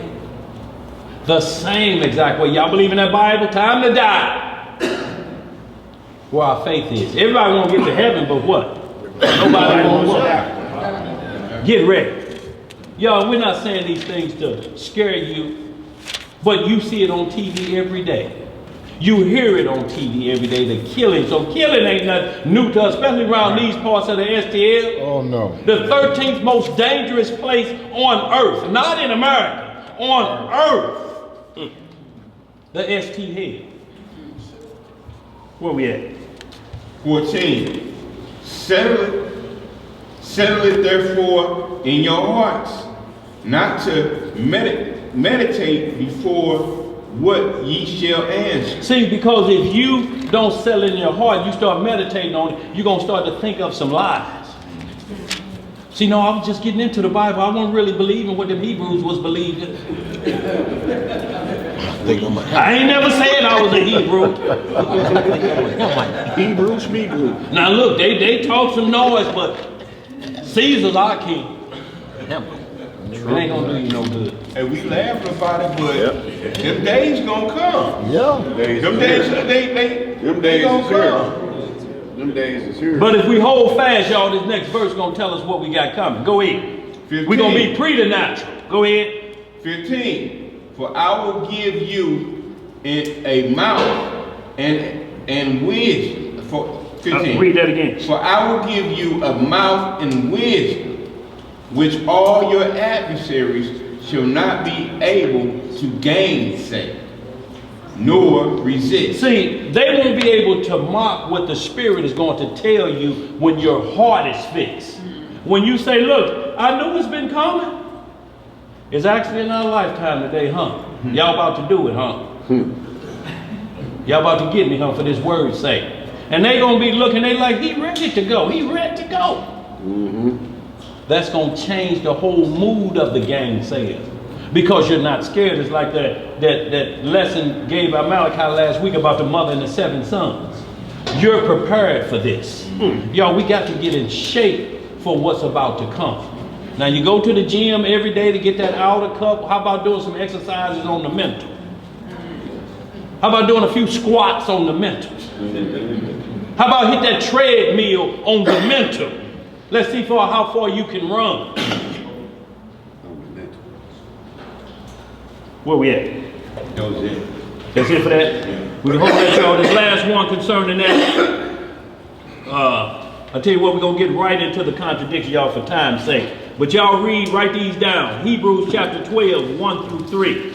The same exact way. Y'all believe in that Bible? Time to die. Where our faith is. Everybody want to get to heaven, but what? Nobody wants what? Get ready. Y'all, we're not saying these things to scare you, but you see it on TV every day. You hear it on TV every day, the killing. So killing ain't nothing new to us, especially around these parts of the STL. Oh, no. The 13th most dangerous place on earth, not in America, on earth. The ST head. Where we at? 14. Settle it therefore in your hearts, not to meditate before what ye shall answer. See, because if you don't settle in your heart, you start meditating on it, you're going to start to think of some lies. See, no, I was just getting into the Bible. I wasn't really believing what the Hebrews was believing. I ain't never said I was a Hebrew. Hebrew. Now look, they talk some noise, but Caesar's our king. It ain't gonna do you no good. And we laughing about it, but them days gonna come. Yeah. Them days gonna come. Them days is here. But if we hold fast, y'all, this next verse gonna tell us what we got coming. Go ahead. We're going to be preternatural. Go ahead. 15. For I will give you a mouth and wisdom. For 15. Read that again. For I will give you a mouth and wisdom, which all your adversaries shall not be able to gainsay, nor resist. See, they won't be able to mock what the Spirit is going to tell you when your heart is fixed. When you say, look, I knew it's been coming. It's actually in our lifetime today, huh? Y'all about to do it, huh? Y'all about to get me, huh, for this word's sake. And they going to be looking, they like, he ready to go. He ready to go. That's going to change the whole mood of the gainsayers. Because you're not scared. It's like that lesson gave by Malachi last week about the mother and the 7 sons. You're prepared for this. Y'all, we got to get in shape for what's about to come. Now you go to the gym every day to get that outer cup. How about doing some exercises on the mental? How about doing a few squats on the mental? How about hit that treadmill on the mental? Let's see how far you can run. Where we at? That was it. That's it for that? Yeah. We can hope that y'all, this last one concerning that. I'll tell you what, we're going to get right into the contradiction, y'all, for time's sake. But y'all write these down. Hebrews chapter 12, 1 through 3.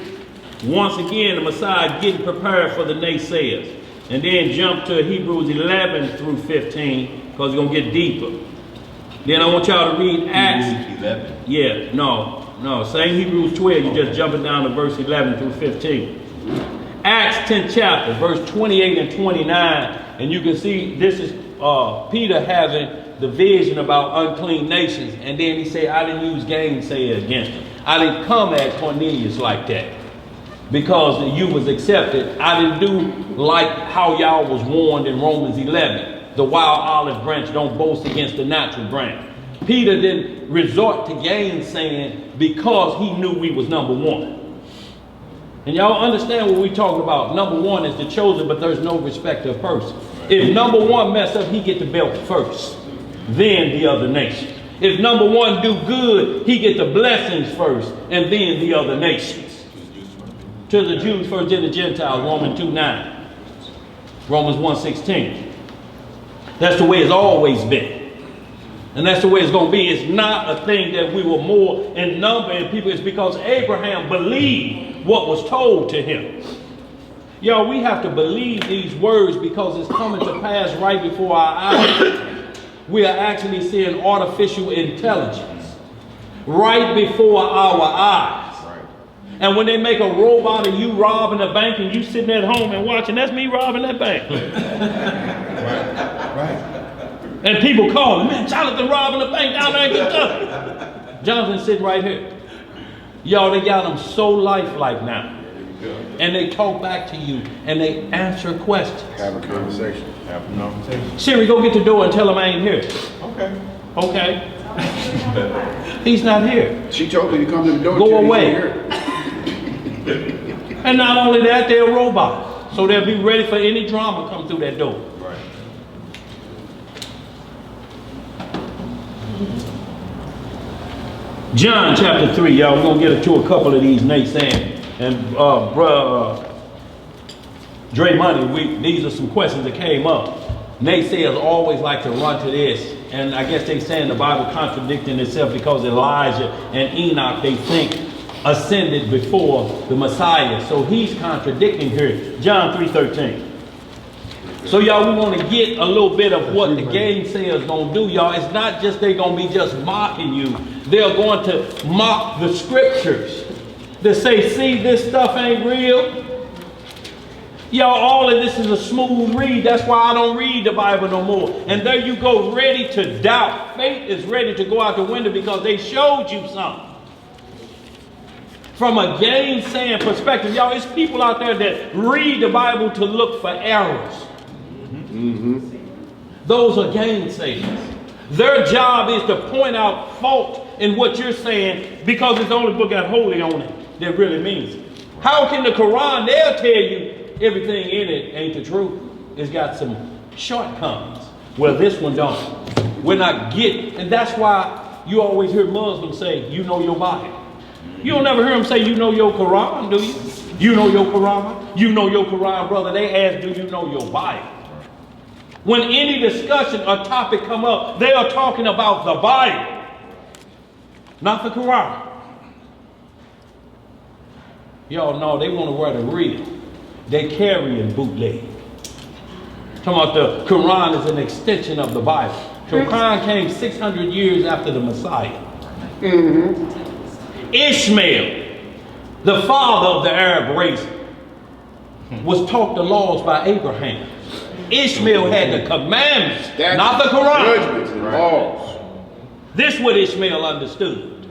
Once again, the Messiah getting prepared for the naysayers. And then jump to Hebrews 11 through 15, because it's going to get deeper. Then I want y'all to read Acts. Hebrews 11. Yeah, no, same Hebrews 12, you're just jumping down to verse 11 through 15. Acts 10th chapter, verse 28 and 29, and you can see this is Peter having the vision about unclean nations, and then he said, I didn't use gainsayer against them. I didn't come at Cornelius like that because you was accepted. I didn't do like how y'all was warned in Romans 11. The wild olive branch don't boast against the natural branch. Peter didn't resort to gainsaying because he knew we was number one. And y'all understand what we're talking about. Number one is the chosen, but there's no respect of person. If number one mess up, he get the belt first, then the other nations. If number one do good, he get the blessings first, and then the other nations. To the Jews first, then the Gentiles, Romans 2:9. Romans 1:16. That's the way it's always been. And that's the way it's going to be. It's not a thing that we were more in number in people. It's because Abraham believed what was told to him. Y'all, we have to believe these words because it's coming to pass right before our eyes. We are actually seeing artificial intelligence right before our eyes. Right. And when they make a robot of you robbing a bank and you sitting at home and watching, that's me robbing that bank. Right. And people calling, man, Jonathan robbing the bank down there in Kentucky. Jonathan's sitting right here. Y'all, they got them so lifelike now. And they talk back to you and they answer questions. Have a conversation. Have a conversation. Siri, go get the door and tell him I ain't here. Okay. Okay. He's not here. She told me to come to the door. Go away. And not only that, they're robots. So they'll be ready for any drama come through that door. Right. John chapter 3, y'all. We're going to get to a couple of these naysaying. And Dre Money, these are some questions that came up. Naysayers always like to run to this. And I guess they saying the Bible contradicting itself because Elijah and Enoch, they think, ascended before the Messiah. So he's contradicting here. John 3:13. So y'all, we want to get a little bit of what the gainsayers going to do, y'all. It's not just they're going to be just mocking you. They're going to mock the scriptures. They say, see, this stuff ain't real. Y'all, all of this is a smooth read. That's why I don't read the Bible no more. And there you go, ready to doubt. Faith is ready to go out the window because they showed you something. From a gainsaying perspective, y'all, it's people out there that read the Bible to look for errors. Those are gainsayers. Their job is to point out fault in what you're saying because it's the only book got holy on it that really means it. How can the Quran, they'll tell you everything in it ain't the truth. It's got some shortcomings. Well, this one don't. We're not getting, and that's why you always hear Muslims say, you know your Bible. You don't ever hear them say, you know your Quran, do you? You know your Quran? You know your Quran, brother. They ask, do you know your Bible? When any discussion or topic come up, they are talking about the Bible, not the Quran. Y'all know they want to wear the real. They carrying bootleg. Talking about the Quran is an extension of the Bible. The Quran came 600 years after the Messiah. Ishmael, the father of the Arab race, was taught the laws by Abraham. Ishmael had the commandments, not the Quran. Judgments and laws. This is what Ishmael understood,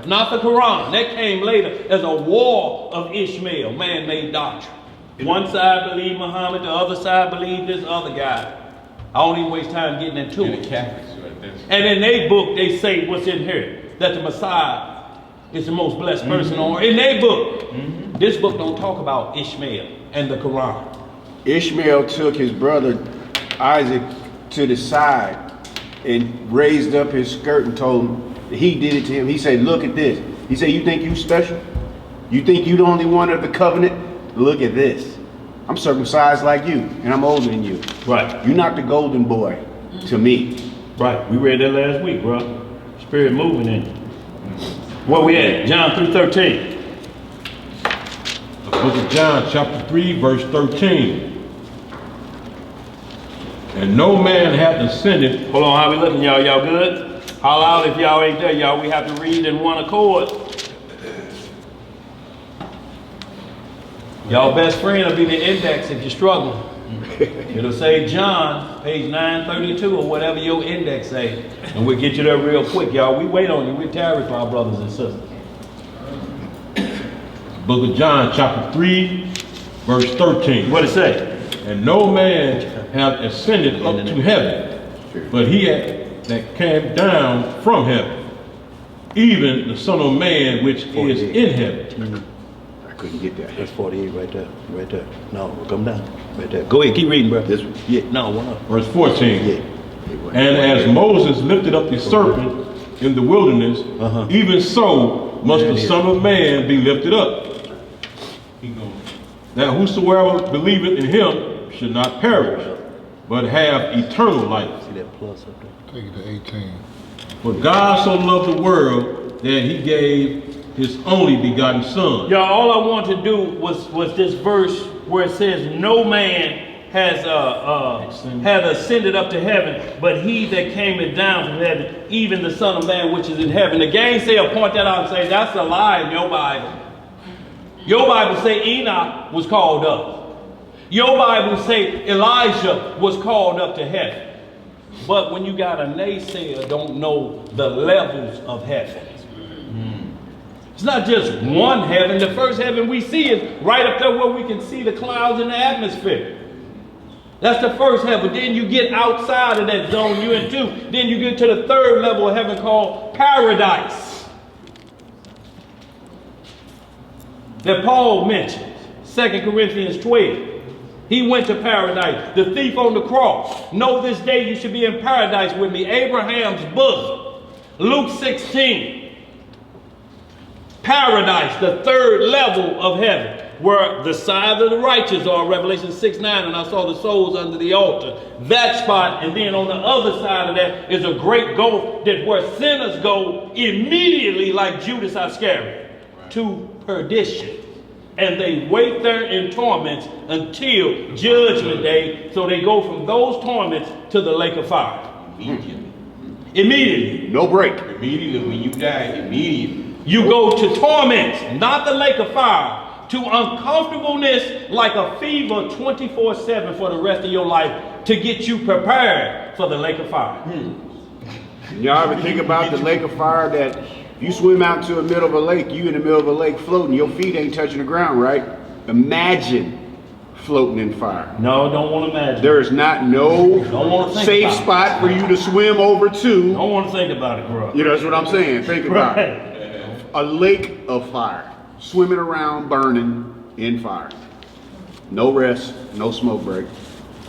not the Quran. That came later as a war of Ishmael, man-made doctrine. One side believed Muhammad, the other side believed this other guy. I don't even waste time getting into it. And in their book, they say what's in here, that the Messiah is the most blessed person on. In their book, this book don't talk about Ishmael and the Quran. Ishmael took his brother Isaac to the side and raised up his skirt and told him that he did it to him. He said, look at this. He said, you think you special? You think you the only one of the covenant? Look at this. I'm circumcised like you, and I'm older than you. Right. You're not the golden boy to me. Right. We read that last week, bro. Spirit moving in you. Where we at? John 3:13. The book of John, chapter 3, verse 13. And no man hath ascended. Hold on, how we looking, y'all? Y'all good? Holler out if y'all ain't there, y'all. We have to read in one accord. Y'all best friend will be the index if you're struggling. It'll say John, page 932 or whatever your index say. And we'll get you there real quick, y'all. We wait on you. We tarry for our brothers and sisters. Book of John, chapter 3, verse 13. What it say? And no man hath ascended up to heaven, but he that came down from heaven, even the Son of Man which is in heaven. I couldn't get that. That's 48 right there. Right there. No, come down. Right there. Go ahead, keep reading, bro. This one. Yeah, no, one up. Verse 14. Yeah. And as Moses lifted up the serpent in the wilderness, even so must the Son of Man be lifted up. That whosoever believeth in him should not perish, but have eternal life. See that plus up there? Take it to 18. For God so loved the world that he gave his only begotten Son. Y'all, all I want to do was this verse where it says, no man has ascended up to heaven, but he that came down from heaven, even the Son of Man which is in heaven. The Gainsayer point that out and say, that's a lie in your Bible. Your Bible say Enoch was called up. Your Bible say Elijah was called up to heaven. But when you got a naysayer don't know the levels of heaven. It's not just one heaven. The first heaven we see is right up there where we can see the clouds in the atmosphere. That's the first heaven. Then you get outside of that zone you're into. Then you get to the third level of heaven called paradise. That Paul mentioned, 2 Corinthians 12. He went to paradise. The thief on the cross. Know this day you should be in paradise with me. Abraham's bosom. Luke 16. Paradise, the third level of heaven, where the side of the righteous are, Revelation 6:9, and I saw the souls under the altar. That spot, and then on the other side of that is a great gulf that where sinners go immediately like Judas Iscariot to perdition. And they wait there in torments until judgment day. So they go from those torments to the lake of fire. Immediately. No break. Immediately when you die, immediately. You go to torments, not the lake of fire, to uncomfortableness like a fever 24/7 for the rest of your life to get you prepared for the lake of fire. Y'all ever think about the lake of fire that you swim out to the middle of a lake, you in the middle of a lake floating, your feet ain't touching the ground, right? Imagine floating in fire. No, don't want to imagine. There is not no safe spot for you to swim over to. Don't want to think about it, bro. You know, that's what I'm saying. Think about it. A lake of fire, swimming around, burning in fire. No rest, no smoke break,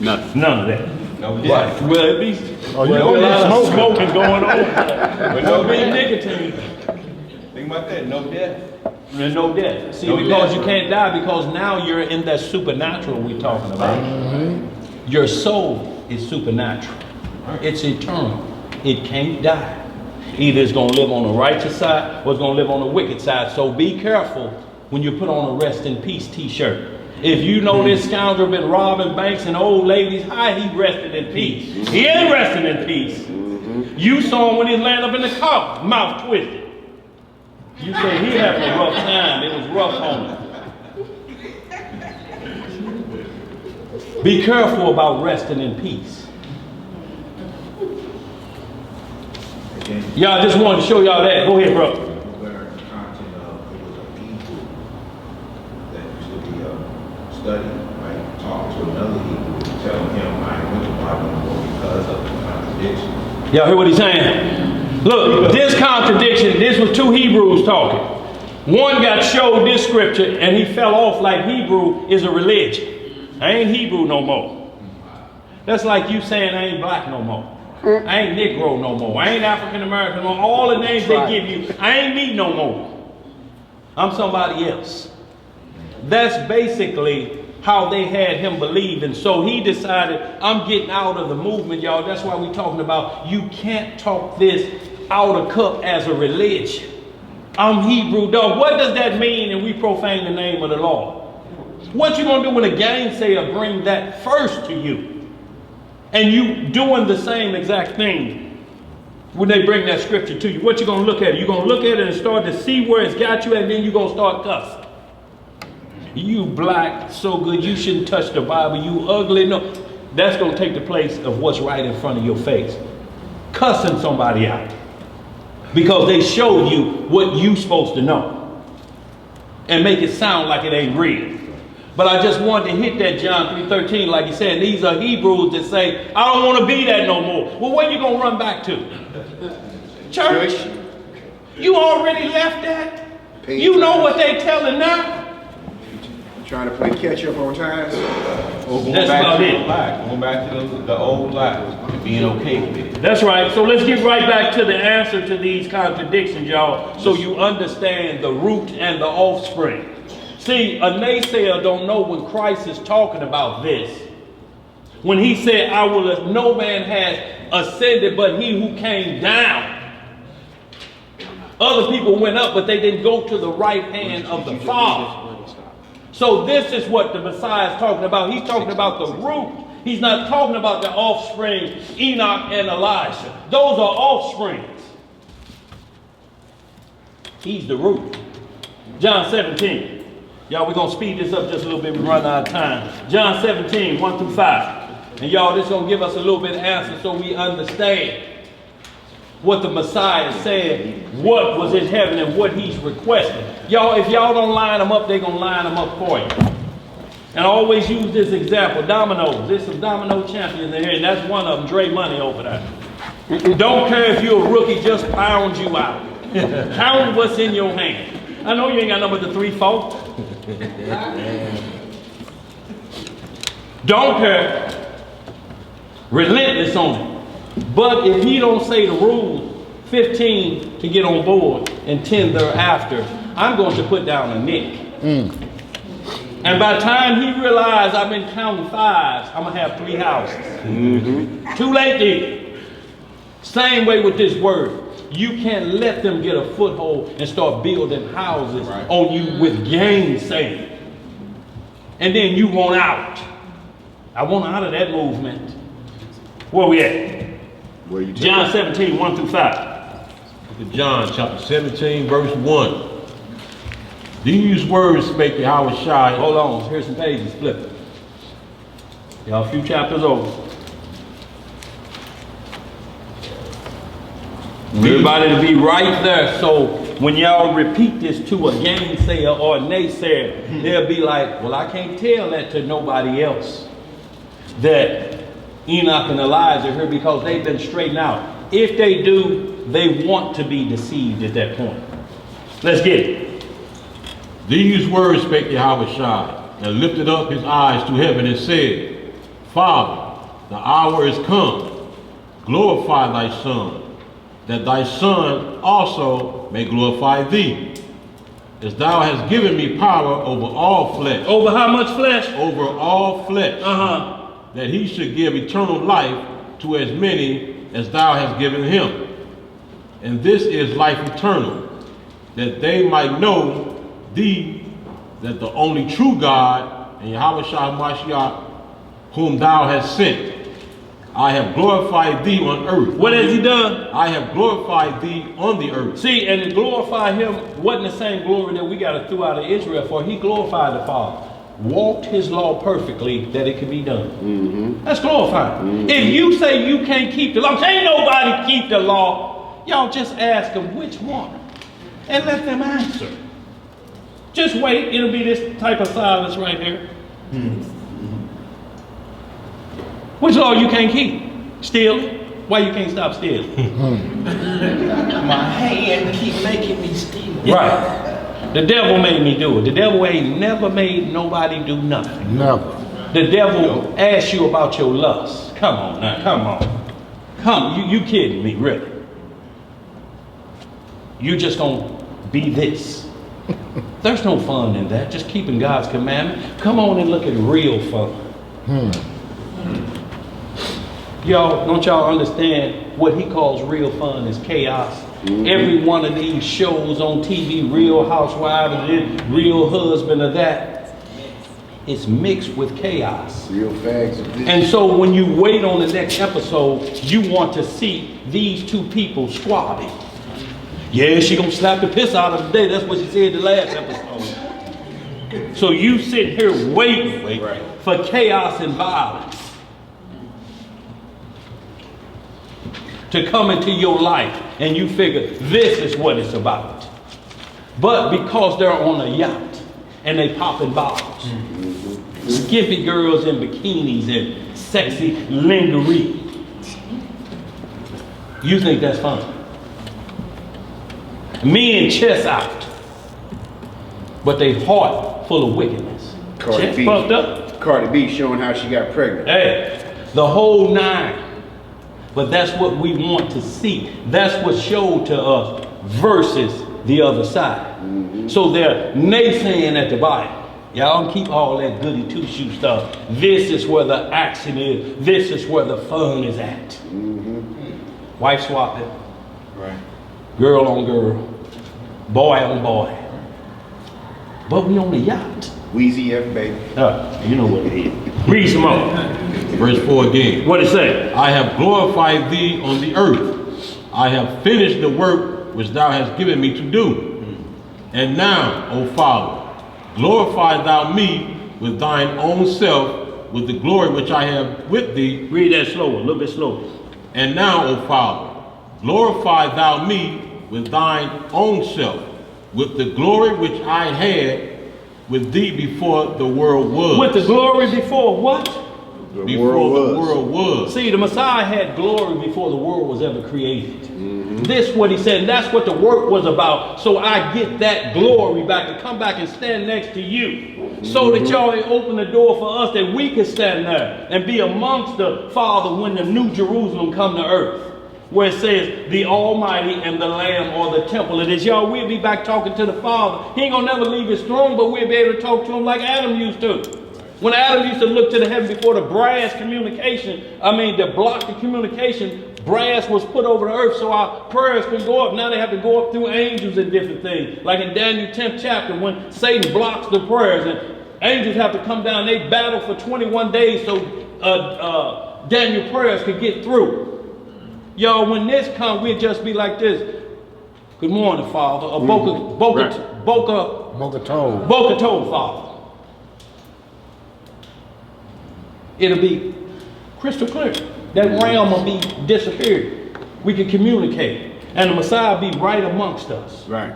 nothing. None of that. No Right. death. Well, it be, Oh, you well, don't a lot need of smoking. smoking going on. But No no big death. nicotine. Think about that. No death. There's no death. See, No because death. you can't die, because now you're in that supernatural we're talking about. Your soul is supernatural. It's eternal. It can't die. Either it's going to live on the righteous side or it's going to live on the wicked side. So be careful when you put on a rest in peace t-shirt. If you know this scoundrel been robbing banks and old ladies, how he rested in peace? He ain't resting in peace. You saw him when he was laying up in the car, mouth twisted. You say he having a rough time. It was rough on him. Be careful about resting in peace. Y'all, just wanted to show y'all that. Go ahead, bro. Content of it was a Hebrew that used to be studying, right? Talking to another Hebrew, telling him I ain't went to Bible anymore because of the contradiction. Y'all hear what he's saying? Look, this contradiction, this was two Hebrews talking. One got showed this scripture and he fell off like Hebrew is a religion. I ain't Hebrew no more. That's like you saying I ain't black no more. I ain't Negro no more. I ain't African American no more. All the names they give you, I ain't me no more. I'm somebody else. That's basically how they had him believe. And so he decided, I'm getting out of the movement, y'all. That's why we're talking about you can't talk this out of cup as a religion. I'm Hebrew, dog. What does that mean? And we profane the name of the Lord. What you gonna do when a gainsayer bring that first to you? And you doing the same exact thing when they bring that scripture to you. What you gonna look at? You're gonna look at it and start to see where it's got you, and then you're gonna start cussing. You black, so good, you shouldn't touch the Bible, you ugly. No, that's gonna take the place of what's right in front of your face. Cussing somebody out. Because they showed you what you supposed to know. And make it sound like it ain't real. But I just wanted to hit that John 3:13, like you said. These are Hebrews that say, I don't want to be that no more. Well, where you going to run back to? Church? You already left that? You know what they telling now? Trying to play catch up on times. Or going That's back about to it. the lie. Going back to the old life and being okay with it. That's right. So let's get right back to the answer to these contradictions, y'all, so you understand the root and the offspring. See, a naysayer don't know when Christ is talking about this. When he said, no man has ascended but he who came down. Other people went up, but they didn't go to the right hand of the Father. So this is what the Messiah is talking about. He's talking about the root. He's not talking about the offspring, Enoch and Elijah. Those are offsprings. He's the root. John 17. Y'all, we're going to speed this up just a little bit. We run out of time. John 17, 1 through 5. And y'all, this is going to give us a little bit of answer so we understand what the Messiah said, what was in heaven, and what he's requesting. Y'all, if y'all don't line them up, they're going to line them up for you. And I always use this example, dominoes. There's some domino champions in here, and that's one of them, Dre Money over there. Don't care if you're a rookie, just pound you out. Count what's in your hand. I know you ain't got nothing but the 3-4. Don't care. Relentless on it. But if he don't say the rule, 15 to get on board and 10 thereafter, I'm going to put down a nick. And by the time he realized I've been counting 5s, I'm going to have 3 houses. Too late then. Same way with this word. You can't let them get a foothold and start building houses on you with gainsaying. And then you want out. I want out of that movement. Where we at? Where you John 17, 1 through 5. Look at John chapter 17, verse 1. These words spake Yahweh Shai. Hold on, here's some pages, flip it. Y'all, a few chapters over. Everybody to be right there, so when y'all repeat this to a gainsayer or a naysayer, they'll be like, well, I can't tell that to nobody else. That Enoch and Elijah are here because they've been straightened out. If they do, they want to be deceived at that point. Let's get it. These words spake Yahweh Shai, and lifted up his eyes to heaven and said, Father, the hour is come. Glorify thy Son, that thy Son also may glorify thee. As thou hast given me power over all flesh. Over how much flesh? Over all flesh. Uh-huh. That he should give eternal life to as many as thou hast given him. And this is life eternal, that they might know thee, that the only true God, and Yahweh Mashiach, whom thou hast sent. I have glorified thee on earth. What has he done? I have glorified thee on the earth. See, and to glorify him wasn't the same glory that we got to throw out of Israel for. He glorified the Father. Walked his law perfectly that it could be done. Mm-hmm. That's glorifying. Mm-hmm. If you say you can't keep the law, can't nobody keep the law, y'all just ask them which one and let them answer. Just wait, it'll be this type of silence right here. Mm-hmm. Which law you can't keep? Stealing? Why you can't stop stealing? My hand keep making me steal. Right. The devil made me do it. The devil ain't never made nobody do nothing. Never. The devil asks you about your lust. Come on now, come on. Come, you kidding me, really? You just gonna be this. There's no fun in that, just keeping God's commandment. Come on and look at real fun. Y'all, don't y'all understand what he calls real fun is chaos? Mm-hmm. Every one of these shows on TV, Real Housewives, Real Husband of that, it's mixed with chaos. Real fags of this. And so when you wait on the next episode, you want to see these two people squabbing. Yeah, she gonna slap the piss out of them today. That's what she said the last episode. So you sit here waiting for chaos and violence to come into your life, and you figure this is what it's about. But because they're on a yacht and they popping bottles, skimpy girls in bikinis and sexy lingerie, you think that's fun? Men chest out, but they heart full of wickedness. Chest puffed up. Cardi B showing how she got pregnant. Hey, the whole nine. But that's what we want to see. That's what's showed to us versus the other side. Mm-hmm. So they're naysaying at the Bible. Y'all don't keep all that goody two-shoe stuff. This is where the action is. This is where the fun is at. Mm-hmm. Wife swapping. Right. Girl on girl. Boy on boy. But we on the yacht. Wheezy F, baby. You know what it is. Read some more. Verse 4 again. What it say? I have glorified thee on the earth. I have finished the work which thou hast given me to do. And now, O Father, glorify thou me with thine own self, with the glory which I have with thee. Read that slower, a little bit slower. And now, O Father, glorify thou me with thine own self, with the glory which I had with thee before the world was. With the glory before what? Before the world was. See, the Messiah had glory before the world was ever created. Mm-hmm. This what he said, and that's what the work was about. So I get that glory back to come back and stand next to you. So that y'all open the door for us that we can stand there and be amongst the Father when the New Jerusalem come to earth. Where it says the Almighty and the Lamb or the temple. It is y'all, we'll be back talking to the Father. He ain't gonna never leave his throne, but we'll be able to talk to him like Adam used to. When Adam used to look to the heaven before the brass communication, to block the communication, brass was put over the earth so our prayers could go up. Now they have to go up through angels and different things. Like in Daniel 10th chapter, when Satan blocks the prayers and angels have to come down, they battle for 21 days so Daniel's prayers could get through. Y'all, when this comes, we'll just be like this. Good morning, Father. Or Boca Tov, Father. It'll be crystal clear. That realm will be disappeared. We can communicate. And the Messiah will be right amongst us. Right.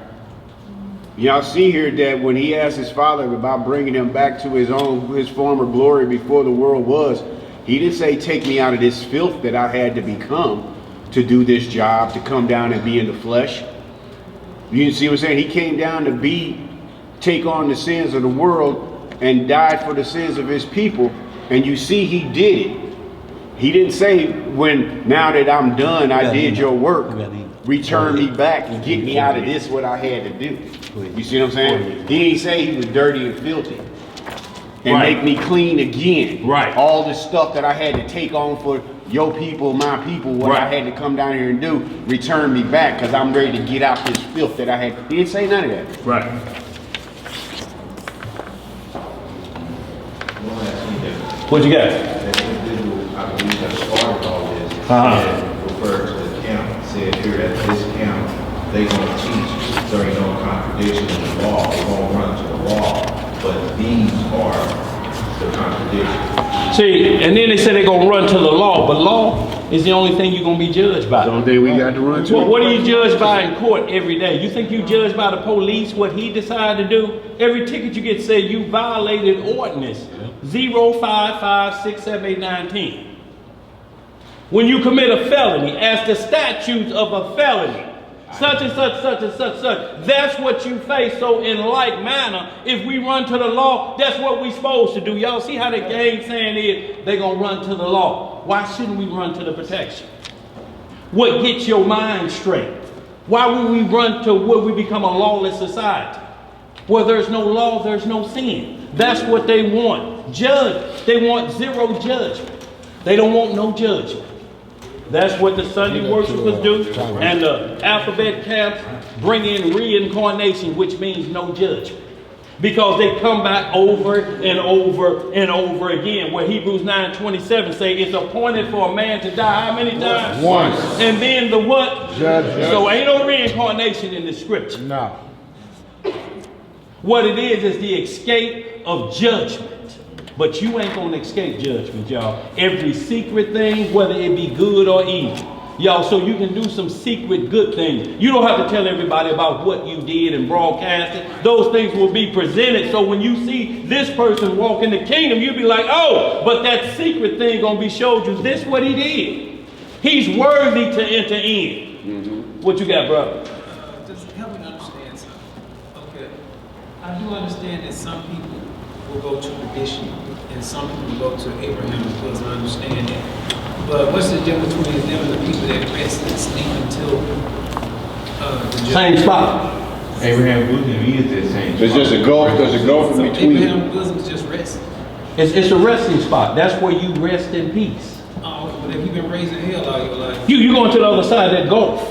Y'all see here that when he asked his Father about bringing him back to his former glory before the world was, he didn't say, take me out of this filth that I had to become to do this job, to come down and be in the flesh. You see what I'm saying? He came down to take on the sins of the world and died for the sins of his people. And you see he did it. He didn't say now that I'm done, I did your work, return me back and get me out of this what I had to do. You see what I'm saying? He ain't say he was dirty and filthy and make me clean again. Right. All the stuff that I had to take on for your people, my people, what I had to come down here and do, return me back because I'm ready to get out this filth that I had. He didn't say none of that. Right. What you got? That individual, I believe, that started all this, referred to the camp, said here at this camp, they gonna teach, there ain't no contradiction in the law, they gonna run to the law, but these are the contradictions. See, and then they say they're gonna run to the law, but law is the only thing you're gonna be judged by. The only thing we got to run to. Well, what are you judged by in court every day? You think you judged by the police what he decided to do? Every ticket you get said you violated ordinance 055678910. When you commit a felony, as the statutes of a felony, such and such, such and such, such. That's what you face. So in like manner, if we run to the law, that's what we supposed to do. Y'all see how the Gainsaying is? They gonna run to the law. Why shouldn't we run to the protection? What gets your mind straight? Why would we run to where we become a lawless society? Where there's no law, there's no sin. That's what they want. Judge. They want zero judgment. They don't want no judgment. That's what the Sunday worshipers do. And the alphabet camps bring in reincarnation, which means no judgment. Because they come back over and over and over again. Where Hebrews 9:27 say it's appointed for a man to die how many times? Once. And then the what? Judgment. So ain't no reincarnation in the scripture. No. What it is the escape of judgment. But you ain't gonna escape judgment, y'all. Every secret thing, whether it be good or evil. Y'all, so you can do some secret good things. You don't have to tell everybody about what you did and broadcast it. Those things will be presented. So when you see this person walk in the kingdom, you'll be like, oh, but that secret thing gonna be showed you this what he did. He's worthy to enter in. What you got, brother? Just help me understand something. Okay. I do understand that some people will go to tradition and some people will go to Abraham's bosom. I understand that. But what's the difference between them and the people that rest and sleep until the Same spot. Abraham bosom is that same There's just a gulf. There's a gulf in between. Abraham's bosom is just rest. It's a resting spot. That's where you rest in peace. Oh, but if you've been raised in hell all your life, You going to the other side of that gulf.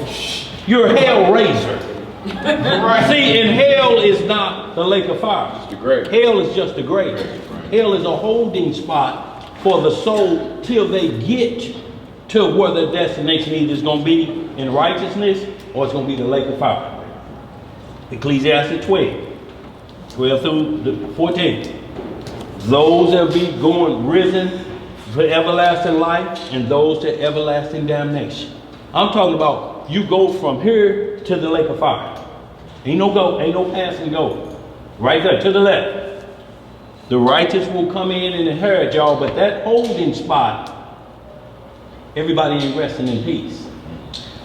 You're a hell raiser. See, and hell is not the lake of fire. It's the grave. Hell is just the grave. Hell is a holding spot for the soul till they get to where their destination either is going to be in righteousness or it's going to be the lake of fire. Ecclesiastes 12 through 14. Those that be going risen for everlasting life and those to everlasting damnation. I'm talking about you go from here to the lake of fire. Ain't no pass and go. Right there to the left. The righteous will come in and inherit y'all, but that holding spot, everybody ain't resting in peace.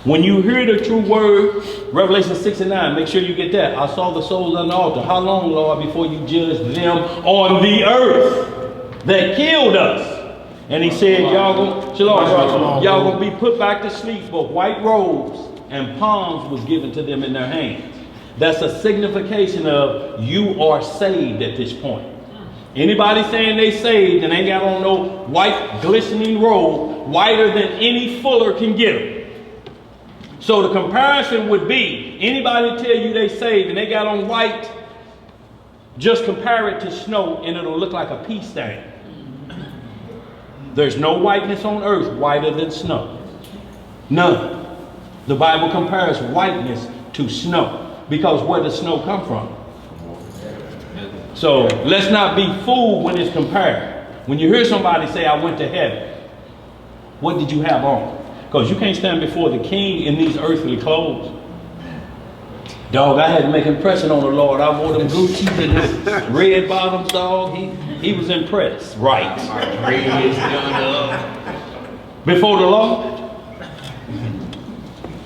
When you hear the true word, Revelation 6 and 9, make sure you get that. I saw the souls on the altar. How long, Lord, before you judge them on the earth that killed us? And he said, y'all gonna be put back to sleep, but white robes and palms was given to them in their hands. That's a signification of you are saved at this point. Anybody saying they saved and ain't got on no white glistening robe, whiter than any fuller can get them. So the comparison would be, anybody tell you they saved and they got on white, just compare it to snow and it'll look like a pea stain. There's no whiteness on earth whiter than snow. None. The Bible compares whiteness to snow. Because where does snow come from? So let's not be fooled when it's compared. When you hear somebody say, I went to heaven, what did you have on? Because you can't stand before the king in these earthly clothes. Dog, I had to make impression on the Lord. I wore them Gucci and his red bottoms, dog. He was impressed. Right. Before the Lord.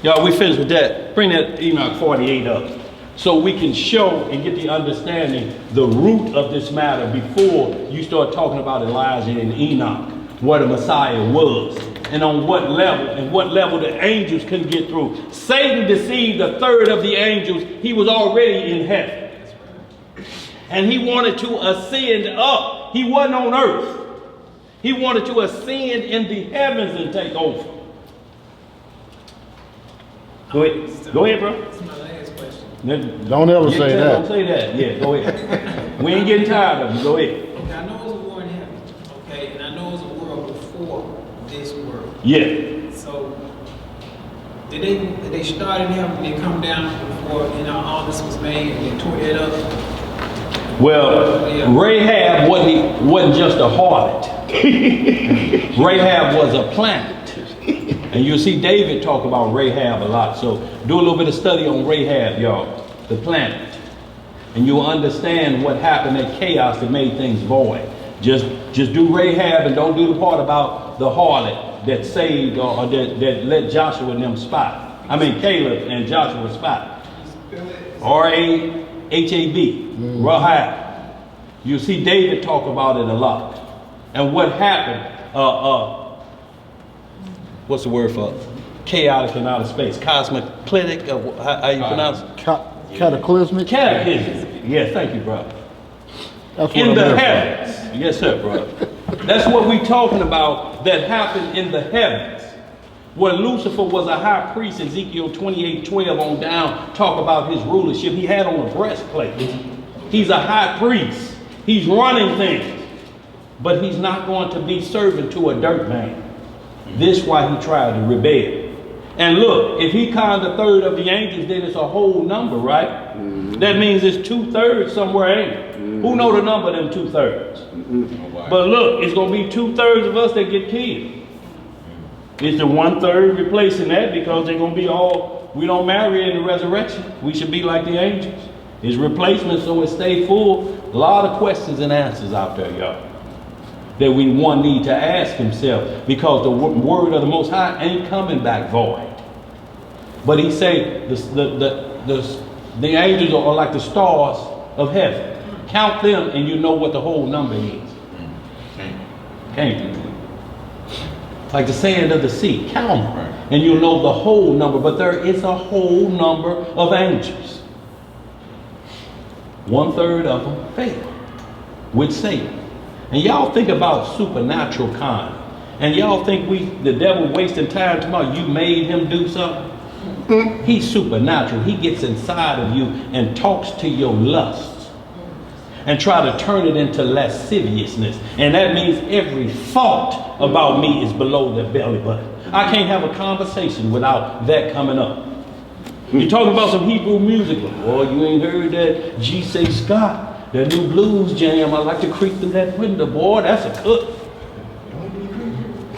Y'all, we finished with that. Bring that Enoch 48 up. So we can show and get the understanding, the root of this matter before you start talking about Elijah and Enoch. where the Messiah was and on what level the angels couldn't get through. Satan deceived a third of the angels. He was already in heaven. And he wanted to ascend up. He wasn't on earth. He wanted to ascend in the heavens and take over. Go ahead. Go ahead, bro. That's my last question. Don't ever say that. Don't say that. Yeah, go ahead. We ain't getting tired of you. Go ahead. Okay, I know it's a war in heaven, okay, and I know it's a world before this world. Yeah. So, did they start in heaven and they come down before, all this was made and they tore that up? Well, Yeah. Rahab wasn't just a harlot. Rahab was a planet. And you'll see David talk about Rahab a lot. So do a little bit of study on Rahab, y'all, the planet. And you'll understand what happened at chaos that made things void. Just do Rahab and don't do the part about the harlot that saved or that let Joshua and them spy. I mean Caleb and Joshua spy. R-A-H-A-B, Rahab. You see David talk about it a lot. And what happened, what's the word for chaotic and outer space? Cosmoclitic, how you pronounce it? Cataclysmic? Catechism. Yes, thank you, brother. That's what In I'm the there for. heavens. Yes, sir, brother. That's what we're talking about that happened in the heavens. Where Lucifer was a high priest, Ezekiel 28:12 on down, talk about his rulership. He had on a breastplate. He's a high priest. He's running things. But he's not going to be servant to a dirt man. This is why he tried to rebel. And look, if he conned a third of the angels, then it's a whole number, right? Mm-hmm. That means it's 2/3 somewhere, ain't it? Mm-hmm. Who know the number of them 2/3? Mm-hmm. But look, it's going to be 2/3 of us that get killed. It's the 1/3 replacing that because they're going to be all, we don't marry in the resurrection. We should be like the angels. It's replacement so it stay full. A lot of questions and answers out there, y'all, that one need to ask himself, because the word of the Most High ain't coming back void. But he say the angels are like the stars of heaven. Count them and you know what the whole number is. Can't you? Like the sand of the sea. Count them and you'll know the whole number. But there is a whole number of angels. 1/3 of them fail with Satan. And y'all think about supernatural kind. And y'all think the devil wasting time tomorrow, you made him do something? He's supernatural. He gets inside of you and talks to your lusts and try to turn it into lasciviousness. And that means every thought about me is below the belly button. I can't have a conversation without that coming up. You're talking about some Hebrew music. Boy, you ain't heard that G.C. Scott. That new blues jam, I like to creep through that window, boy, that's a cook.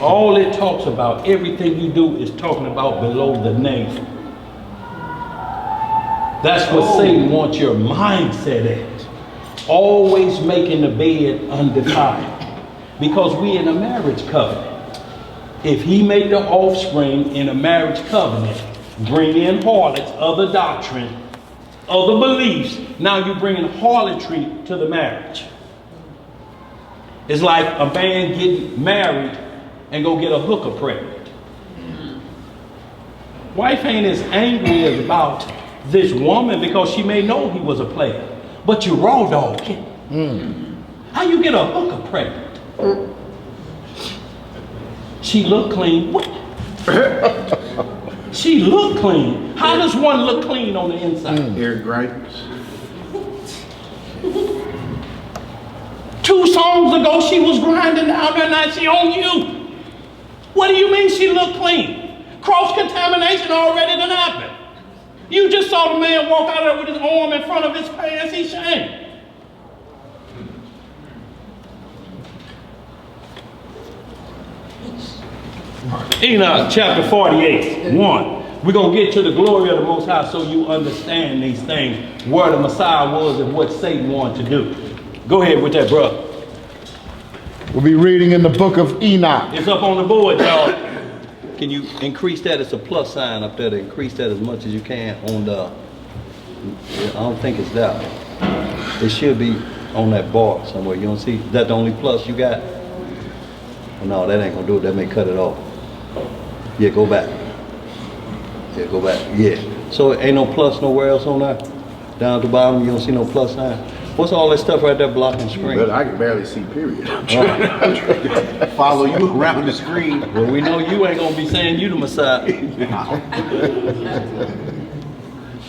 All it talks about, everything you do is talking about below the navel. That's what Satan wants your mindset at. Always making the bed undefiled. Because we in a marriage covenant. If he made the offspring in a marriage covenant, bring in harlots, other doctrine, other beliefs, now you're bringing harlotry to the marriage. It's like a man getting married and go get a hooker pregnant. Wife ain't as angry as about this woman because she may know he was a player, but you raw dog him. How you get a hooker pregnant? She look clean. What? She look clean. How does one look clean on the inside? Air gripes. 2 songs ago, she was grinding down there, now she on you. What do you mean she looked clean? Cross-contamination already done happened. You just saw the man walk out of there with his arm in front of his pants. He's shamed. Enoch chapter 48, 1. We're going to get to the glory of the Most High so you understand these things, where the Messiah was and what Satan wanted to do. Go ahead with that, brother. We'll be reading in the book of Enoch. It's up on the board, y'all. Can you increase that? It's a plus sign up there to increase that as much as you can on the, I don't think it's that. It should be on that bar somewhere. You don't see, is that the only plus you got? No, that ain't gonna do it. That may cut it off. Yeah, go back. Yeah, go back. Yeah. So ain't no plus nowhere else on that? Down at the bottom, you don't see no plus sign? What's all that stuff right there blocking the screen? But I can barely see, period. I'm trying to follow you around the screen. Well, we know you ain't gonna be saying you the Messiah.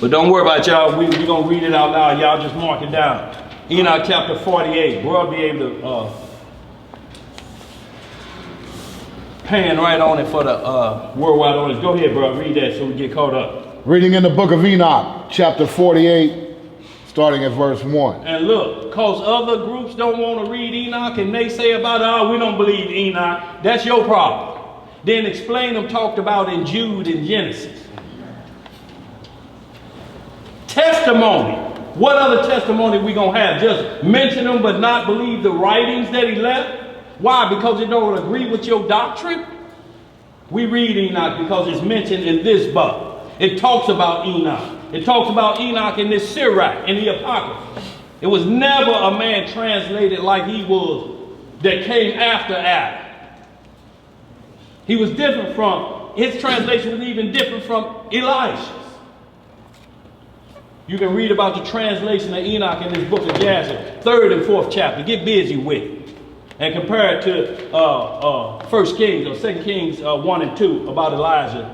But don't worry about y'all. We're going to read it out loud. Y'all just mark it down. Enoch chapter 48. Bro, I'll be able to pan right on it for the worldwide audience. Go ahead, bro. Read that so we get caught up. Reading in the book of Enoch, chapter 48, starting at verse 1. And look, because other groups don't want to read Enoch and they say about, oh, we don't believe Enoch. That's your problem. Then explain them talked about in Jude and Genesis. Testimony. What other testimony we gonna have? Just mention them but not believe the writings that he left? Why? Because it don't agree with your doctrine? We read Enoch because it's mentioned in this book. It talks about Enoch. It talks about Enoch in this Sirach, in the Apocrypha. It was never a man translated like he was that came after Adam. He was different from, his translation was even different from Elijah's. You can read about the translation of Enoch in this book of Jasher, 3rd and 4th chapter. Get busy with it. And compare it to 1 Kings or 2 Kings 1 and 2 about Elijah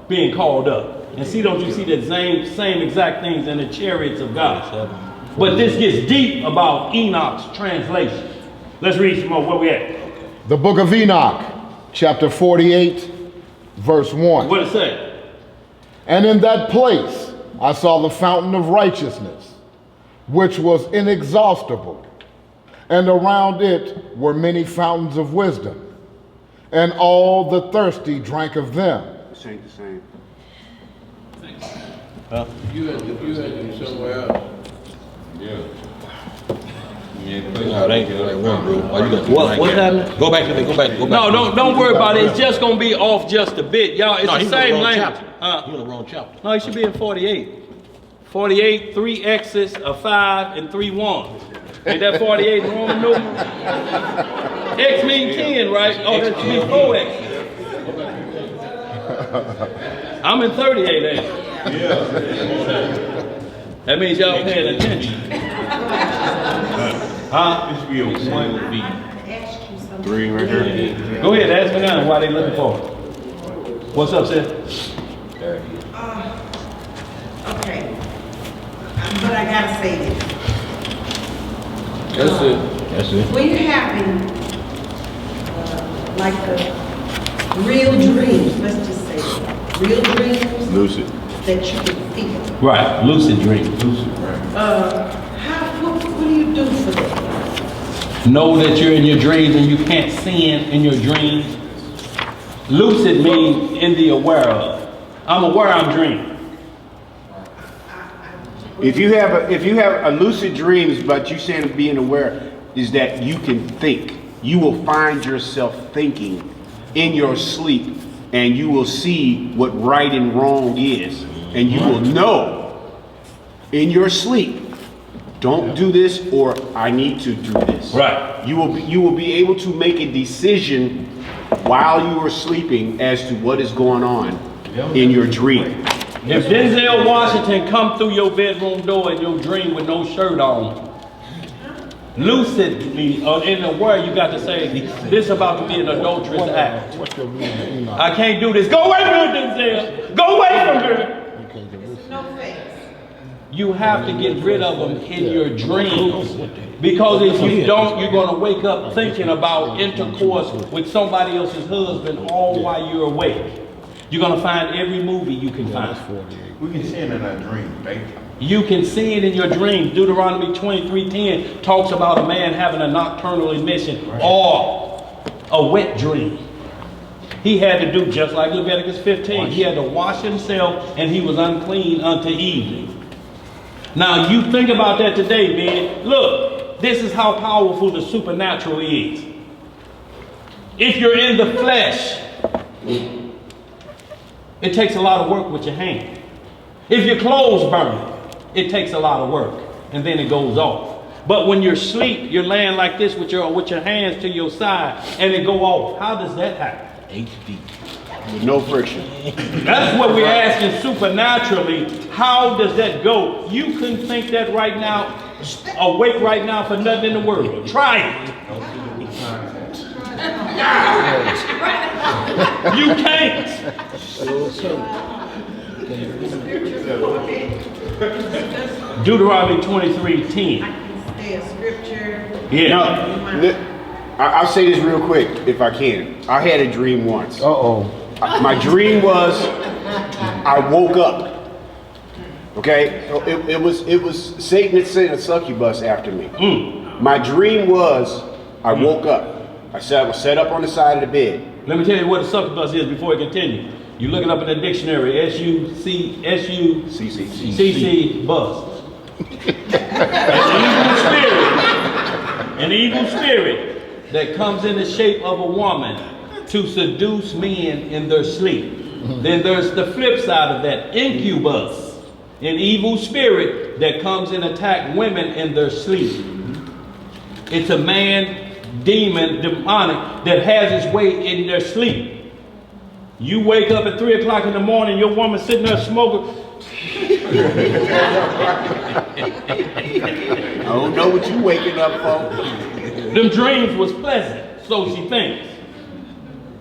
being called up. And see, don't you see the same exact things in the chariots of God? But this gets deep about Enoch's translation. Let's read some more. Where we at? The book of Enoch, chapter 48, verse 1. What it say? And in that place I saw the fountain of righteousness, which was inexhaustible, and around it were many fountains of wisdom, and all the thirsty drank of them. This ain't the same. You had to somewhere else. Yeah. No, it ain't the right one, bro. Why you got What happened? Go back to the, go back. No, don't worry about it. It's just gonna be off just a bit. Y'all, it's the same language. You're in the wrong chapter. No, it should be in 48. 48, 3 X's, a 5, and 3 1s. Ain't that 48 in Roman numeral? X means 10, right? Oh, that should be 4 X's. I'm in 38, ain't I? Yeah. That means y'all paying attention. Huh? This should be a 1B. 3 right here. Go ahead, ask me now why they looking for it. What's up, sis? Okay. But I gotta say this. That's it. That's it. When you're having, like the real dreams, let's just say, real dreams. Lucid. That you can feel. Right, lucid dreams. Lucid. What do you do for that? Know that you're in your dreams and you can't sin in your dreams. Lucid means in the aware of. I'm aware I'm dreaming. If you have a lucid dreams, but you saying being aware is that you can think. You will find yourself thinking in your sleep, and you will see what right and wrong is, and you will know in your sleep, don't do this, or I need to do this. Right. You will be able to make a decision while you are sleeping as to what is going on in your dream. If Denzel Washington come through your bedroom door in your dream with no shirt on, lucidly or in the word you got to say, this about to be an adulterous act. I can't do this. Go away from her, Denzel. Go away from her. No face. You have to get rid of them in your dreams. Because if you don't, you're going to wake up thinking about intercourse with somebody else's husband all while you're awake. You're going to find every movie you can find. We can see it in our dreams, baby. You can see it in your dreams. Deuteronomy 23:10 talks about a man having a nocturnal emission or a wet dream. He had to do just like Leviticus 15. He had to wash himself and he was unclean unto evening. Now you think about that today, man. Look, this is how powerful the supernatural is. If you're in the flesh, it takes a lot of work with your hand. If your clothes burn, it takes a lot of work and then it goes off. But when you're asleep, you're laying like this with your hands to your side, and it go off. How does that happen? HD. With no friction. That's what we're asking supernaturally. How does that go? You couldn't think that right now, awake right now for nothing in the world. Try it. You can't. Deuteronomy 23:10. Scripture. Yeah. No, I'll say this real quick, if I can. I had a dream once. My dream was I woke up. Okay, it was Satan that sent a succubus after me. My dream was I woke up. I was set up on the side of the bed. Let me tell you what a succubus is before I continue. You look it up in the dictionary. S-U-C-C bus. An evil spirit that comes in the shape of a woman to seduce men in their sleep. Then there's the flip side of that, incubus, an evil spirit that comes and attack women in their sleep. It's a man, demon, demonic that has his way in their sleep. You wake up at 3 o'clock in the morning, your woman sitting there smoking. I don't know what you waking up for. Them dreams was pleasant, so she thinks.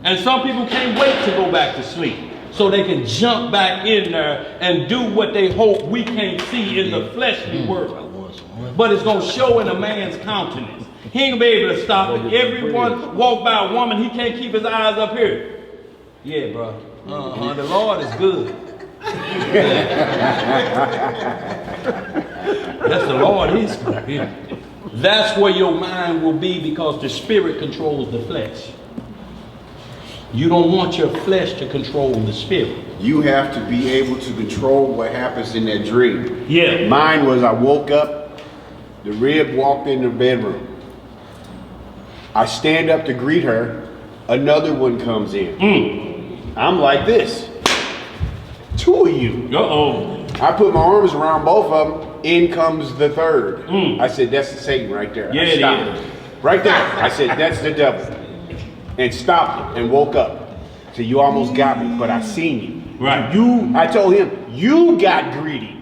And some people can't wait to go back to sleep so they can jump back in there and do what they hope we can't see in the fleshly world. But it's going to show in a man's countenance. He ain't gonna be able to stop it. Everyone walk by a woman, he can't keep his eyes up here. Yeah, bro. The Lord is good. That's the Lord. He's good. Yeah. That's where your mind will be because the spirit controls the flesh. You don't want your flesh to control the spirit. You have to be able to control what happens in that dream. Yeah. Mine was I woke up, the rib walked in the bedroom. I stand up to greet her, another one comes in. I'm like this. Two of you. Uh-oh. I put my arms around both of them, in comes the third. I said, that's Satan right there. Yeah, I stopped it. Right there. I said, that's the devil. And stopped it and woke up. So you almost got me, but I seen you. Right. I told him, you got greedy.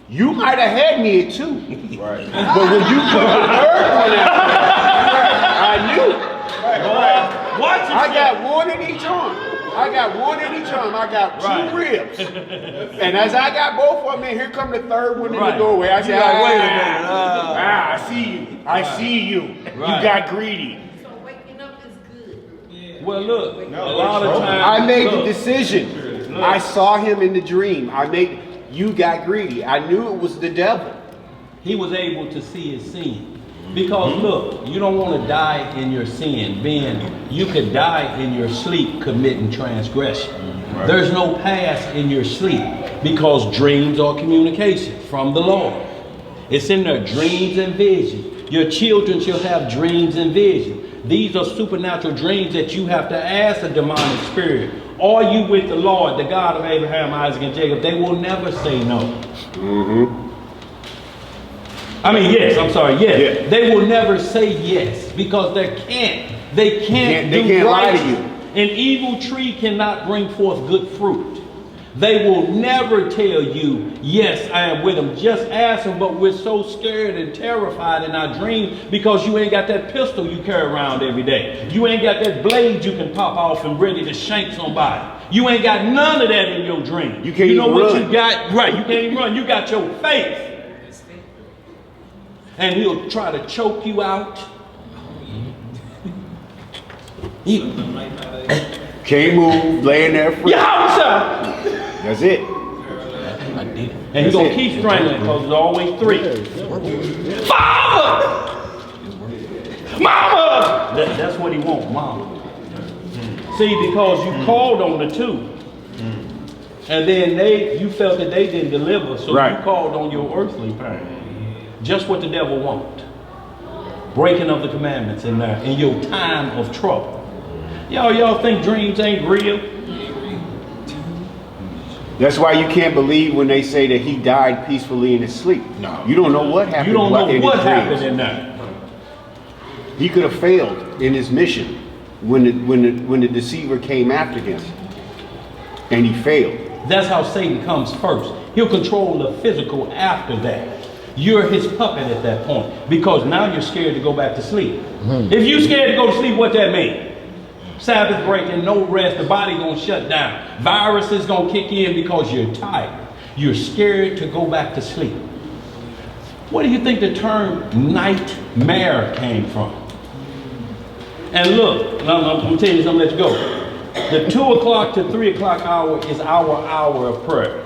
You might have had me at 2. Right. But when you put the third one out there, I knew. Watch it. I got one in each arm. I got 2 ribs. And as I got both of them in, here come the third one in the doorway. I said, wait a minute. I see you. I see you. You got greedy. So waking up is good. Well, look, a lot of times. I made the decision. I saw him in the dream. You got greedy. I knew it was the devil. He was able to see his sin. Because look, you don't want to die in your sin, being you could die in your sleep committing transgression. There's no past in your sleep because dreams are communication from the Lord. It's in their dreams and visions. Your children shall have dreams and visions. These are supernatural dreams that you have to ask a demonic spirit. Are you with the Lord, the God of Abraham, Isaac, and Jacob? They will never say no. I mean, yes, I'm sorry, yes. Yeah. They will never say yes because they can't lie to you. An evil tree cannot bring forth good fruit. They will never tell you, yes, I am with them. Just ask them, but we're so scared and terrified in our dream because you ain't got that pistol you carry around every day. You ain't got that blade you can pop off and ready to shank somebody. You ain't got none of that in your dream. You can't You know even what run. you got? Right, you can't even run. You got your faith. And he'll try to choke you out. Can't move, laying there free. Yeah, that's it. and he's going to keep strangling because there's always 3. Father! Mama! That's what he wants, mama. See, because you called on the 2. And then you felt that they didn't deliver, so you called on your earthly parent. Just what the devil wants. Breaking of the commandments in there in your time of trouble. Y'all think dreams ain't real? That's why you can't believe when they say that he died peacefully in his sleep. No. You don't know what happened. You don't know in what his happened dreams. in that. He could have failed in his mission when the deceiver came after him, and he failed. That's how Satan comes first. He'll control the physical after that. You're his puppet at that point because now you're scared to go back to sleep. If you're scared to go to sleep, what that mean? Sabbath breaking, no rest, the body gonna shut down. Viruses gonna kick in because you're tired. You're scared to go back to sleep. Where do you think the term nightmare came from? And look, I'm gonna tell you something, let you go. The 2 o'clock to 3 o'clock hour is our hour of prayer.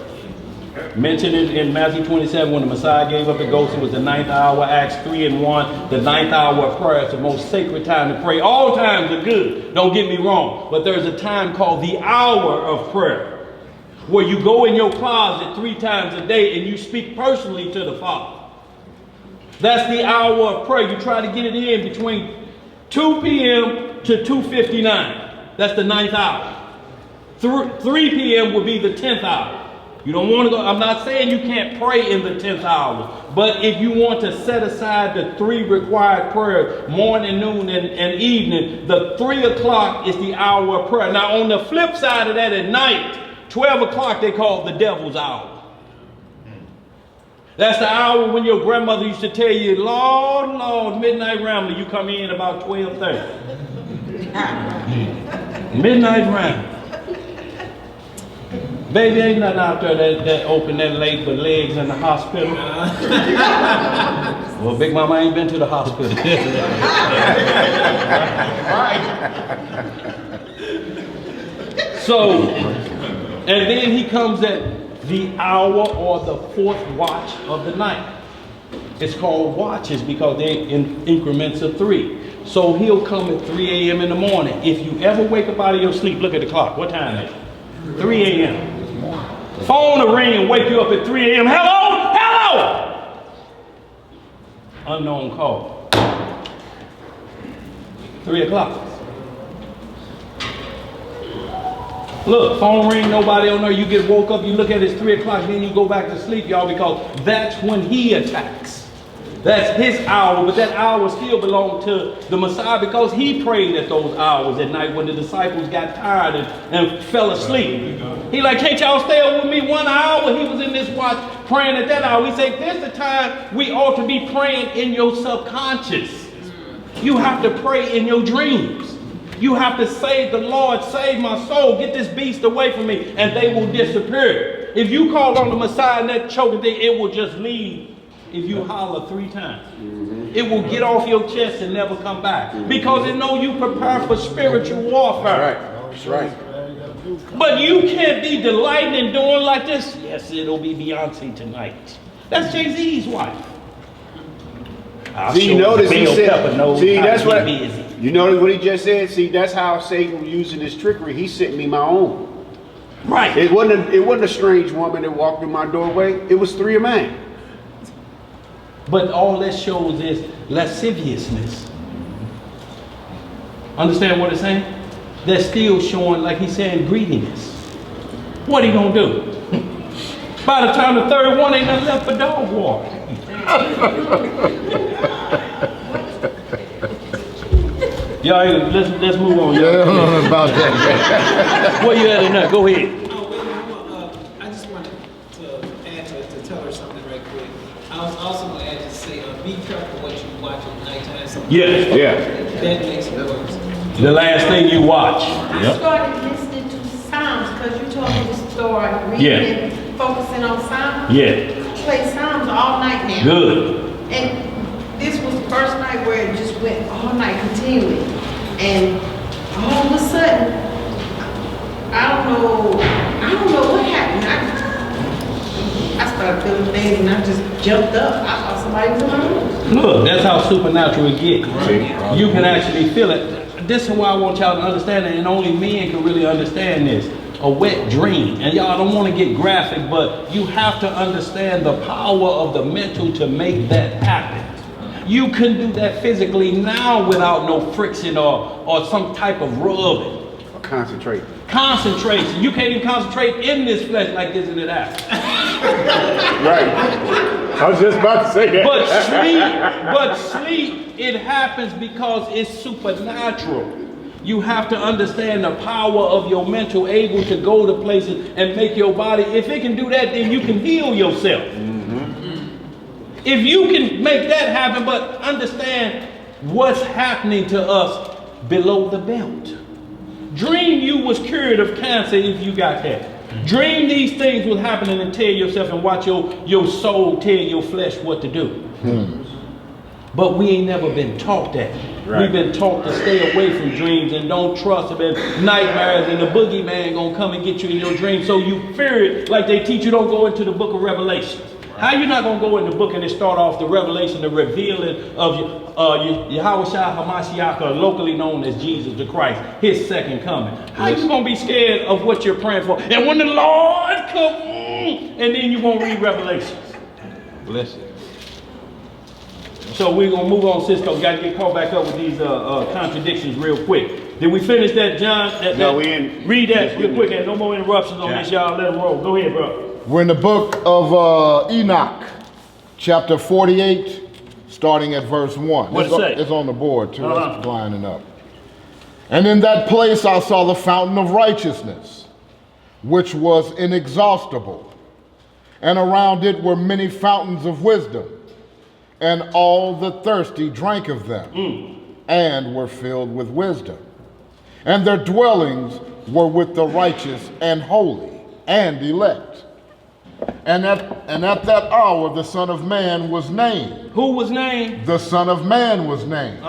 Mentioned in Matthew 27 when the Messiah gave up the ghost, it was the 9th hour, Acts 3 and 1. The 9th hour of prayer is the most sacred time to pray. All times are good, don't get me wrong, but there's a time called the hour of prayer where you go in your closet 3 times a day and you speak personally to the Father. That's the hour of prayer. You try to get it in between 2 p.m. to 2:59. That's the 9th hour. 3 p.m. will be the 10th hour. You don't want to go, I'm not saying you can't pray in the 10th hour, but if you want to set aside the 3 required prayers, morning, noon, and evening, the 3 o'clock is the hour of prayer. Now on the flip side of that at night, 12 o'clock they call the devil's hour. That's the hour when your grandmother used to tell you, Lord, Lord, midnight rambler, you come in about 12:30. Midnight rambler. Baby, ain't nothing out there that open that late but legs in the hospital. Well, Big Mama ain't been to the hospital. So, and then he comes at the hour or the 4th watch of the night. It's called watches because they're in increments of 3. So he'll come at 3 a.m. in the morning. If you ever wake up out of your sleep, look at the clock. What time is it? 3 a.m. Phone will ring and wake you up at 3 a.m. Hello? Hello? Unknown call. 3 o'clock. Look, phone ring, nobody on there. You get woke up, you look at it, it's 3 o'clock, then you go back to sleep, y'all, because that's when he attacks. That's his hour, but that hour still belonged to the Messiah because he prayed at those hours at night when the disciples got tired and fell asleep. He like, can't y'all stay up with me 1 hour? He was in this watch praying at that hour. We say, this is the time we ought to be praying in your subconscious. You have to pray in your dreams. You have to say, the Lord, save my soul, get this beast away from me, and they will disappear. If you call on the Messiah and that choking thing, it will just leave. If you holler 3 times, it will get off your chest and never come back because it know you prepare for spiritual warfare. That's right. But you can't be delighting and doing like this. Yes, it'll be Beyonce tonight. That's Jay-Z's wife. See, you notice he said, see, that's what, busy. you notice what he just said? See, that's how Satan was using his trickery. He sent me my own. Right. It wasn't a strange woman that walked through my doorway. It was 3 of mine. But all that shows is lasciviousness. Understand what it's saying? They're still showing, like he's saying, greediness. What are you gonna do? By the time the 3rd one ain't nothing left but dog water. Y'all, let's move on. Yeah, I don't know about that. Where you at in there? Go ahead. I just wanted to add to tell her something right quick. I was also going to add to say, be careful what you watch at nighttime. Yes. Yeah. That makes it worse. The last thing you watch. I started listening to Psalms because you told me to start reading and focusing on Psalms. Yeah. I play Psalms all night now. Good. And this was the first night where it just went all night continually. And all of a sudden, I don't know what happened. I started feeling things and I just jumped up. I thought somebody was in my room. Look, that's how supernatural it gets. You can actually feel it. This is why I want y'all to understand it, and only men can really understand this. A wet dream. And y'all don't want to get graphic, but you have to understand the power of the mental to make that happen. You can do that physically now without no friction or some type of rubbing. Concentrate. Concentration. You can't even concentrate in this flesh like this in it out. Right. I was just about to say that. But sleep, it happens because it's supernatural. You have to understand the power of your mental, able to go to places and make your body. If it can do that, then you can heal yourself. If you can make that happen, but understand what's happening to us below the belt. Dream you was cured of cancer if you got that. Dream these things was happening and tell yourself and watch your soul tell your flesh what to do. But we ain't never been taught that. Right. We've been taught to stay away from dreams and don't trust them, and nightmares and the boogeyman gonna come and get you in your dreams. So you fear it, like they teach you don't go into the book of Revelation. How you not gonna go in the book and it start off the revelation, the revealing of Yahweh Shah HaMashiach, locally known as Jesus the Christ, his second coming. How you gonna be scared of what you're praying for? And when the Lord comes, and then you won't read Revelations. Bless it. So we're gonna move on, Cisco. Got to get caught back up with these contradictions real quick. Did we finish that, John? No, we in. Read that real quick, and no more interruptions on this, y'all. Let them roll. Go ahead, bro. We're in the book of Enoch, chapter 48, starting at verse 1. What it say? It's on the board, too. It's lining up. And in that place I saw the fountain of righteousness, which was inexhaustible. And around it were many fountains of wisdom. And all the thirsty drank of them, and were filled with wisdom. And their dwellings were with the righteous and holy and elect. And at that hour the Son of Man was named. Who was named? The Son of Man was named.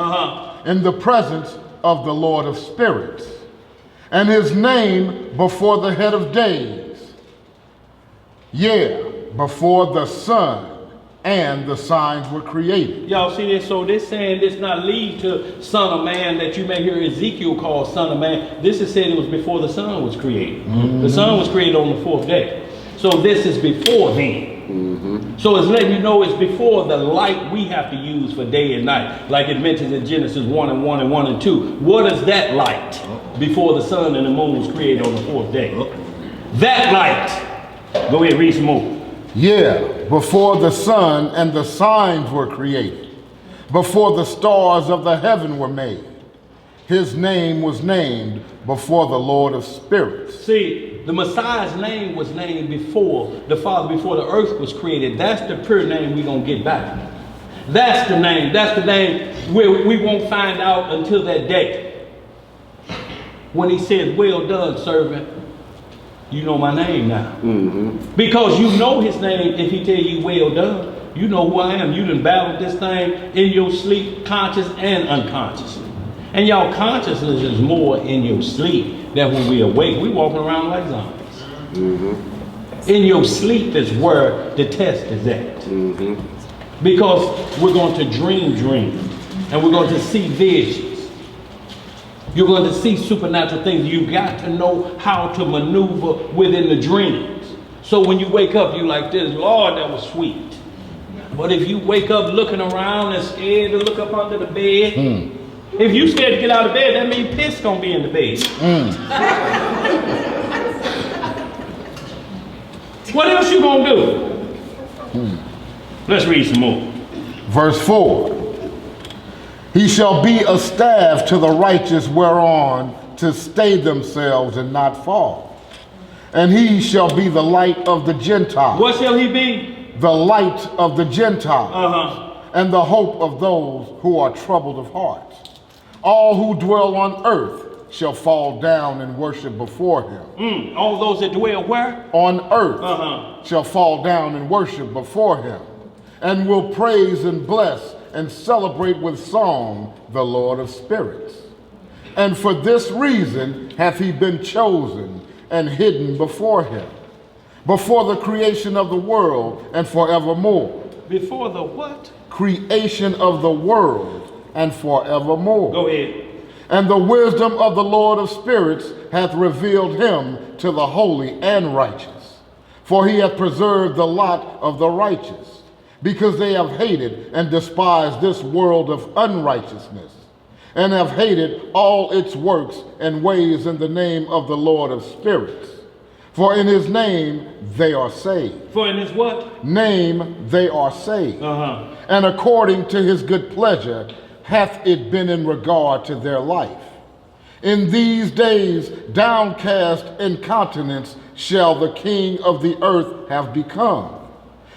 In the presence of the Lord of spirits. And his name before the head of days. Before the sun and the signs were created. Y'all see this? So this saying this not lead to Son of Man that you may hear Ezekiel call Son of Man. This is saying it was before the sun was created. The sun was created on the fourth day. So this is before then. So it's letting you know it's before the light we have to use for day and night. Like it mentions in Genesis 1 and 1 and 1 and 2. What is that light? Before the sun and the moon was created on the fourth day. That light. Go ahead, read some more. Before the sun and the signs were created, before the stars of the heaven were made, his name was named before the Lord of spirits. See, the Messiah's name was named before the Father, before the earth was created. That's the pure name we're going to get back. That's the name. That's the name where we won't find out until that day. When he says, well done, servant. You know my name now. Because you know his name if he tell you well done. You know who I am. You done battled this thing in your sleep, conscious and unconscious. And y'all consciousness is more in your sleep than when we awake. We walking around like zombies. In your sleep is where the test is at. Because we're going to dream dreams. And we're going to see visions. You're going to see supernatural things. You got to know how to maneuver within the dreams. So when you wake up, you like this, Lord, that was sweet. But if you wake up looking around and scared to look up under the bed, if you scared to get out of bed, that means piss gonna be in the bed. What else you gonna do? Let's read some more. Verse 4. He shall be a staff to the righteous whereon to stay themselves and not fall. And he shall be the light of the Gentiles. What shall he be? The light of the Gentiles. And the hope of those who are troubled of heart. All who dwell on earth shall fall down and worship before him. All those that dwell where? On earth shall fall down and worship before him. And will praise and bless and celebrate with song the Lord of spirits. And for this reason hath he been chosen and hidden before him, before the creation of the world and forevermore. Before the what? Creation of the world and forevermore. Go ahead. And the wisdom of the Lord of spirits hath revealed him to the holy and righteous. For he hath preserved the lot of the righteous, because they have hated and despised this world of unrighteousness, and have hated all its works and ways in the name of the Lord of spirits. For in his name they are saved. For in his what? Name they are saved. And according to his good pleasure hath it been in regard to their life. In these days downcast in countenance shall the king of the earth have become,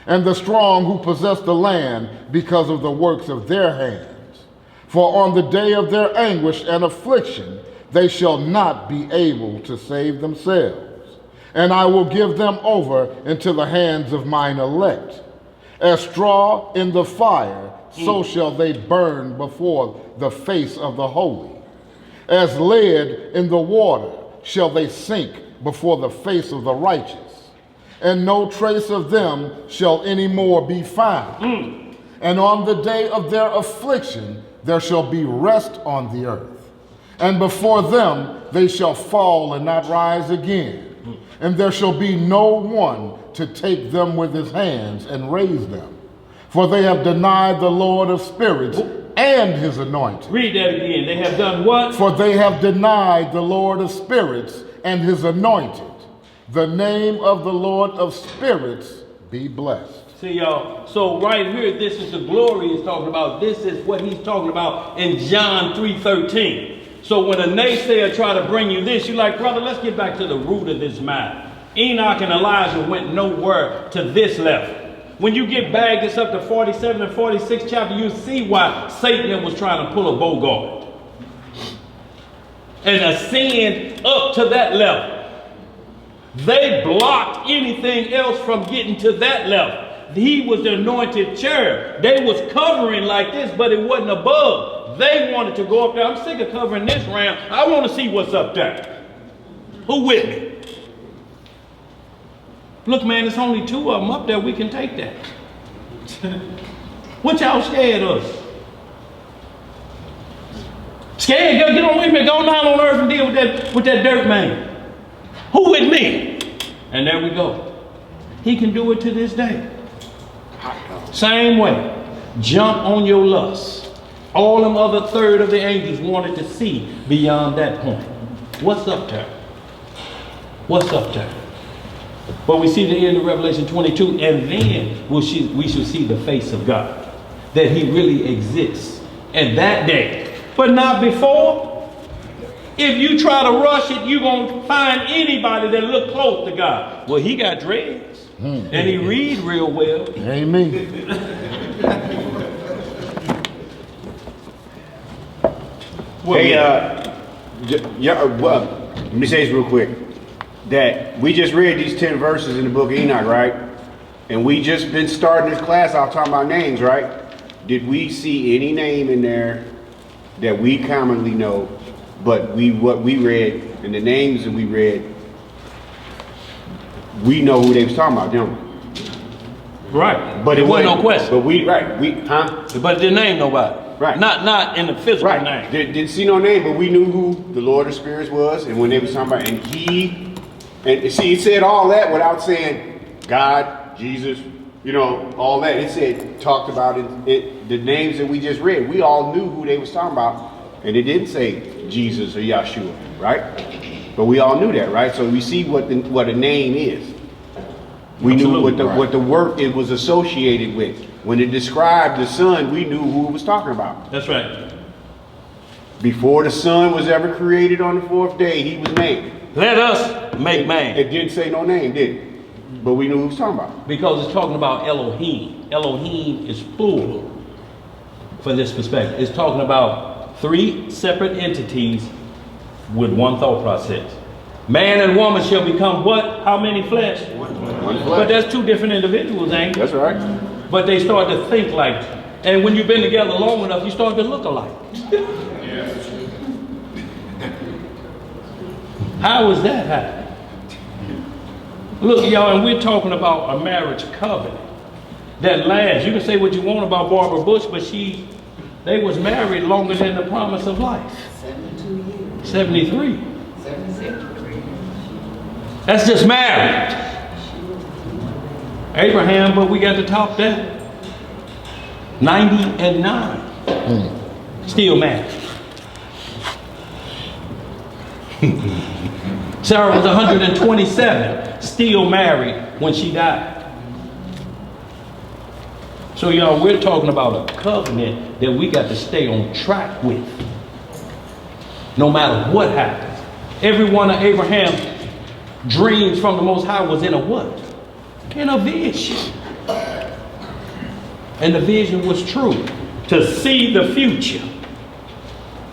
and the strong who possess the land because of the works of their hands. For on the day of their anguish and affliction they shall not be able to save themselves. And I will give them over into the hands of mine elect. As straw in the fire, so shall they burn before the face of the holy. As lead in the water shall they sink before the face of the righteous. And no trace of them shall any more be found. And on the day of their affliction there shall be rest on the earth. And before them they shall fall and not rise again. And there shall be no one to take them with his hands and raise them. For they have denied the Lord of spirits and his anointed. Read that again. They have done what? For they have denied the Lord of spirits and his anointed. The name of the Lord of spirits be blessed. See, y'all, so right here, this is the glory he's talking about. This is what he's talking about in John 3:13. So when a naysayer try to bring you this, you're like, brother, let's get back to the root of this matter. Enoch and Elijah went nowhere to this level. When you get back, it's up to 47 and 46 chapter, you see why Satan was trying to pull a bogart and ascend up to that level. They blocked anything else from getting to that level. He was the anointed cherub. They was covering like this, but it wasn't above. They wanted to go up there. I'm sick of covering this round. I want to see what's up there. Who with me? Look, man, it's only two of them up there. We can take that. What y'all scared of? Scared? Get on with me. Go down on earth and deal with that dirt man. Who with me? And there we go. He can do it to this day. Same way. Jump on your lust. All them other third of the angels wanted to see beyond that point. What's up there? What's up there? But we see the end of Revelation 22, and then we shall see the face of God, that he really exists in that day, but not before. If you try to rush it, you're going to find anybody that look close to God. Well, he got dreads, and he read real well. Amen. Hey, let me say this real quick. That we just read these 10 verses in the book of Enoch, right? And we just been starting this class off talking about names, right? Did we see any name in there that we commonly know, but what we read and the names that we read, we know who they was talking about, don't we? Right. But it wasn't no question. But But it didn't name nobody. Right. Not in the physical name. Didn't see no name, but we knew who the Lord of Spirits was, and when they was talking about, and see, it said all that without saying God, Jesus, all that. It said, talked about it, the names that we just read. We all knew who they was talking about, and it didn't say Jesus or Yahshua, right? But we all knew that, right? So we see what a name is. We knew what the work it was associated with. When it described the Son, we knew who it was talking about. That's right. Before the Son was ever created on the fourth day, he was made. Let us make man. It didn't say no name, did it? But we knew who it was talking about. Because it's talking about Elohim. Elohim is plural for this perspective. It's talking about three separate entities with one thought process. Man and woman shall become what? How many flesh? One flesh. But that's two different individuals, ain't it? That's right. But they start to think like, and when you've been together long enough, you start to look alike. How is that happening? Look, y'all, and we're talking about a marriage covenant that lasts. You can say what you want about Barbara Bush, but they was married longer than the promise of life. 72 years. 73. 73. That's just marriage. Abraham, but we got to top that. 90 and 9. Still married. Sarah was 127, still married when she died. So y'all, we're talking about a covenant that we got to stay on track with, no matter what happens. Every one of Abraham's dreams from the Most High was in a what? In a vision. And the vision was true, to see the future.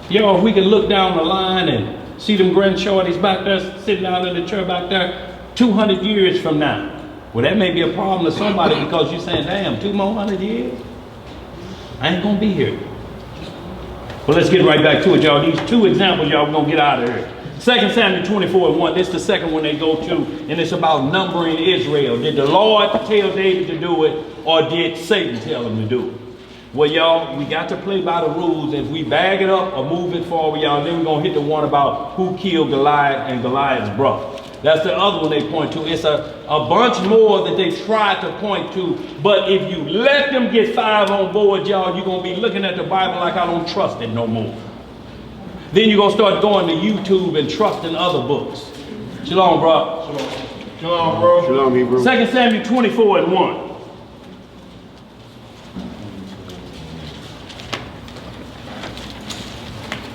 Y'all, we can look down the line and see them grandshorties back there, sitting out in the church back there, 200 years from now. Well, that may be a problem to somebody because you're saying, damn, 2 more 100 years? I ain't gonna be here. Well, let's get right back to it, y'all. These 2 examples, y'all, we're gonna get out of here. 2 Samuel 24:1, this is the second one they go to, and it's about numbering Israel. Did the Lord tell David to do it, or did Satan tell him to do it? Well, y'all, we got to play by the rules. If we bag it up or move it forward, y'all, then we're going to hit the one about who killed Goliath and Goliath's brother. That's the other one they point to. It's a bunch more that they try to point to. But if you let them get 5 on board, y'all, you're going to be looking at the Bible like I don't trust it no more. Then you're going to start going to YouTube and trusting other books. Shalom, bro. Shalom, bro. Shalom, Hebrew. 2 Samuel 24:1.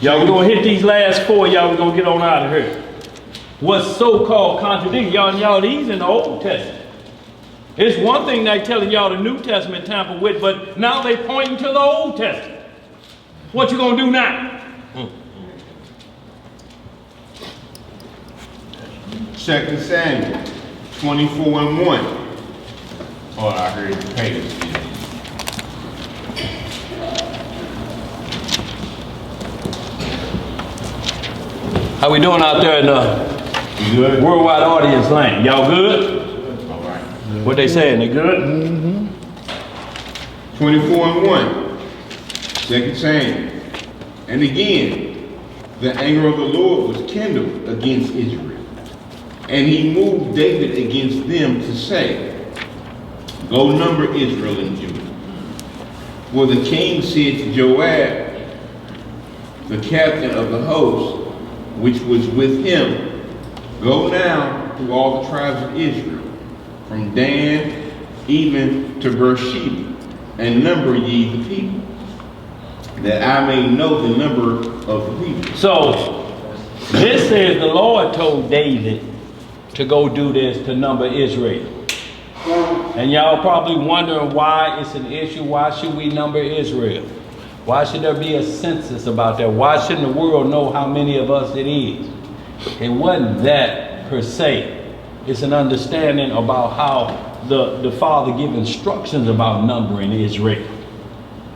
Y'all, we're going to hit these last 4. Y'all, we're going to get on out of here. What's so-called contradiction? Y'all, these in the Old Testament. It's one thing they telling y'all the New Testament tampered with, but now they pointing to the Old Testament. What you going to do now? 2 Samuel 24:1. Oh, I heard the page. How we doing out there in the worldwide audience land? Y'all good? All right. What they saying? They good? 24:1. 2 Samuel. And again, the anger of the Lord was kindled against Israel. And he moved David against them to say, go number Israel and Judah. For the king said to Joab, the captain of the host, which was with him, go now through all the tribes of Israel, from Dan even to Beersheba, and number ye the people, that I may know the number of the people. So, this says the Lord told David to go do this, to number Israel. And y'all probably wondering why it's an issue. Why should we number Israel? Why should there be a census about that? Why shouldn't the world know how many of us it is? It wasn't that per se. It's an understanding about how the Father gave instructions about numbering Israel.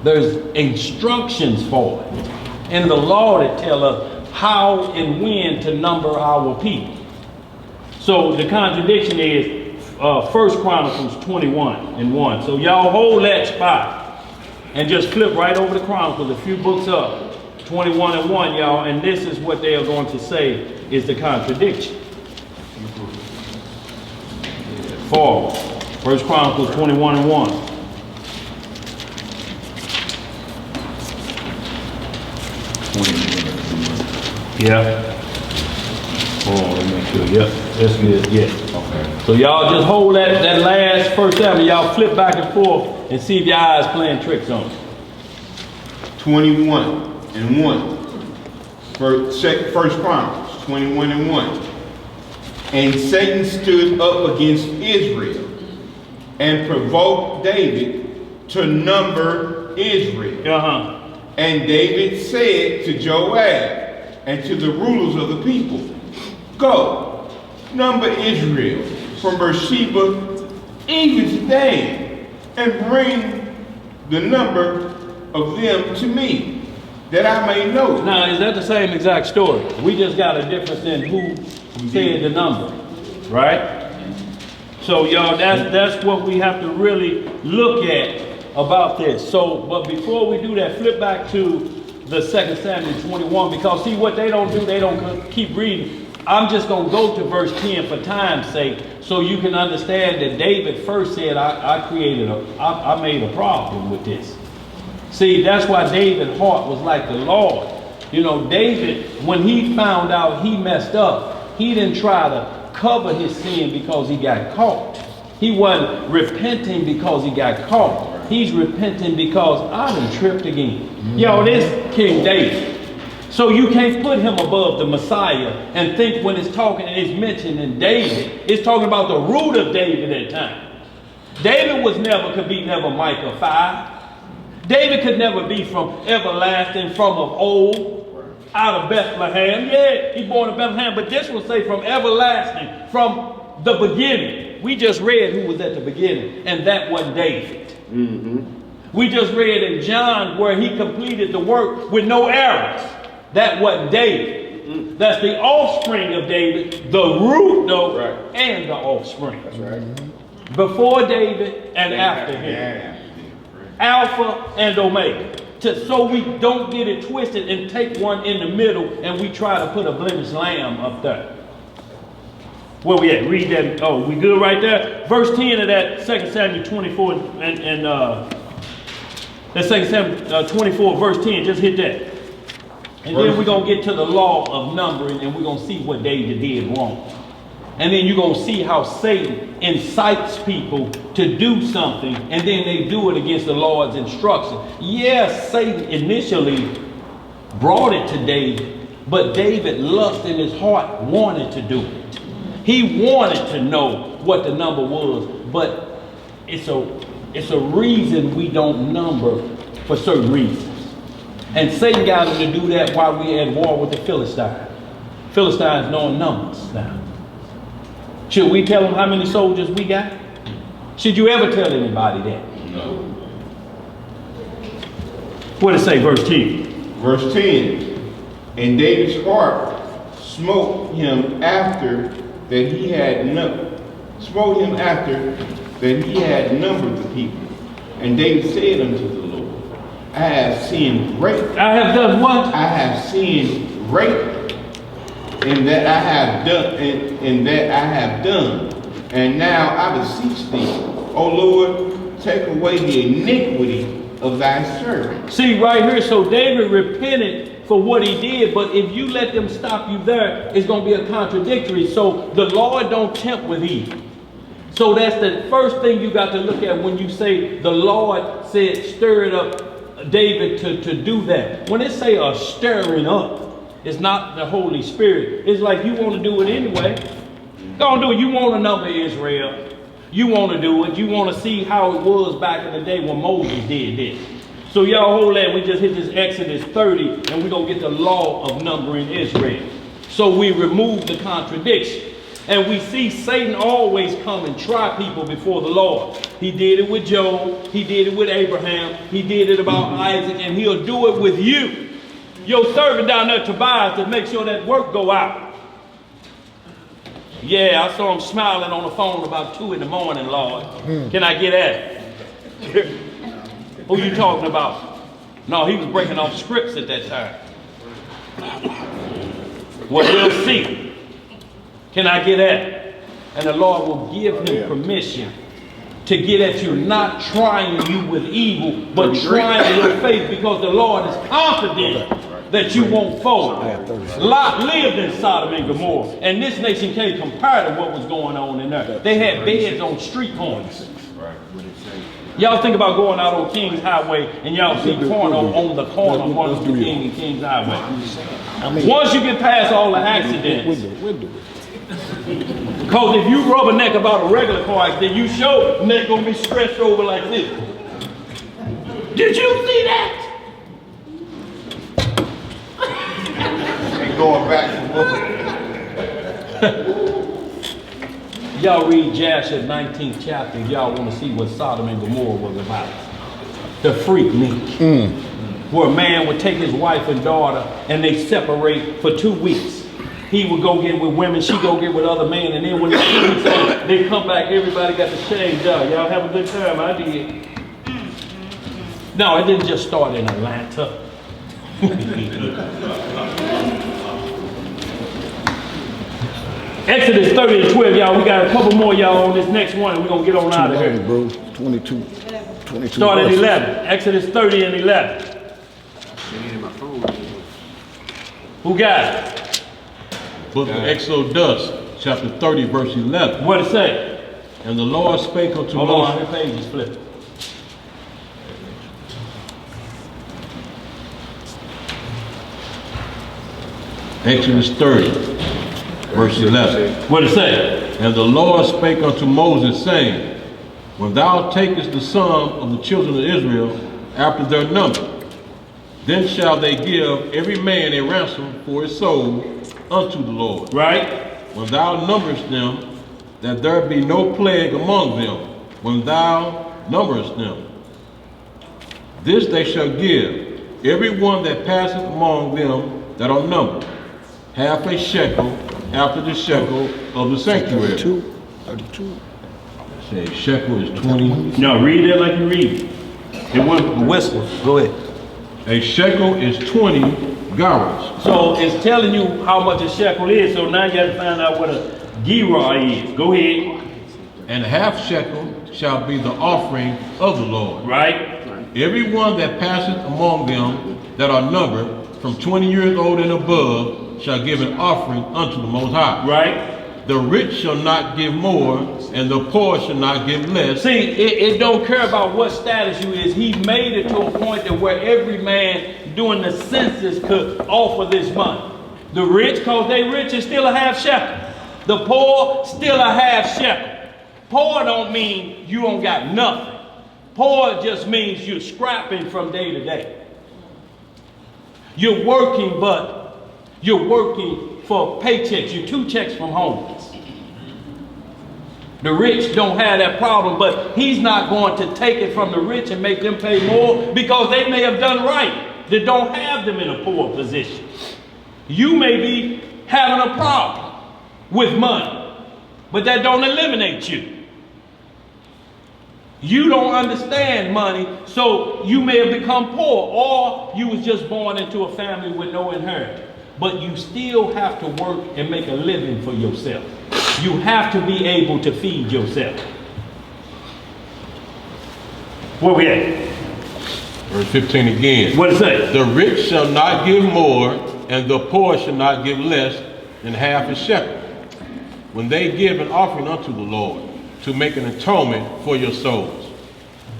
There's instructions for it. In the law that tell us how and when to number our people. So the contradiction is 1 Chronicles 21:1. So y'all hold that spot and just flip right over the Chronicles, a few books up, 21:1, y'all, and this is what they are going to say is the contradiction. Forward. 1 Chronicles 21:1. Yeah. Hold on, let me make sure. Yep, that's good. Yeah. Okay. So y'all just hold that last 1 Samuel. Y'all flip back and forth and see if your eyes playing tricks on it. 21:1. First Chronicles 21:1. And Satan stood up against Israel and provoked David to number Israel. And David said to Joab and to the rulers of the people, go, number Israel from Beersheba even to Dan, and bring the number of them to me, that I may know. Now, is that the same exact story? We just got a difference in who said the number, right? So, y'all, that's what we have to really look at about this. So, but before we do that, flip back to the 2 Samuel 21, because see what they don't do, they don't keep reading. I'm just going to go to verse 10 for time's sake, so you can understand that David first said, I made a problem with this. See, that's why David's heart was like the Lord. You know, David, when he found out he messed up, he didn't try to cover his sin because he got caught. He wasn't repenting because he got caught. He's repenting because I done tripped again. Yo, this King David. So you can't put him above the Messiah and think when it's talking and it's mentioned in David, it's talking about the root of David at time. David could be never Micah 5. David could never be from everlasting, from of old, out of Bethlehem. Yeah, he born in Bethlehem, but this will say from everlasting, from the beginning. We just read who was at the beginning, and that wasn't David. We just read in John where he completed the work with no errors. That wasn't David. That's the offspring of David, the root though, and the offspring. That's right. Before David and after him. Alpha and Omega. So we don't get it twisted and take one in the middle and we try to put a blemished lamb up there. Where we at? Read that. Oh, we good right there? Verse 10 of that 2 Samuel 24 and that 2 Samuel 24 verse 10. Just hit that. And then we're going to get to the law of numbering and we're going to see what David did wrong. And then you're going to see how Satan incites people to do something and then they do it against the Lord's instruction. Yes, Satan initially brought it to David, but David, lust in his heart, wanted to do it. He wanted to know what the number was, but it's a reason we don't number for certain reasons. And Satan got him to do that while we had war with the Philistines. Philistines knowing numbers now. Should we tell them how many soldiers we got? Should you ever tell anybody that? No. What does it say, verse 10? Verse 10. And David's heart smote him after that he had numbered the people. And David said unto the Lord, I have sinned greatly. I have done what? I have sinned greatly. In that I have done, and now I beseech thee, O Lord, take away the iniquity of thy servant. See right here, so David repented for what he did, but if you let them stop you there, it's going to be a contradictory. So the Lord don't tempt with evil. So that's the first thing you got to look at when you say the Lord said stir it up David to do that. When it say a stirring up, it's not the Holy Spirit. It's like you want to do it anyway. Go on, do it. You want to number Israel. You want to do it. You want to see how it was back in the day when Moses did this. So y'all hold that. We just hit this Exodus 30 and we're going to get the law of numbering Israel. So we remove the contradiction. And we see Satan always come and try people before the Lord. He did it with Job. He did it with Abraham. He did it about Isaac. And he'll do it with you. Your servant down there, Tobias, to make sure that work go out. Yeah, I saw him smiling on the phone about 2 in the morning, Lord. Can I get at it? Who you talking about? No, he was breaking off scripts at that time. Well, we'll see. Can I get at it? And the Lord will give him permission to get at you, not trying you with evil, but trying your faith, because the Lord is confident that you won't fall. Lot lived in Sodom and Gomorrah, and this nation can't compare to what was going on in there. They had beds on street corners. Y'all think about going out on King's Highway and y'all see porno on the corner of Martin Luther King and King's Highway. Once you get past all the accidents, because if you rubberneck about a regular car accident, you sure neck gonna be stretched over like this. Did you see that? Going back and forth. Y'all read Jasher 19th chapter. Y'all want to see what Sodom and Gomorrah was about. The freak meet. Where a man would take his wife and daughter and they separate for 2 weeks. He would go get with women, she go get with other men, and then when the 2 weeks over, they come back, everybody got the shaved out. Y'all have a good time, I did. No, it didn't just start in Atlanta. Exodus 30 and 12, y'all. We got a couple more, y'all, on this next one, and we're going to get on out of here. Bro. 22. Start at 11. Exodus 30 and 11. Who got it? Book of Exodus, chapter 30, verse 11. What it say? And the Lord spake unto Hold on, Moses. how many pages flip? Exodus 30, verse 11. What it say? And the Lord spake unto Moses, saying, when thou takest the sum of the children of Israel after their number, then shall they give every man a ransom for his soul unto the Lord. Right? When thou numberest them, that there be no plague among them, when thou numberest them. This they shall give, every one that passeth among them that are numbered, half a shekel after the shekel of the sanctuary. 32. Say shekel is 20. No, read it like you read it. It wasn't Whistle, go ahead. A shekel is 20 garrets. So it's telling you how much a shekel is, so now you have to find out what a gerah is. Go ahead. And half shekel shall be the offering of the Lord. Right? Every one that passeth among them that are numbered from 20 years old and above shall give an offering unto the Most High. Right? The rich shall not give more, and the poor shall not give less. See, it don't care about what status you is. He made it to a point that where every man doing the census could offer this money. The rich, because they rich, is still a half shekel. The poor, still a half shekel. Poor don't mean you don't got nothing. Poor just means you're scrapping from day to day. You're working, but you're working for paychecks. You're 2 checks from home. The rich don't have that problem, but he's not going to take it from the rich and make them pay more because they may have done right that don't have them in a poor position. You may be having a problem with money, but that don't eliminate you. You don't understand money, so you may have become poor, or you was just born into a family with no inheritance. But you still have to work and make a living for yourself. You have to be able to feed yourself. Where we at? Verse 15 again. What does it say? The rich shall not give more, and the poor shall not give less than half a shekel, when they give an offering unto the Lord, to make an atonement for your souls.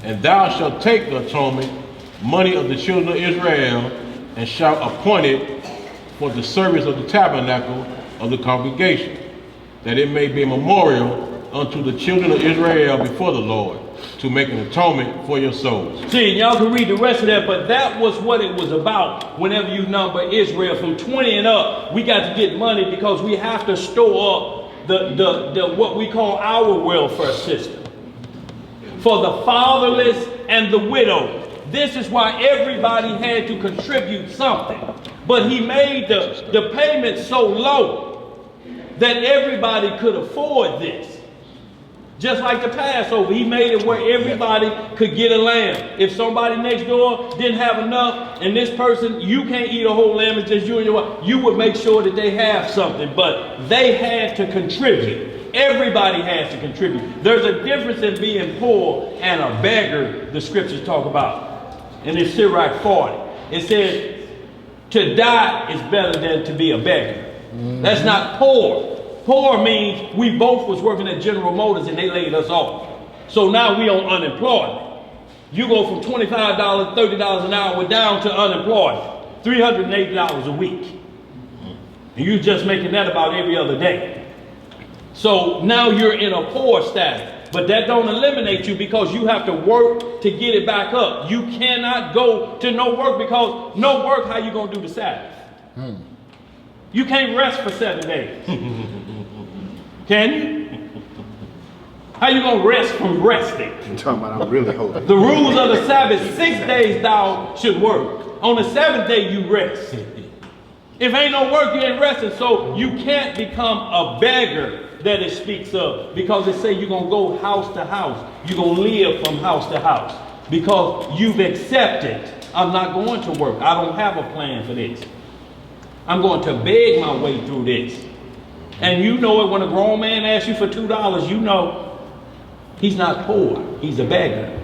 And thou shalt take the atonement money of the children of Israel, and shalt appoint it for the service of the tabernacle of the congregation, that it may be a memorial unto the children of Israel before the Lord, to make an atonement for your souls. See, y'all can read the rest of that, but that was what it was about. Whenever you number Israel from 20 and up, we got to get money because we have to store up the what we call our welfare system for the fatherless and the widow. This is why everybody had to contribute something. But he made the payment so low that everybody could afford this. Just like the Passover, he made it where everybody could get a lamb. If somebody next door didn't have enough, and this person, you can't eat a whole lamb, it's just you and your wife, you would make sure that they have something. But they had to contribute. Everybody has to contribute. There's a difference in being poor and a beggar, the scriptures talk about. And it's Sirach 40. It says, to die is better than to be a beggar. That's not poor. Poor means we both was working at General Motors and they laid us off. So now we on unemployment. You go from $25, $30 an hour down to unemployment. $380 a week. And you just making that about every other day. So now you're in a poor status. But that don't eliminate you because you have to work to get it back up. You cannot go to no work because no work, how you going to do the Sabbath? You can't rest for 7 days. Can you? How you going to rest from resting? I'm talking about I'm really holding. The rules of the Sabbath, 6 days thou should work. On the 7th day you rest. If ain't no work, you ain't resting. So you can't become a beggar that it speaks of. Because it say you're going to go house to house. You're going to live from house to house. Because you've accepted, I'm not going to work. I don't have a plan for this. I'm going to beg my way through this. And you know it when a grown man asks you for $2, you know he's not poor. He's a beggar.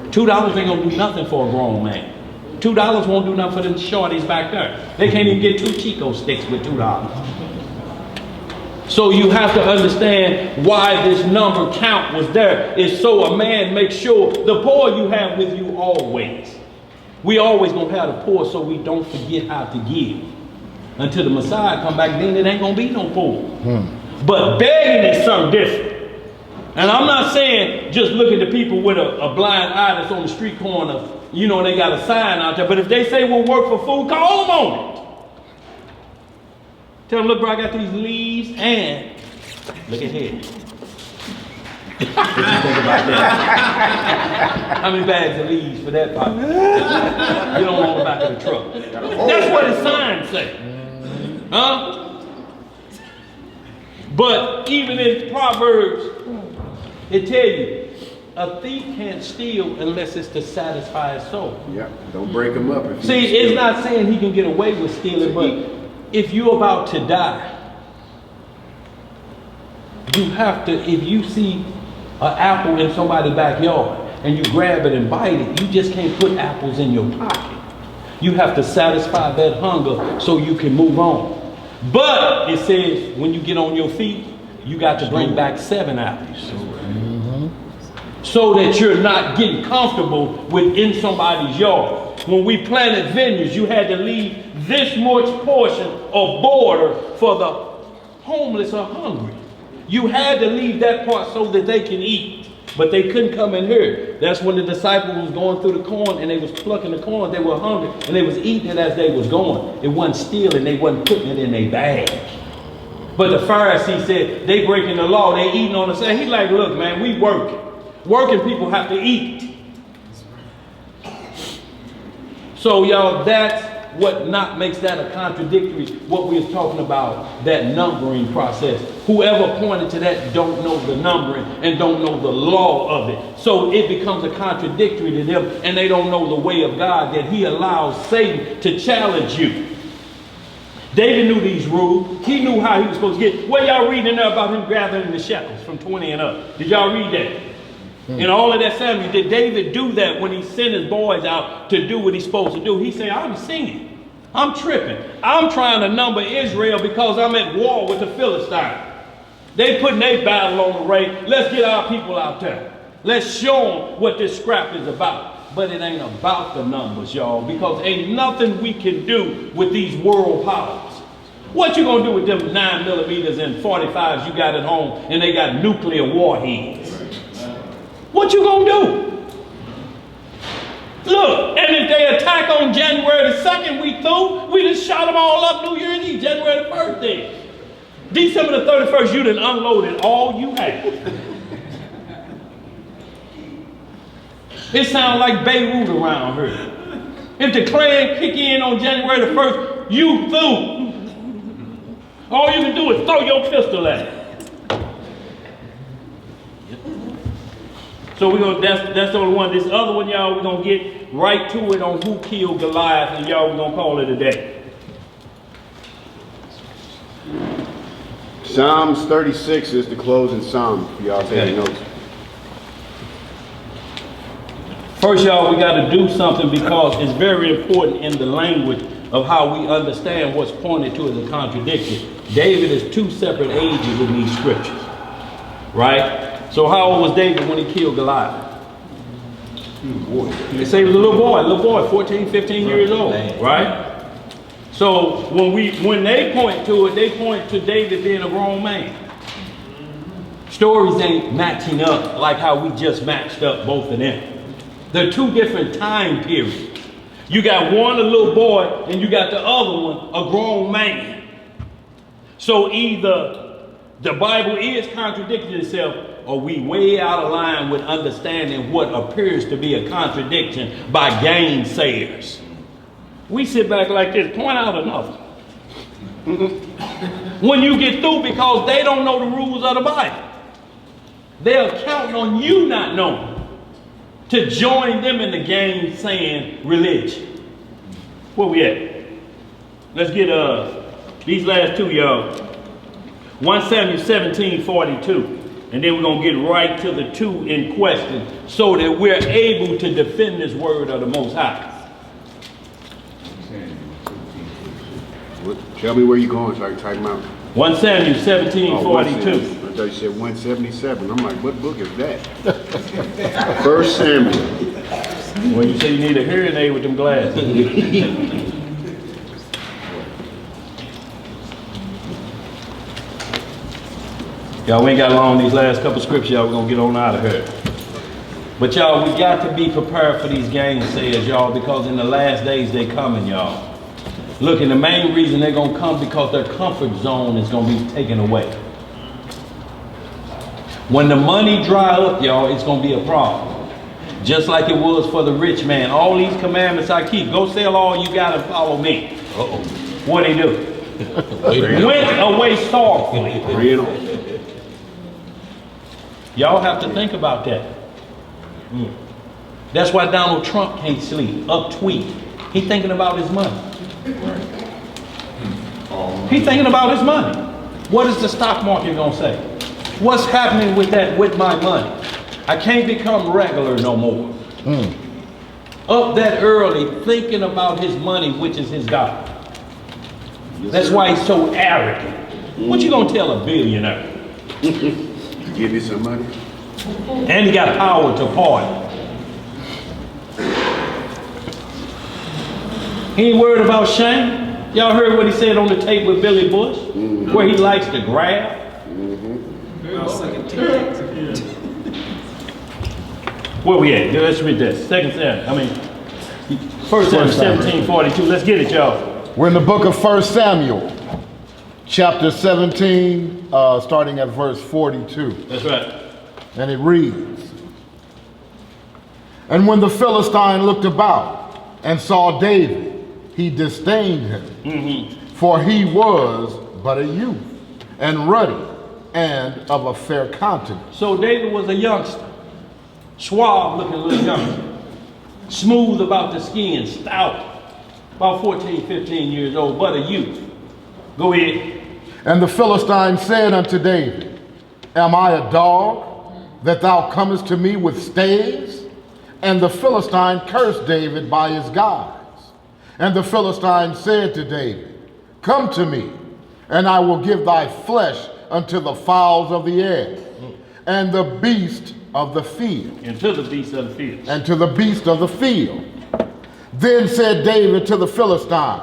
$2 ain't going to do nothing for a grown man. $2 won't do nothing for them shorties back there. They can't even get 2 Chico sticks with $2. So you have to understand why this number count was there. It's so a man makes sure the poor you have with you always. We always gonna have the poor so we don't forget how to give. Until the Messiah come back, then it ain't gonna be no poor. But begging is something different. And I'm not saying just look at the people with a blind eye that's on the street corner, you know, and they got a sign out there. But if they say we'll work for food, call them on it. Tell them, look, bro, I got these leaves and look at here. What you think about that? How many bags of leaves for that pot? You don't want the back of the truck. That's what the sign say. Huh? But even in Proverbs, it tell you, a thief can't steal unless it's to satisfy his soul. Yeah, don't break him up. See, it's not saying he can get away with stealing, but if you're about to die, you have to, if you see an apple in somebody's backyard and you grab it and bite it, you just can't put apples in your pocket. You have to satisfy that hunger so you can move on. But it says when you get on your feet, you got to bring back 7 apples. So that you're not getting comfortable within somebody's yard. When we planted vineyards, you had to leave this much portion of border for the homeless or hungry. You had to leave that part so that they can eat. But they couldn't come in here. That's when the disciples was going through the corn and they was plucking the corn. They were hungry and they was eating it as they was going. It wasn't stealing. They wasn't putting it in their bag. But the Pharisees said, they breaking the law. They eating on the side. He's like, look, man, we working. Working people have to eat. So y'all, that's what not makes that a contradictory, what we was talking about, that numbering process. Whoever pointed to that don't know the numbering and don't know the law of it. So it becomes a contradictory to them and they don't know the way of God, that he allows Satan to challenge you. David knew these rules. He knew how he was supposed to get. What y'all reading there about him gathering the shekels from 20 and up? Did y'all read that? In all of that Samuel, did David do that when he sent his boys out to do what he's supposed to do? He said, I'm singing. I'm tripping. I'm trying to number Israel because I'm at war with the Philistines. They putting their battle on the race. Let's get our people out there. Let's show them what this scrap is about. But it ain't about the numbers, y'all, because ain't nothing we can do with these world powers. What you gonna do with them 9mm and 45s you got at home and they got nuclear warheads? What you gonna do? Look, and if they attack on January the 2nd, we through. We just shot them all up New Year's Eve, January the 1st then. December the 31st, you done unloaded all you had. It sounds like Beirut around here. If the Klan kick in on January the 1st, you through. All you can do is throw your pistol at it. So we're gonna, that's the only one. This other one, y'all, we're gonna get right to it on who killed Goliath, and y'all, we're gonna call it a day. Psalms 36 is the closing psalm. Y'all take notes. First, y'all, we got to do something because it's very important in the language of how we understand what's pointed to as a contradiction. David is 2 separate ages in these scriptures, right? So how old was David when he killed Goliath? They say he was a little boy, 14, 15 years old, right? So when they point to it, they point to David being a grown man. Stories ain't matching up like how we just matched up both of them. They're 2 different time periods. You got one a little boy and you got the other one a grown man. So either the Bible is contradicting itself or we way out of line with understanding what appears to be a contradiction by Gainsayers. We sit back like this, point out another. When you get through, because they don't know the rules of the Bible. They're counting on you not knowing to join them in the Gainsaying religion. Where we at? Let's get these last 2, y'all. 1 Samuel 17:42. And then we're going to get right to the 2 in question so that we're able to defend this word of the Most High. Tell me where you're going so I can type them out. 1 Samuel 17:42. I thought you said 177. I'm like, what book is that? 1 Samuel. Well, you say you need a hearing aid with them glasses. Y'all, we ain't got long these last couple scriptures, y'all. We're gonna get on out of here. But y'all, we got to be prepared for these gainsayers, y'all, because in the last days they coming, y'all. Look, and the main reason they're gonna come because their comfort zone is gonna be taken away. When the money dry up, y'all, it's gonna be a problem. Just like it was for the rich man. All these commandments I keep. Go sell all you got and follow me. Uh-oh. What'd he do? Went away sorrowfully. Y'all have to think about that. That's why Donald Trump can't sleep. Up tweet. He thinking about his money. He thinking about his money. What is the stock market gonna say? What's happening with that, with my money? I can't become regular no more. Up that early thinking about his money, which is his God. That's why he's so arrogant. What you gonna tell a billionaire? Give you some money. And he got power to pardon. He ain't worried about shame. Y'all heard what he said on the tape with Billy Bush? Where he likes to grab. Where we at? Let's read this. 1 Samuel 17:42. Let's get it, y'all. We're in the book of 1 Samuel, chapter 17, starting at verse 42. That's right. And it reads, "And when the Philistine looked about and saw David, he disdained him, for he was but a youth, and ruddy, and of a fair countenance." So David was a youngster, suave looking little youngster, smooth about the skin, stout, about 14, 15 years old, but a youth. Go ahead. "And the Philistine said unto David, Am I a dog, that thou comest to me with staves? And the Philistine cursed David by his gods. And the Philistine said to David, Come to me, and I will give thy flesh unto the fowls of the air, and the beast of the field. And to the beast of the field. And to the beast of the field. Then said David to the Philistine,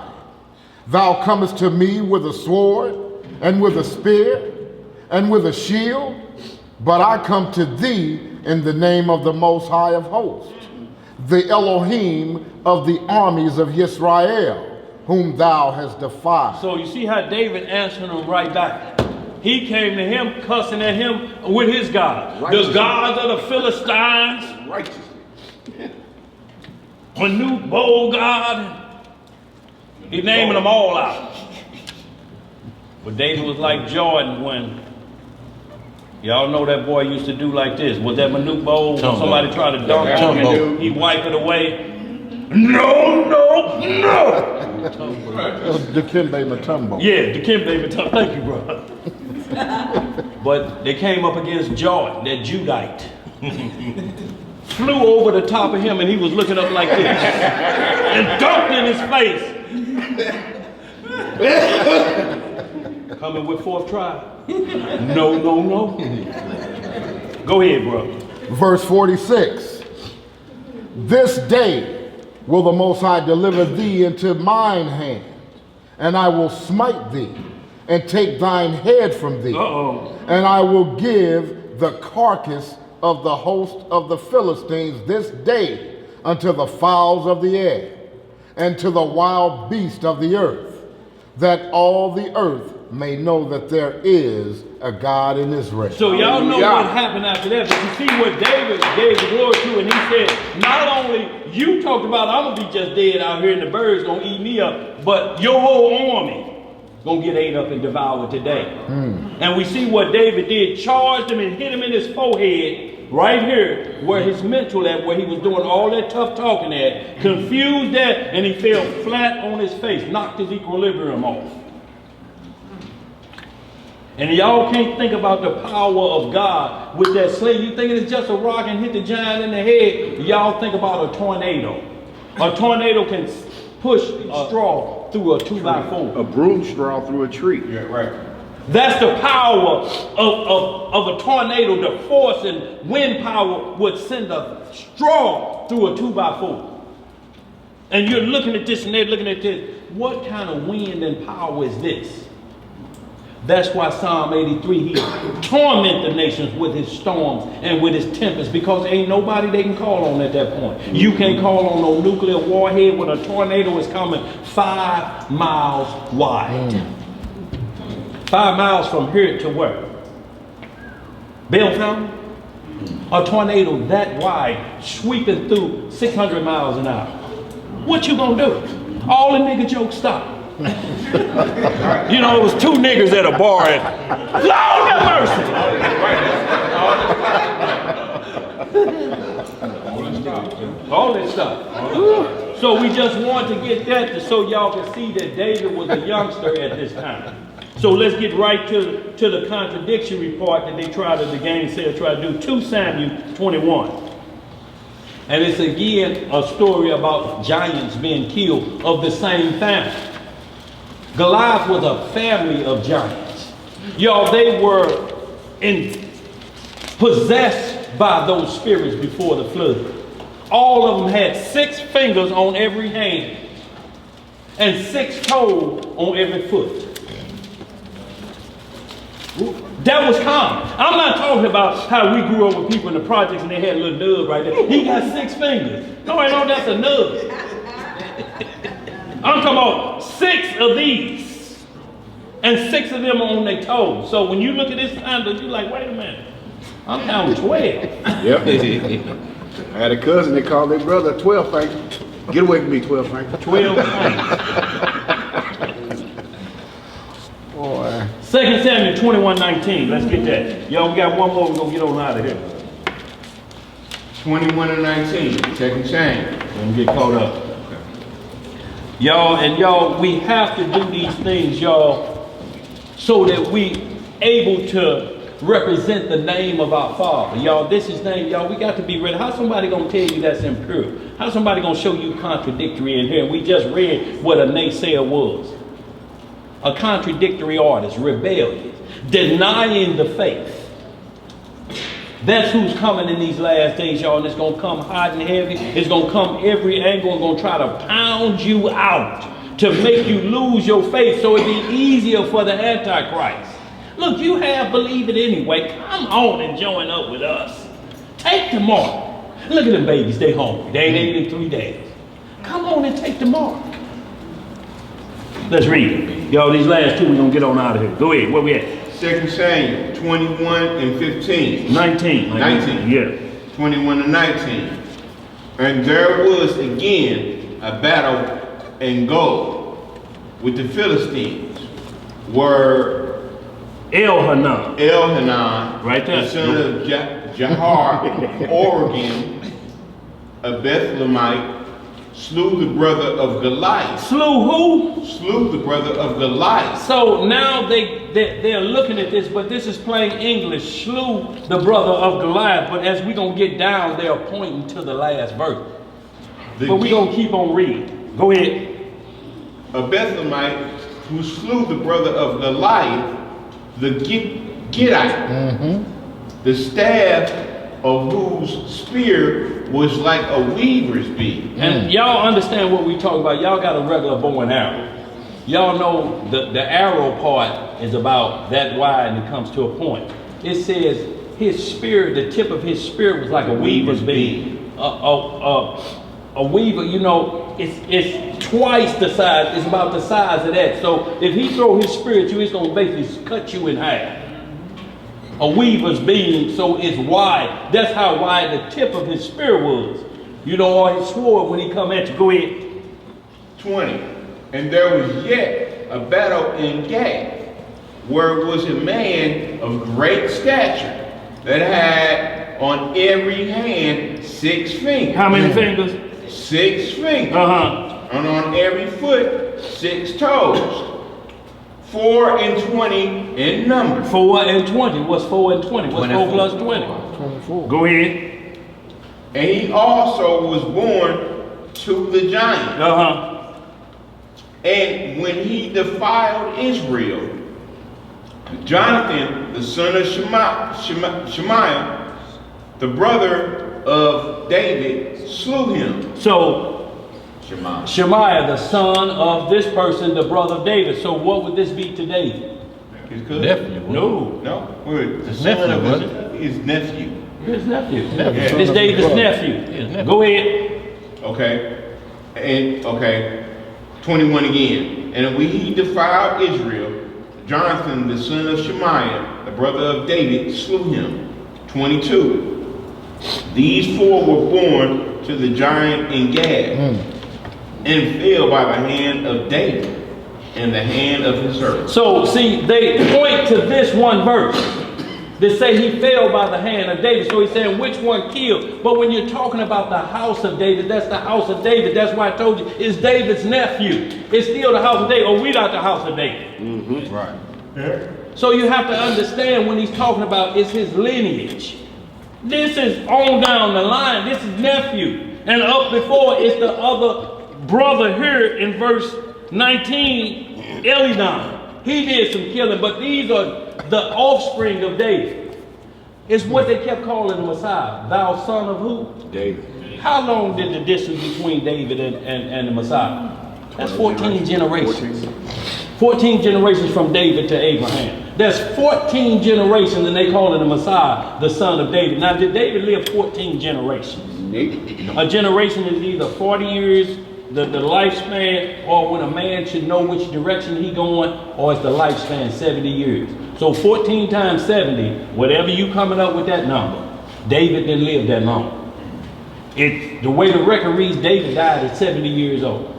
Thou comest to me with a sword, and with a spear, and with a shield, but I come to thee in the name of the Most High of Hosts, the Elohim of the armies of Yisrael, whom thou hast defied." So you see how David answered him right back. He came to him cussing at him with his God. The gods of the Philistines. Manute Bowl God. He naming them all out. But David was like Jordan when, y'all know that boy used to do like this. Was that Manute Bowl? When somebody tried to dunk on him, he wipe it away. No, no, no. Dikembe Mutombo. Yeah, Dikembe Mutombo. Thank you, bro. But they came up against Jordan, that Judite. Flew over the top of him and he was looking up like this. And dunked in his face. Coming with fourth try. No, no, no. Go ahead, bro. Verse 46. "This day will the Most High deliver thee into mine hand, and I will smite thee, and take thine head from thee. And I will give the carcass of the host of the Philistines this day unto the fowls of the air, and to the wild beasts of the earth, that all the earth may know that there is a God in Israel." So y'all know what happened after that, but you see what David gave the glory to, and he said, not only you talked about I'm gonna be just dead out here and the birds gonna eat me up, but your whole army gonna get ate up and devoured today. And we see what David did, charged him and hit him in his forehead, right here, where his mental at, where he was doing all that tough talking at, confused that, and he fell flat on his face, knocked his equilibrium off. And y'all can't think about the power of God with that slave. You thinking it's just a rock and hit the giant in the head. Y'all think about a tornado. A tornado can push a straw through a 2x4. A broom straw through a tree. Yeah, right. That's the power of a tornado. The force and wind power would send a straw through a 2x4. And you're looking at this and they're looking at this. What kind of wind and power is this? That's why Psalm 83, he torment the nations with his storms and with his tempests, because ain't nobody they can call on at that point. You can't call on no nuclear warhead when a tornado is coming 5 miles wide. 5 miles from here to where? Bell Fountain? A tornado that wide sweeping through 600 miles an hour. What you gonna do? All the nigga jokes stop. You know, it was 2 niggas at a bar and Lord have mercy. All this stuff. So we just want to get that so y'all can see that David was a youngster at this time. So let's get right to the contradiction report that they try to, the Gainsayers try to do. 2 Samuel 21. And it's again a story about giants being killed of the same family. Goliath was a family of giants. Y'all, they were possessed by those spirits before the flood. All of them had 6 fingers on every hand and 6 toes on every foot. That was common. I'm not talking about how we grew up with people in the projects and they had a little nub right there. He got 6 fingers. No, I know that's a nub. I'm talking about 6 of these and 6 of them on their toes. So when you look at this time, you're like, wait a minute, I'm counting 12. Yep. I had a cousin, they called their brother 12 finger. Get away from me, 12 finger. 12 fingers. Boy. 2 Samuel 21:19. Let's get that. Y'all, we got one more. We're going to get on out of here. 21-19. 2 Samuel. Don't get caught up. Y'all, we have to do these things, y'all, so that we able to represent the name of our Father. Y'all, this is name, y'all, we got to be ready. How's somebody going to tell you that's impure? How's somebody going to show you contradictory in here? We just read what a naysayer was. A contradictory artist, rebellious, denying the faith. That's who's coming in these last days, y'all, and it's going to come hot and heavy. It's going to come every angle and going to try to pound you out to make you lose your faith so it'd be easier for the Antichrist. Look, you have believed it anyway. Come on and join up with us. Take the mark. Look at them babies, they hungry. They ain't ate in 3 days. Come on and take the mark. Let's read it. Y'all, these last 2, we're going to get on out of here. Go ahead, where we at? 2 Samuel 21-15. 19. Yeah. 21-19. And there was again a battle in Goliath with the Philistines, where Elhanan, right there, the son of Jahar, Oregon, a Bethlehemite, slew the brother of Goliath. Slew who? Slew the brother of Goliath. So now they're looking at this, but this is plain English. Slew the brother of Goliath. But as we're going to get down, they're pointing to the last verse. But we're going to keep on reading. Go ahead. A Bethlehemite who slew the brother of Goliath, the Gittite, the staff of whose spear was like a weaver's beam. And y'all understand what we talk about. Y'all got a regular bow and arrow. Y'all know the arrow part is about that wide and it comes to a point. It says his spear, the tip of his spear was like a weaver's beam. A weaver, you know, it's twice the size. It's about the size of that. So if he throw his spear at you, it's going to basically cut you in half. A weaver's beam, so it's wide. That's how wide the tip of his spear was. You know, or his sword when he come at you. Go ahead. 20. And there was yet a battle in Gath, where was a man of great stature that had on every hand 6 fingers. How many fingers? 6 fingers. And on every foot 6 toes. 4 and 20 in number. 4 and 20. What's 4 and 20? What's 4 plus 20? 24. Go ahead. And he also was born to the giant. And when he defiled Israel, Jonathan, the son of Shemaiah, the brother of David, slew him. So, Shemaiah, the son of this person, the brother of David. So what would this be to David? His cousin? Nephew. No. His nephew, wasn't it? His nephew. His nephew. Yeah. This David's nephew. Go ahead. Okay. And, 21 again. And when he defiled Israel, Jonathan, the son of Shemaiah, the brother of David, slew him. 22. These four were born to the giant in Gad, and fell by the hand of David and the hand of his servant. So, see, they point to this one verse. They say he fell by the hand of David. So he's saying which one killed. But when you're talking about the house of David, that's the house of David. That's why I told you it's David's nephew. It's still the house of David. Or we not the house of David. Right. Yeah. So you have to understand when he's talking about it's his lineage. This is on down the line. This is nephew. And up before it's the other brother here in verse 19, Elidam. He did some killing, but these are the offspring of David. It's what they kept calling the Messiah. Thou son of who? David. How long did the distance between David and the Messiah? That's 14 generations. 14 generations from David to Abraham. There's 14 generations and they call it the Messiah, the son of David. Now, did David live 14 generations? A generation is either 40 years, the lifespan, or when a man should know which direction he going, or it's the lifespan, 70 years. So 14 times 70, whatever you coming up with that number, David didn't live that long. The way the record reads, David died at 70 years old.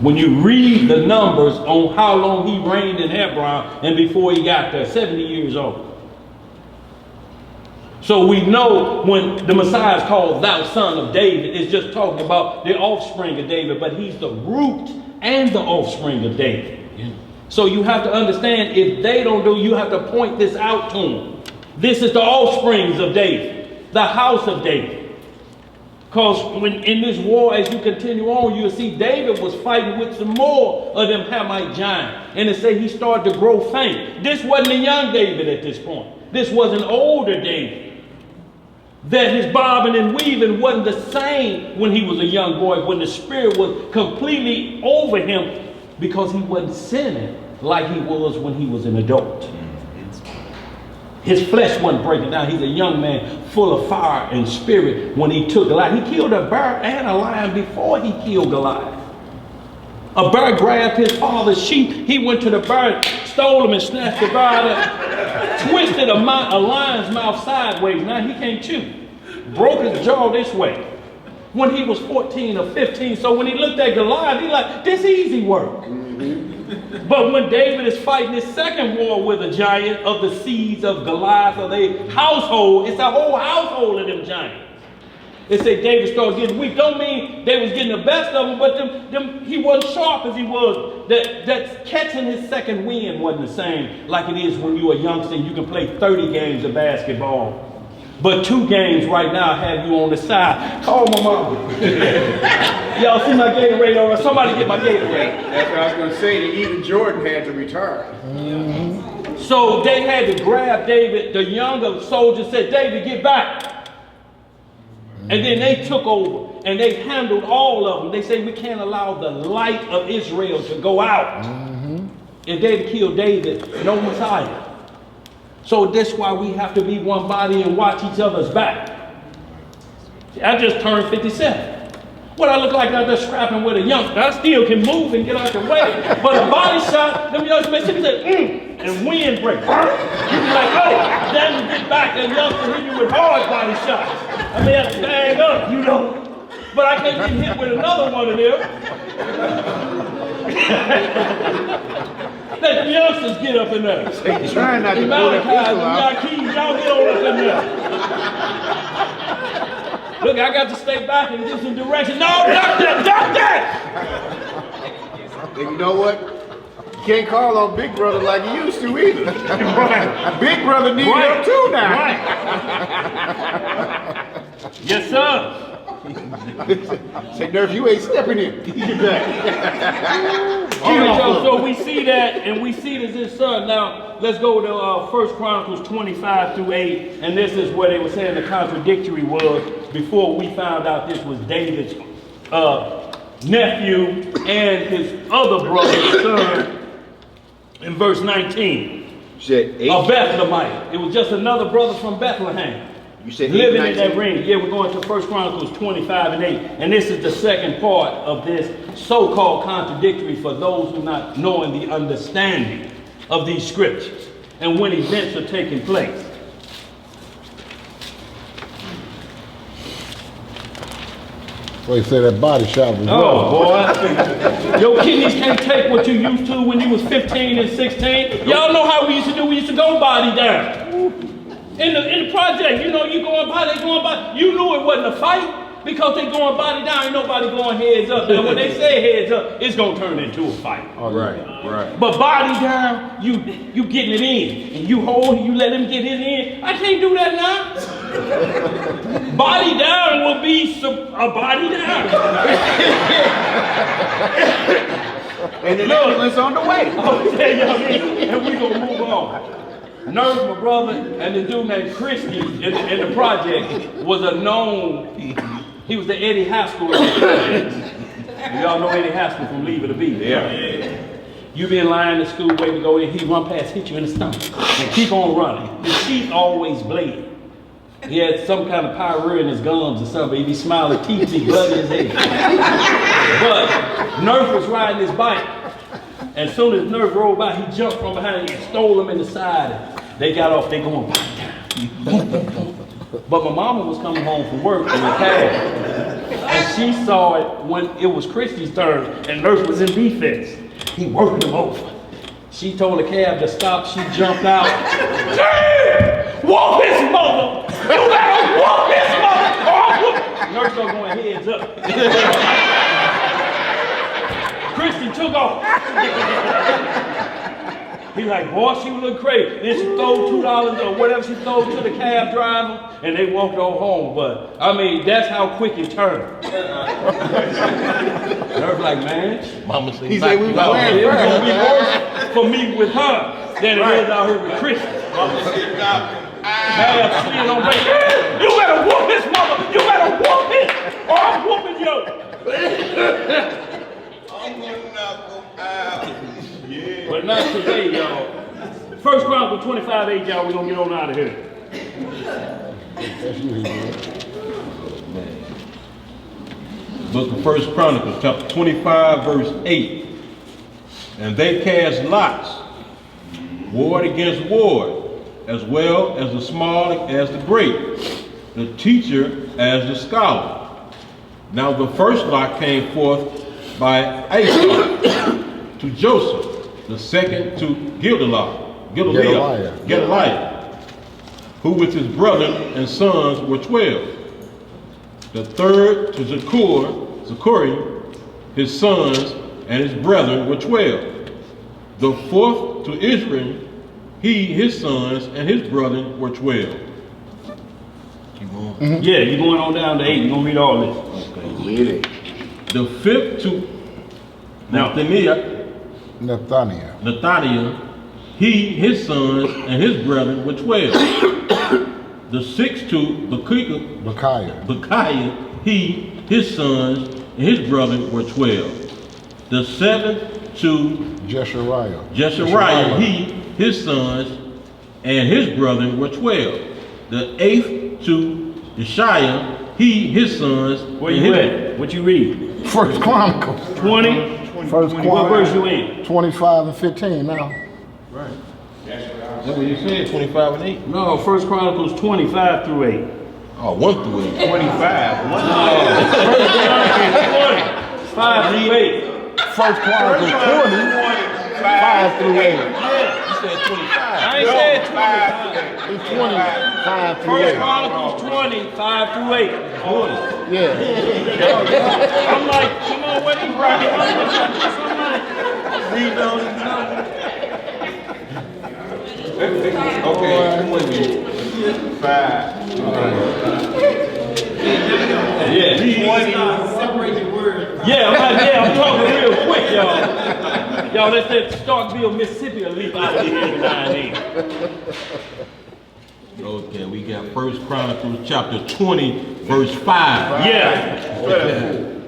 When you read the numbers on how long he reigned in Hebron and before he got there, 70 years old. So we know when the Messiah is called thou son of David, it's just talking about the offspring of David, but he's the root and the offspring of David. Yeah. So you have to understand, if they don't do, you have to point this out to them. This is the offsprings of David, the house of David. Because when in this war, as you continue on, you'll see David was fighting with some more of them Hamite giants. And it say he started to grow faint. This wasn't a young David at this point. This was an older David. That his bobbing and weaving wasn't the same when he was a young boy, when the spirit was completely over him, because he wasn't sinning like he was when he was an adult. His flesh wasn't breaking down. He's a young man full of fire and spirit when he took Goliath. He killed a bear and a lion before he killed Goliath. A bear grabbed his father's sheep. He went to the bear, stole him and snatched the bear up, twisted a lion's mouth sideways. Now he can't chew. Broke his jaw this way. When he was 14 or 15. So when he looked at Goliath, he's like, this easy work. But when David is fighting his second war with a giant of the seeds of Goliath, of their household, it's a whole household of them giants. It said David started getting weak. Don't mean they was getting the best of them, but he wasn't sharp as he was. That catching his second wind wasn't the same like it is when you're a youngster and you can play 30 games of basketball. But 2 games right now have you on the side. Call my mama. Y'all see my Gatorade over? Somebody get my Gatorade. That's what I was going to say. That even Jordan had to retire. So they had to grab David. The younger soldiers said, David, get back. And then they took over and they handled all of them. They say we can't allow the light of Israel to go out. If David killed David, no Messiah. So that's why we have to be one body and watch each other's back. I just turned 57. What I look like out there scrapping with a youngster. I still can move and get out the way. But a body shot, them youngsters may sit there, and wind break. You be like, oh, then you get back, that youngster hit you with hard body shots. I mean, that's bang up, you know. But I can't get hit with another one of them. Let the youngsters get up in there. They trying not to the Malachi's, the Yaquis, y'all get on up in there. Look, I got to stay back and get some direction. No, duck that! And you know what? You can't call on Big Brother like you used to either. Right. Big Brother needs help too now. Right. Yes, sir. Say, Nerf, you ain't stepping in. Get back. All right, so we see that, and we see that his son. Now, let's go to 1 Chronicles 25 through 8, and this is where they were saying the contradictory was before we found out this was David's nephew and his other brother's son. In verse 19, a Bethlehemite. It was just another brother from Bethlehem. You said living in that ring. Yeah, we're going to 1 Chronicles 25 and 8. And this is the second part of this so-called contradictory for those who not knowing the understanding of these scriptures and when events are taking place. So he said that body shot was Oh, boy. Your kidneys can't take what you used to when you was 15 and 16. Y'all know how we used to do. We used to go body down. In the project, you know, you going body, they going body. You knew it wasn't a fight because they going body down. Ain't nobody going heads up. Now, when they say heads up, it's going to turn into a fight. Oh, right. But body down, you getting it in. And you hold, you let him get it in. I can't do that now. Body down will be a body down. And the ambulance on the way. And we gonna move on. Nerve, my brother, and the dude named Christie in the project was a known, he was the Eddie Haskell of the project. Y'all know Eddie Haskell from Leave It to Beaver. Yeah. You be in line at school waiting to go in, he run past, hit you in the stomach, and keep on running. His teeth always bled. He had some kind of pyrrhea in his gums or something. He'd be smiling, teeth be blood in his head. But Nerf was riding his bike. As soon as Nerf rolled by, he jumped from behind and stole him in the side. They got off, they going back down. But my mama was coming home from work in the cab. And she saw it when it was Christie's turn and Nerf was in defense. He worked him over. She told the cab to stop, she jumped out. Damn! Whoop his mother! You better whoop his mother! Nerf started going heads up. Christie took off. He's like, boy, she was looking crazy. Then she threw $2 or whatever she threw to the cab driver, and they walked on home. But, I mean, that's how quick it turned. Nerf like, man, Mama said, he said we was wearing it was going to be worse for me with her than it is out here with Christie. Mama said, on me. You better whoop his mother. You better whoop him, or I'm whooping you. But not today, y'all. 1 Chronicles 25:8, y'all. We're gonna get on out of here. Book of 1 Chronicles, chapter 25, verse 8. And they cast lots, ward against ward, as well as the small as the great, the teacher as the scholar. Now the first lot came forth by Asa to Joseph, the second to Gedaliah, who with his brother and sons were 12. The third to Zachariah, his sons and his brethren were 12. The fourth to Israel, his sons and his brethren were 12. Keep going. Yeah, you're going on down to 8. You're gonna read all this. Okay. The fifth to Nathaniel, his sons and his brethren were 12. The sixth to Bechiah, his sons and his brethren were 12. The seventh to Jeshariah, his sons and his brethren were 12. The eighth to Yeshaiah, his sons. Where you at? What you read? 1 Chronicles. 20? First What verse you in? 25 and 15 now. Right. That's what you said, 25 and 8. No, 1 Chronicles 25 through 8. Oh, 1 through 8. 25. 1 5 through 8. 1 Chronicles 20, 5 through 8. You said 25. I ain't said 25. It's 25 through 8. 1 Chronicles 25 through 8. Yeah. I'm like, come on, what he writing? Read on it. Okay, come with me. 5. Yeah, Y'all, let's let Starkville, Mississippi will leap out of here every now and then. Okay, we got 1 Chronicles chapter 20, verse 5. Yeah. Okay.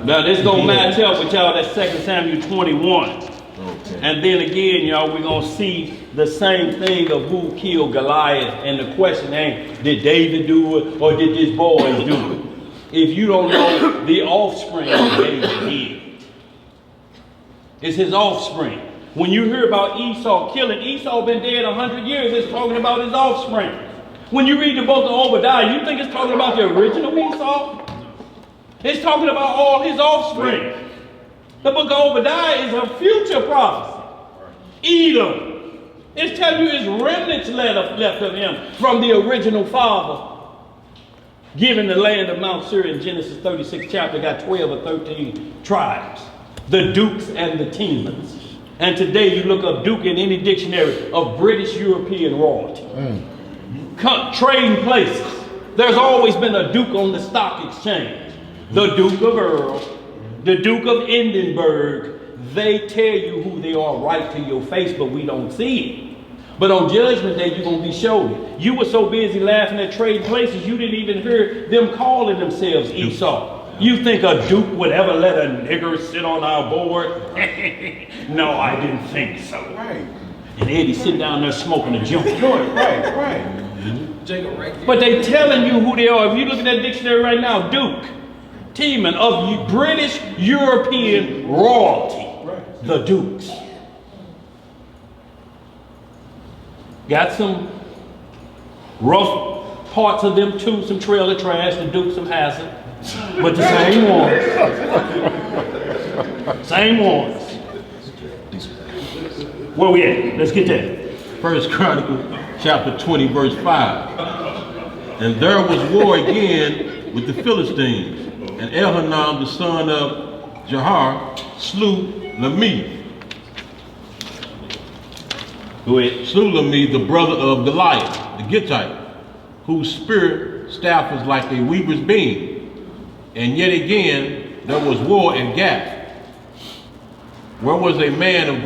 Now this gonna match up with y'all, that's 2 Samuel 21. Okay. And then again, y'all, we're gonna see the same thing of who killed Goliath. And the question ain't, did David do it or did this boy do it? If you don't know the offspring of David here, it's his offspring. When you hear about Esau killing, Esau been dead 100 years, it's talking about his offspring. When you read the book of Obadiah, you think it's talking about the original Esau? It's talking about all his offspring. The book of Obadiah is a future prophecy. Edom. It's telling you his remnants left of him from the original father. Given the land of Mount Seir in Genesis 36 chapter, got 12 or 13 tribes. The Dukes and the Temans. And today you look up Duke in any dictionary of British European royalty. Trading places. There's always been a Duke on the stock exchange. The Duke of Earl, the Duke of Edinburgh. They tell you who they are right to your face, but we don't see it. But on Judgment Day, you're going to be showed it. You were so busy laughing at trading places, you didn't even hear them calling themselves Esau. You think a Duke would ever let a nigger sit on our board? No, I didn't think so. Right. And Eddie's sitting down there smoking a joint. Right. Jacob, right there. But they telling you who they are. If you look at that dictionary right now, Duke, Teeman of British European royalty. Right. The Dukes. Got some rough parts of them too, some trailer trash, the Dukes of Hazzard. But the same ones. Same ones. Where we at? Let's get there. 1 Chronicles chapter 20, verse 5. And there was war again with the Philistines. And Elhanan, the son of Jahar, slew Lamith. Slew Lamith, the brother of Goliath, the Gittite, whose spear staff was like a weaver's beam. And yet again, there was war in Gath, where was a man of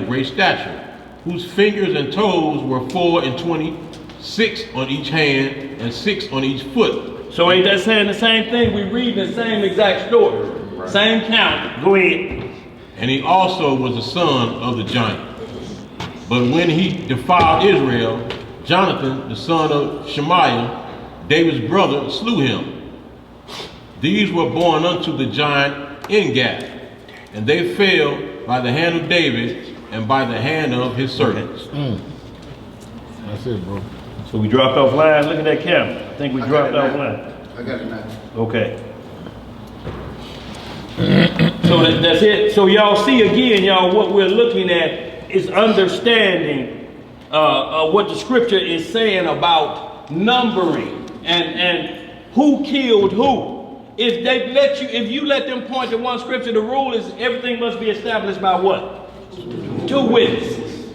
great stature, whose fingers and toes were 4 and 20, 6 on each hand and 6 on each foot. So ain't that saying the same thing? We read the same exact story, right. Same count. Go ahead. And he also was the son of the giant. But when he defiled Israel, Jonathan, the son of Shemaiah, David's brother, slew him. These were born unto the giant in Gath, and they fell by the hand of David and by the hand of his servants. That's it, bro. So we dropped off line. Look at that camera. I think we dropped off line. I got it now. Okay. So that's it. So y'all see again, y'all, what we're looking at is understanding what the scripture is saying about numbering and who killed who. If you let them point to one scripture, the rule is everything must be established by what? 2 witnesses.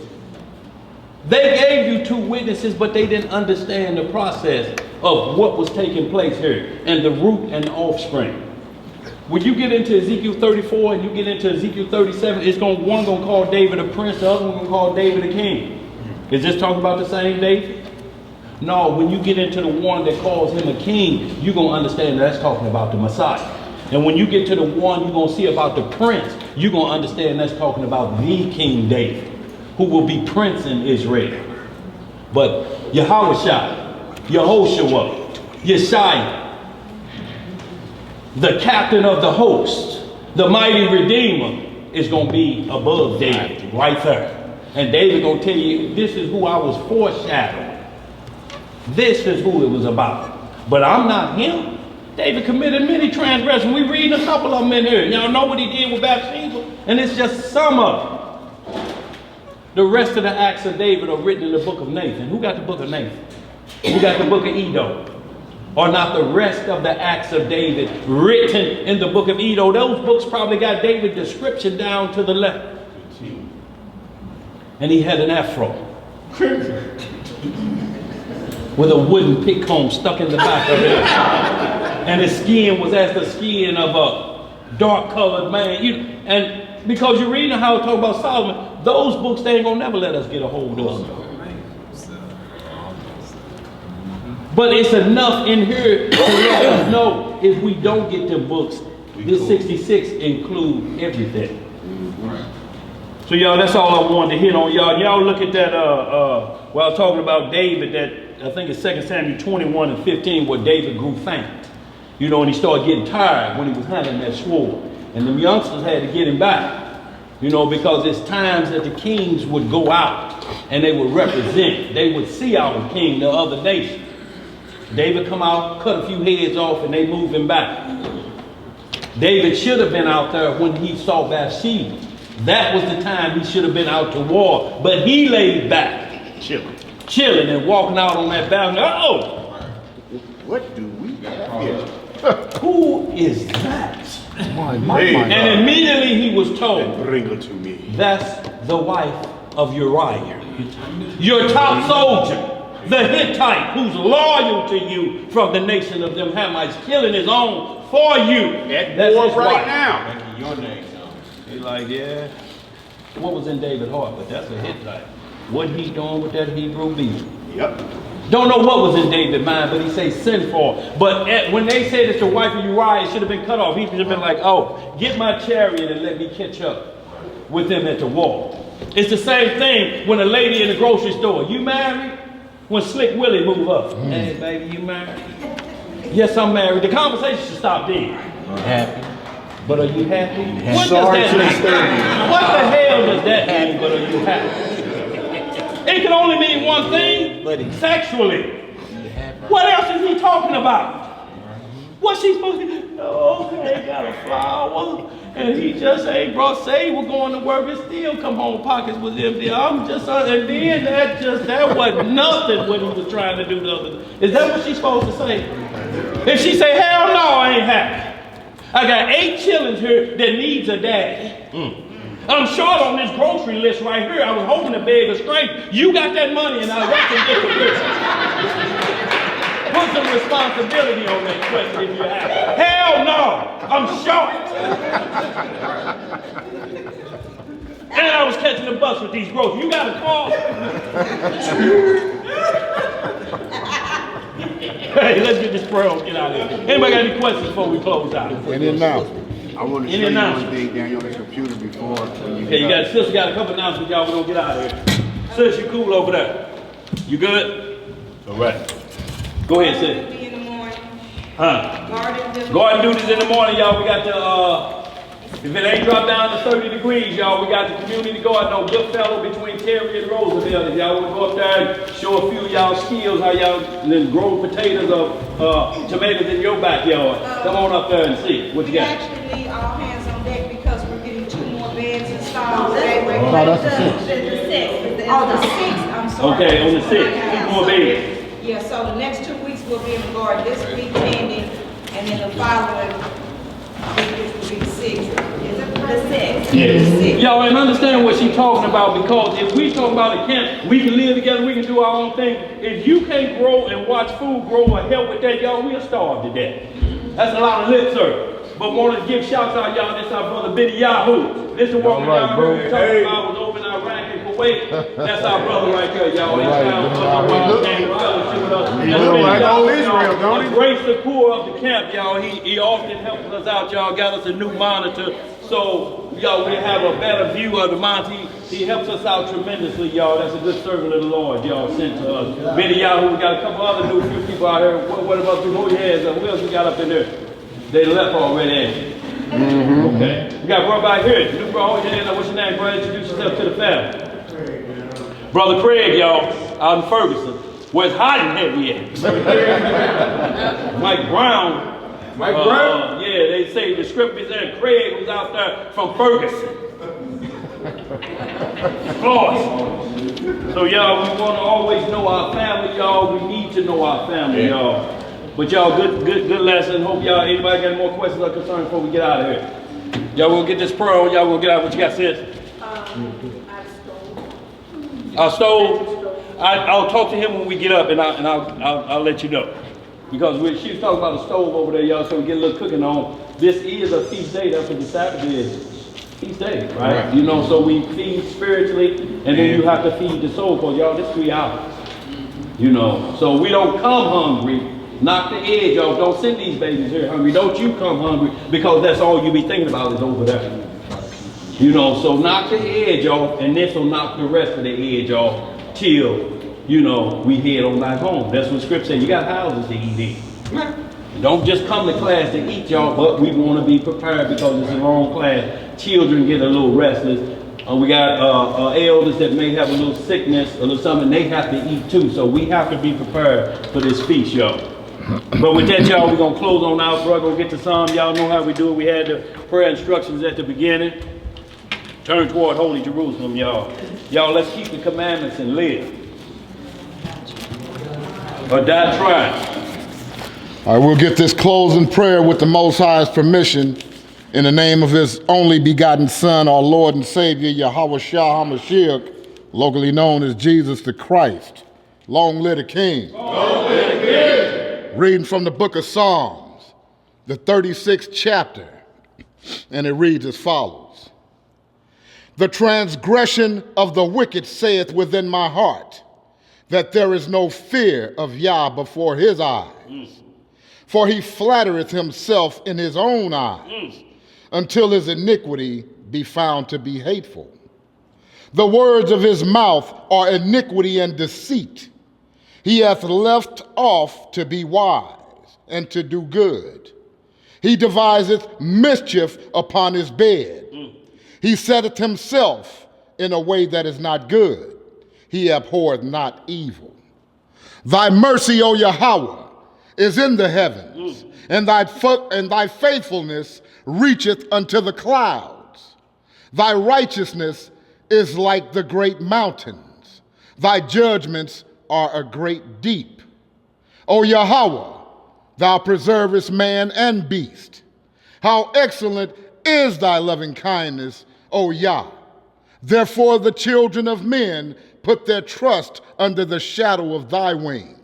They gave you 2 witnesses, but they didn't understand the process of what was taking place here and the root and the offspring. When you get into Ezekiel 34 and you get into Ezekiel 37, one gonna call David a prince, the other one gonna call David a king. Is this talking about the same David? No, when you get into the one that calls him a king, you're going to understand that's talking about the Messiah. And when you get to the one you're going to see about the prince, you're going to understand that's talking about the King David, who will be prince in Israel. But Yahushua, Yehoshua, Yeshua, the captain of the host, the mighty redeemer, is going to be above David, right there. And David going to tell you, this is who I was foreshadowing. This is who it was about. But I'm not him. David committed many transgressions. We read a couple of them in here. Y'all know what he did with Bathsheba? And it's just some of them. The rest of the acts of David are written in the book of Nathan. Who got the book of Nathan? Who got the book of Edo? Or not the rest of the acts of David written in the book of Edo? Those books probably got David's description down to the left. And he had an afro. With a wooden pick comb stuck in the back of it. And his skin was as the skin of a dark-colored man. And because you're reading how it talk about Solomon, those books, they ain't gonna never let us get a hold of them. But it's enough in here to let us know if we don't get them books, this 66 include everything. So y'all, that's all I wanted to hit on, y'all. Y'all look at that, well, I was talking about David, that I think it's 2 Samuel 21 and 15, where David grew faint. You know, and he started getting tired when he was handling that sword. And them youngsters had to get him back. You know, because it's times that the kings would go out and they would represent. They would see our king, the other nation. David come out, cut a few heads off, and they move him back. David should have been out there when he saw Bathsheba. That was the time he should have been out to war. But he laid back, chilling and walking out on that balcony. Uh-oh! What do we have here? Who is that? And immediately he was told, bring her to me. That's the wife of Uriah, your top soldier. The Hittite who's loyal to you from the nation of them Hamites, killing his own for you. That's his right wife. now. Your name. He's like, yeah. What was in David's heart? But that's a Hittite. What he doing with that Hebrew beast? Yep. Don't know what was in David's mind, but he say sin for. But when they said it's the wife of Uriah, it should have been cut off. He should have been like, oh, get my chariot and let me catch up with them at the wall. It's the same thing when a lady in the grocery store, you married? When Slick Willie move up, hey baby, you married? Yes, I'm married. The conversation should stop there. Happy. But are you happy? What does that mean? What the hell does that mean, but are you happy? It can only mean one thing, sexually. What else is he talking about? What's she supposed to do? Oh, okay, got a flower. And he just ain't brought, say we're going to work and still come home, pockets was empty. I'm just, and then that wasn't nothing what he was trying to do the other day. Is that what she's supposed to say? If she say, hell no, I ain't happy. I got 8 children here that needs a daddy. I'm short on this grocery list right here. I was hoping to beg a strength. You got that money and I got to get the Put some responsibility on that question if you have it. Hell no, I'm short. And I was catching the bus with these groceries. You got a car? Hey, let's get this prayer and get out of here. Anybody got any questions before we close out? Any announcement? I want to show you one thing down on the computer before. Okay, you got sister got a couple announcements, y'all. We're gonna get out of here. Sis, you cool over there? You good? All right. Go ahead, sis. In the morning. Huh? Garden duties in the morning, y'all. We got the if it ain't dropped down to 30 degrees, y'all, we got the community garden on Goodfellow between Terry and Roosevelt. If y'all want to go up there and show a few of y'all skills, how y'all then grow potatoes or tomatoes in your backyard. Come on up there and see what you got. Actually need all hands on deck because we're getting 2 more beds installed. Oh, that's the 6th. Oh, the 6th, I'm sorry. Okay, on the 6th, 2 more beds. Yeah, so the next 2 weeks we'll be in the garden. This week ending, and then the following week will be the 6th. Is it the 6th? Yeah. Y'all, and understand what she's talking about, because if we talk about a camp, we can live together, we can do our own thing. If you can't grow and watch food grow or help with that, y'all, we'll starve to death. That's a lot of lip service. But want to give shouts out, y'all. This our brother Benny Yahoo. This is what we talking about. Was over in Iraq and Kuwait. That's our brother right there, y'all. He look like old Israel, don't he? A great supporter of the camp, y'all. He often helps us out, y'all. Got us a new monitor, so y'all we have a better view of the monitor. He helps us out tremendously, y'all. That's a good servant of the Lord, y'all, sent to us. Benny Yahoo. We got a couple other new few people out here. What about who he has? Who else we got up in there? They left already. Okay. We got brother back here. New brother, what's your name, brother? Introduce yourself to the family. Brother Craig, y'all, out in Ferguson. Where's hot and heavy at? Mike Brown. Mike Brown? Yeah, they say the script is there. Craig was out there from Ferguson. Florida. So y'all, we want to always know our family, y'all. We need to know our family, y'all. But y'all, good lesson. Hope y'all, anybody got any more questions or concerns before we get out of here? Y'all will get this prayer. Y'all will get out what you got, sis. I stole. I'll talk to him when we get up, and I'll let you know. Because she was talking about the stove over there, y'all, so we get a little cooking on. This is a feast day. That's what the Sabbath is. Feast day, right? You know, so we feed spiritually, and then you have to feed the soul, because y'all, this 3 hours. You know, so we don't come hungry. Knock the edge off. Don't send these babies here hungry. Don't you come hungry, because that's all you be thinking about is over there. You know, so knock the edge off, and this will knock the rest of the edge off till, you know, we head on back home. That's what Scripture says. You got houses to eat in. Don't just come to class to eat, y'all, but we want to be prepared because it's a long class. Children get a little restless. We got elders that may have a little sickness, a little something, they have to eat too. So we have to be prepared for this feast, y'all. But with that, y'all, we're going to close on out. We're going to get to Psalm. Y'all know how we do it. We had the prayer instructions at the beginning. Turn toward Holy Jerusalem, y'all. Y'all, let's keep the commandments and live. Or die trying. All right, we'll get this closing prayer with the Most High's permission in the name of his only begotten Son, our Lord and Savior, Yahweh Shah HaMashiach, locally known as Jesus the Christ. Long live the King. Long live the King. Reading from the book of Psalms, the 36th chapter, and it reads as follows. The transgression of the wicked saith within my heart, that there is no fear of Yah before his eyes. For he flattereth himself in his own eyes, until his iniquity be found to be hateful. The words of his mouth are iniquity and deceit. He hath left off to be wise and to do good. He deviseth mischief upon his bed. He setteth himself in a way that is not good. He abhorreth not evil. Thy mercy, O Yahweh, is in the heavens, and thy faithfulness reacheth unto the clouds. Thy righteousness is like the great mountains. Thy judgments are a great deep. O Yahweh, thou preservest man and beast. How excellent is thy loving kindness, O Yah. Therefore the children of men put their trust under the shadow of thy wings.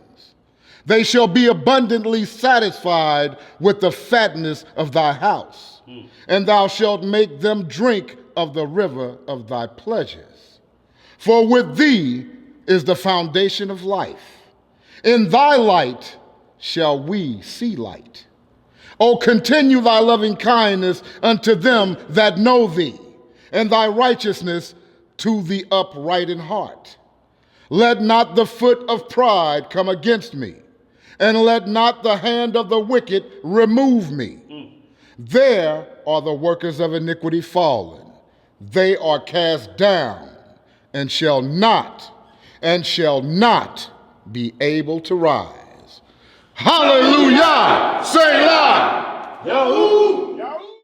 They shall be abundantly satisfied with the fatness of thy house, and thou shalt make them drink of the river of thy pleasures. For with thee is the foundation of life. In thy light shall we see light. O continue thy loving kindness unto them that know thee, and thy righteousness to the upright in heart. Let not the foot of pride come against me, and let not the hand of the wicked remove me. There are the workers of iniquity fallen. They are cast down and shall not be able to rise. Hallelujah! Selah! Yahoo!